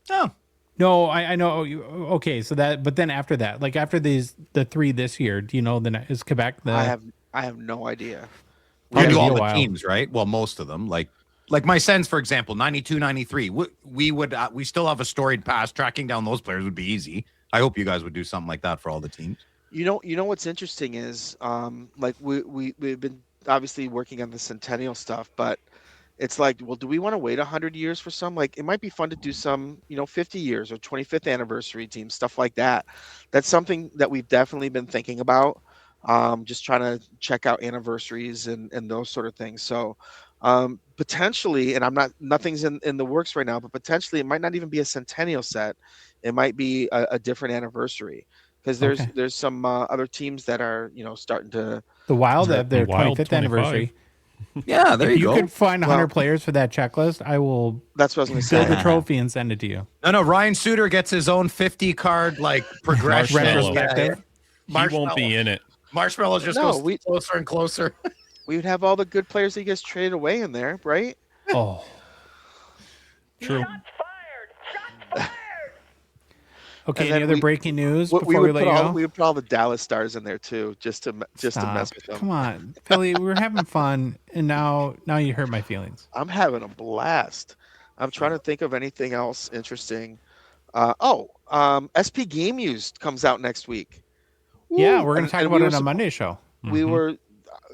Oh. No, I know. Okay, so that, but then after that, like after the 3 this year, do you know is Quebec the? I have no idea. We do all the teams, right? Well, most of them. Like my Sens, for example, 92, 93. We still have a storied past. Tracking down those players would be easy. I hope you guys would do something like that for all the teams. You know what's interesting is like we've been obviously working on the Centennial stuff, but it's like, well, do we want to wait 100 years for some? Like, it might be fun to do some, 50 years or 25th anniversary teams, stuff like that. That's something that we've definitely been thinking about. Just trying to check out anniversaries and those sort of things. So potentially, and nothing's in the works right now, but potentially it might not even be a Centennial set. It might be a different anniversary, because there's some other teams that are, starting to. The Wild have their Wild 25th 25. anniversary. Yeah, there if you go. You could find 100 players for that checklist, I will. That's what I was going to say. Build a trophy and send it to you. No, Ryan Suter gets his own 50 card progression. Retrospective. He won't be in it. Marshmallow just goes closer and closer. We would have all the good players that gets traded away in there, right? Oh, true. Shots fired! Okay, any other breaking news before we we let you go? We would put all the Dallas Stars in there too, just to mess with them. Come on, Philly, we were having fun, and now you hurt my feelings. I'm having a blast. I'm trying to think of anything else interesting. SP Game Used comes out next week. Woo! Yeah, we're going to talk about it on Monday's show.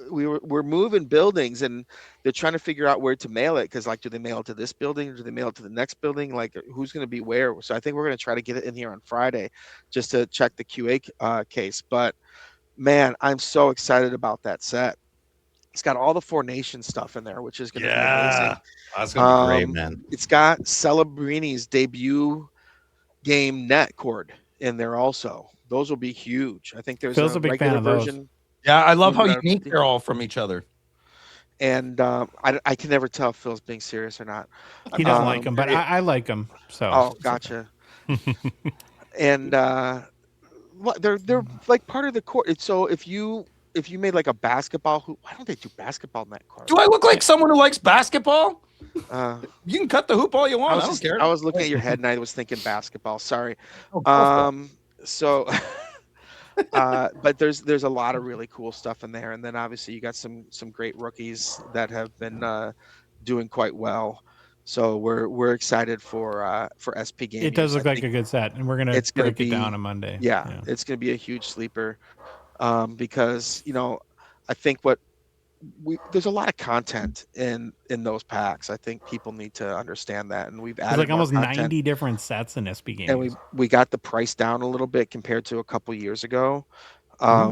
We're moving buildings, and they're trying to figure out where to mail it, because do they mail it to this building, or do they mail it to the next building, who's going to be where? So I think we're going to try to get it in here on Friday just to check the QA case. But man, I'm so excited about that set. It's got all the Four Nations stuff in there, which is going to be amazing. That's going to be great, man. It's got Celebrini's debut game net cord in there also. Those will be huge. I think there's Phil's a big fan of version. those. Yeah, I love how unique they're all from each other. And I can never tell if Phil's being serious or not. He doesn't like them, but I like them. So. Oh, gotcha. And they're like part of the court. So if you made like a basketball hoop, why don't they do basketball net court? Do I look like someone who likes basketball? You can cut the hoop all you want. I don't care. I was looking at your head and I was thinking basketball. Sorry. So. But there's a lot of really cool stuff in there, and then obviously you got some great rookies that have been doing quite well. So we're excited for SP Game. It does look like a good set, and we're gonna break it down on Monday. Yeah, it's gonna be a huge sleeper, because I think there's a lot of content in those packs. I think people need to understand that, and we've added like almost content. 90 different sets in SP Games. And we got the price down a little bit compared to a couple years ago,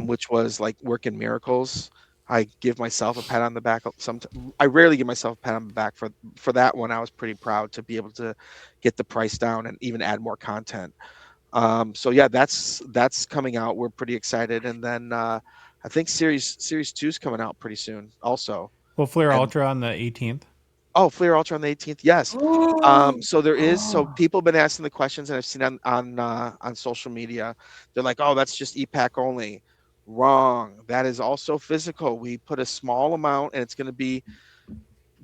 which was like working miracles. I give myself a pat on the back. I rarely give myself a pat on the back for that one. I was pretty proud to be able to get the price down and even add more content. So yeah, that's coming out. We're pretty excited, and then. I think Series 2 is coming out pretty soon also. Well, Flair Ultra on the 18th. Oh, Flair Ultra on the 18th. Yes. So there is. So people have been asking the questions, and I've seen on social media. They're like, "Oh, that's just e-pack only." Wrong. That is also physical. We put a small amount, and it's going to be.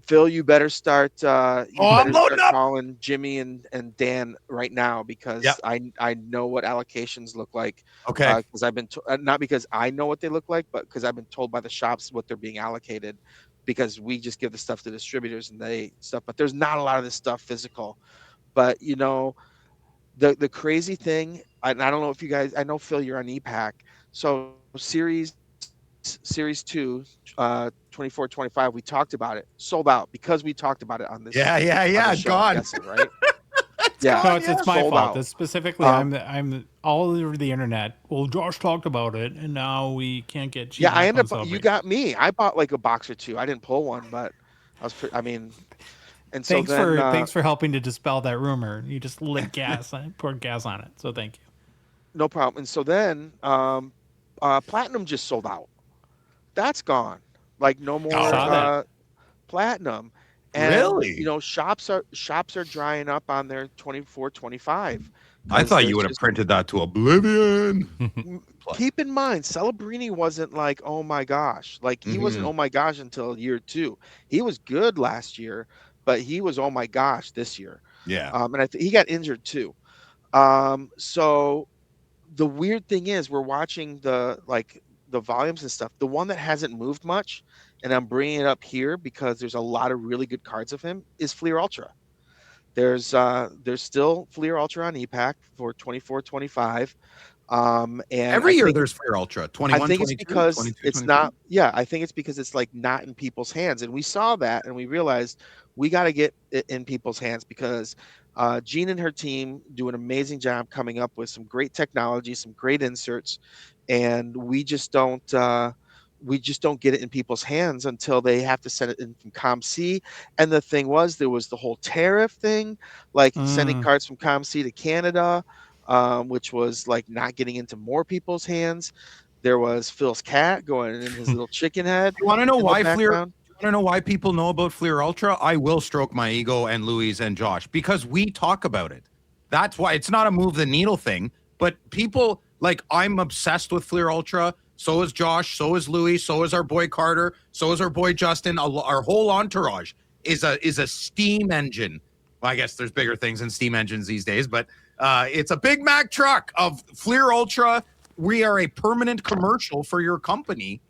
Phil, you better start. I'm loading up. Calling Jimmy and Dan right now, because I know what allocations look like. Okay. Because I've been not because I know what they look like, but because I've been told by the shops what they're being allocated. Because we just give the stuff to distributors and they stuff, but there's not a lot of this stuff physical. But the crazy thing, and I don't know if you guys. I know Phil, you're on EPAC, so Series 2, 24-25, we talked about it, sold out because we talked about it on this. Yeah. Show, God. guessing, right? No, it's my Sold fault. out. This specifically, I'm all over the internet. Well, Josh talked about it, and now we can't get cheap. Yeah, I ended up. You got me. I bought like a box or two. I didn't pull one, but I was. And so thanks for helping to dispel that rumor. You just lit gas, poured gas on it. So thank you. No problem. And so then platinum just sold out. That's gone. Like no more Saw that. platinum. And Really? shops are drying up on their 24, 25. I 'Cause thought there's you would have just- printed that to oblivion. Keep in mind, Celebrini wasn't like, oh my gosh. Like he wasn't oh my gosh until year 2. He was good last year, but he was oh my gosh this year. Yeah. And he got injured too. So the weird thing is we're watching the volumes and stuff. The one that hasn't moved much, and I'm bringing it up here because there's a lot of really good cards of him, is Fleer Ultra. There's still Fleer Ultra on EPAC for 24, 25. And Every year there's Fleer Ultra. 21, I think 22, it's because 22, it's 23. not. Yeah, I think it's because it's like not in people's hands, and we saw that, and we realized we got to get it in people's hands because Jean and her team do an amazing job coming up with some great technology, some great inserts, and we just don't get it in people's hands until they have to send it in from ComC. And the thing was, there was the whole tariff thing, like sending cards from ComC to Canada, which was like not getting into more people's hands. There was Phil's cat going in his little chicken head. You want to know why Fleer? background. You want to know why people know about Fleer Ultra? I will stroke my ego and Louis and Josh because we talk about it. That's why it's not a move the needle thing, but people like I'm obsessed with Fleer Ultra. So is Josh. So is Louis. So is our boy Carter. So is our boy Justin. Our whole entourage is a steam engine. Well, I guess there's bigger things than steam engines these days, but it's a Big Mac truck of Fleer Ultra. We are a permanent commercial for your company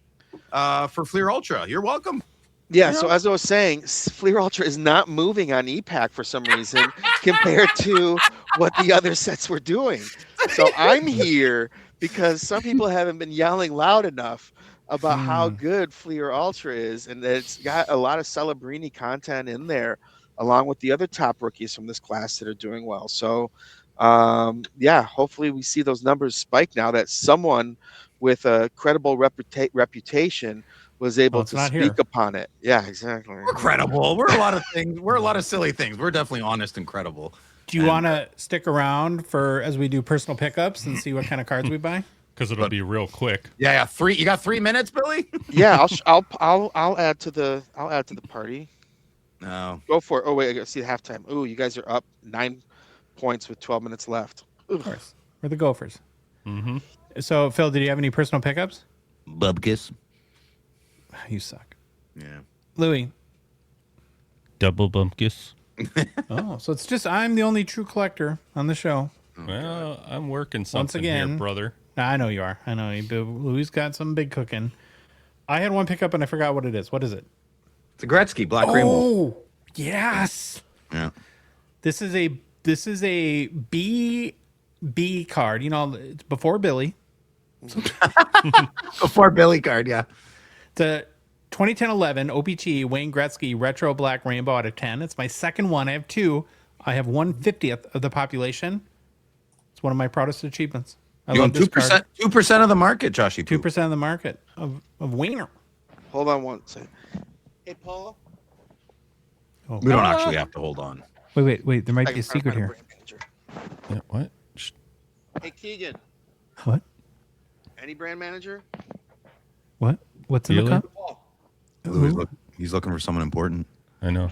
for Fleer Ultra. You're welcome. Yeah, so as I was saying, Fleer Ultra is not moving on EPAC for some reason compared to what the other sets were doing. So I'm here because some people haven't been yelling loud enough about how good Fleer Ultra is, and that it's got a lot of Celebrini content in there, along with the other top rookies from this class that are doing well. So, yeah, hopefully we see those numbers spike now that someone with a credible reputation was able to speak upon it. Yeah, exactly. We're credible. We're a lot of things. We're a lot of silly things. We're definitely honest and credible. Do you want to stick around for as we do personal pickups and see what kind of cards we buy? Because it'll be real quick. Yeah. You got 3 minutes, Billy? Yeah, I'll add to the party. No. Go for it. Oh wait, I got to see the halftime. Ooh, you guys are up 9 points with 12 minutes left. Of course, we're the Gophers. Mm-hmm. So, Phil, did you have any personal pickups? Bubkiss. You suck. Yeah. Louis. Double bumpkiss. Oh, so it's just I'm the only true collector on the show. Well, I'm working something again, here, brother. I know you are. I know you. Louis got some big cooking. I had one pickup and I forgot what it is. What is it? It's a Gretzky Black Rainbow. Oh, yes. Yeah. This is a B card. You know, it's before Billy. Before Billy card, yeah. The 2010-11 O-Pee-Chee Wayne Gretzky Retro Black Rainbow out of 10. It's my second one. I have 2. I have 1/50th of the population. It's one of my proudest achievements. I love this 2%, 2% of the market, Joshy. 2% of the market of Wiener. Hold on one second. Hey, Paul. Oh. We don't actually have to hold on. Wait. There might be a secret here. Yeah, what? Hey, Keegan. What? Any brand manager? What? What's in the cup? He's looking for someone important. I know.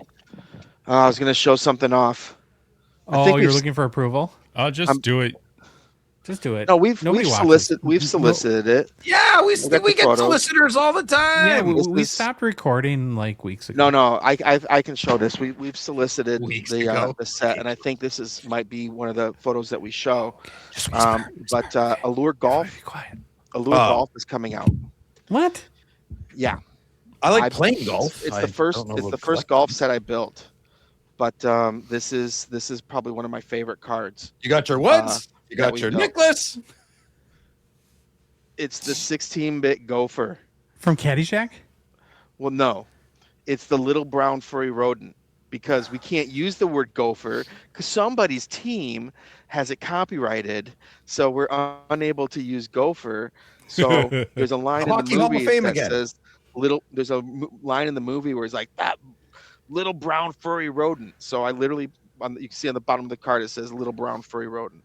I was going to show something off. Oh, you're looking for approval? I'll just do it. Just do it. No, we've watches. solicited it. Yeah, we get get photos. solicitors all the Yeah, time. we stopped recording like weeks ago. No, I can show this. We've solicited Weeks ago. the set, and I think this might be one of the photos that we show. But Allure Golf, Be quiet. Allure Golf is coming out. What? Yeah, I like playing golf. It's the first golf set I built. But this is probably one of my favorite cards. You got your Woods. You got we your built. Nicholas. It's the 16-bit Gopher. From Caddyshack? Well, no, it's the little brown furry rodent, because we can't use the word gopher because somebody's team has it copyrighted, so we're unable to use gopher. So there's a line in Hockey the Hall of movie Fame that again. says There's a line in the movie where it's like that little brown furry rodent. So I literally, you can see on the bottom of the card it says little brown furry rodent.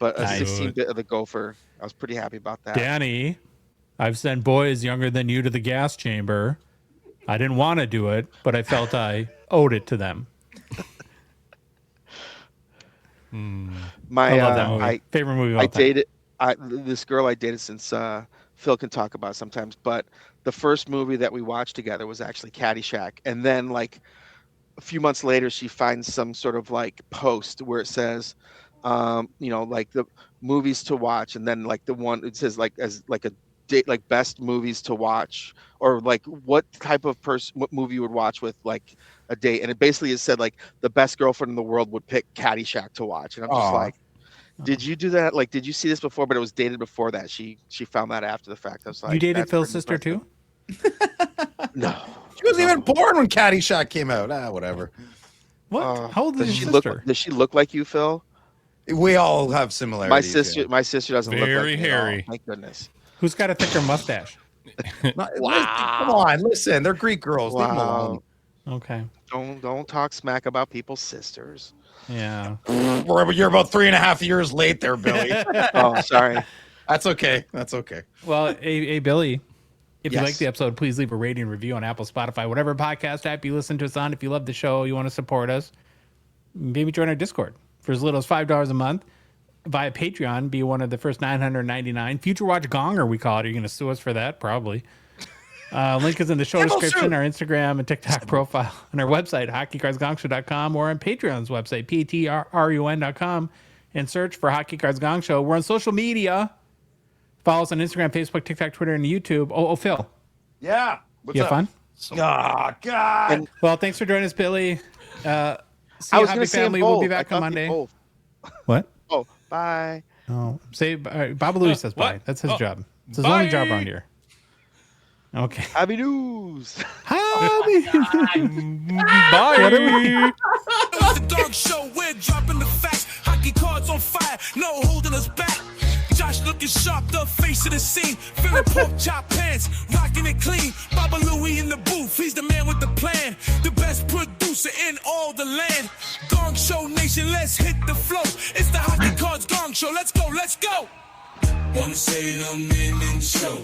but a Nice. 16-bit of the Gopher. I was pretty happy about that. Danny, I've sent boys younger than you to the gas chamber. I didn't want to do it, but I felt I owed it to them. My I love that movie. Favorite movie of all I time. dated this girl I dated since Phil can talk about it sometimes, but the first movie that we watched together was actually Caddyshack, and then like a few months later she finds some sort of like post where it says like the movies to watch, and then like the one it says like as like a date, like best movies to watch, or like what type of what movie you would watch with like a date, and it basically has said like the best girlfriend in the world would pick Caddyshack to watch, and I'm just like, did you do that? Like, did you see this before? But it was dated before that. She found that after the fact. I was like, You dated Phil's sister too? No, She wasn't even born when Caddyshack came out. Whatever. What? How old is does your she sister? does she look like you, Phil? We all have similarities. My sister doesn't look Very like me at all. hairy. Thank goodness. Who's got a thicker mustache? Come on, listen. They're Greek girls. Leave them alone. Okay. Don't talk smack about people's sisters. Yeah. You're about 3.5 years late there, Billy. Oh, sorry. That's okay. That's okay. Well, hey Billy, if you Yes. like the episode, please leave a rating and review on Apple, Spotify, whatever podcast app you listen to us on. If you love the show, you want to support us, maybe join our Discord for as little as $5 a month via Patreon. Be one of the first 999. Future Watch Gonger, we call it. Are you going to sue us for that? Probably. Link is in the show description, our Instagram and TikTok profile, on our website, hockeycardsgongshow.com, or on Patreon's website, patrun.com, and search for Hockey Cards Gong Show. We're on social media. Follow us on Instagram, Facebook, TikTok, Twitter, and YouTube. Oh, Phil. Yeah. What's You have fun? Oh, God. Well, thanks for joining us, Billy. See I you, was Happy going to say Family. We'll be back on Monday. What? Oh, bye. Oh, say Baba Louie says bye. what? That's his job. It's his bye. only job around here. Okay. Happy news. Happy. Bye. It's the dog show, we're dropping the facts. Hockey cards on fire, no holding us back. Josh looking sharp, the face of the scene. Feeling pork chop pants, rocking it clean. Baba Louie in the booth, he's the man with the plan. The best producer in all the land. Gong Show Nation, let's hit the flow. It's the Hockey Cards Gong Show, let's go, let's go. Wanna say them in show.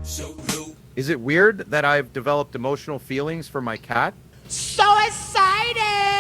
So low. Is it weird that I've developed emotional feelings for my cat? So excited!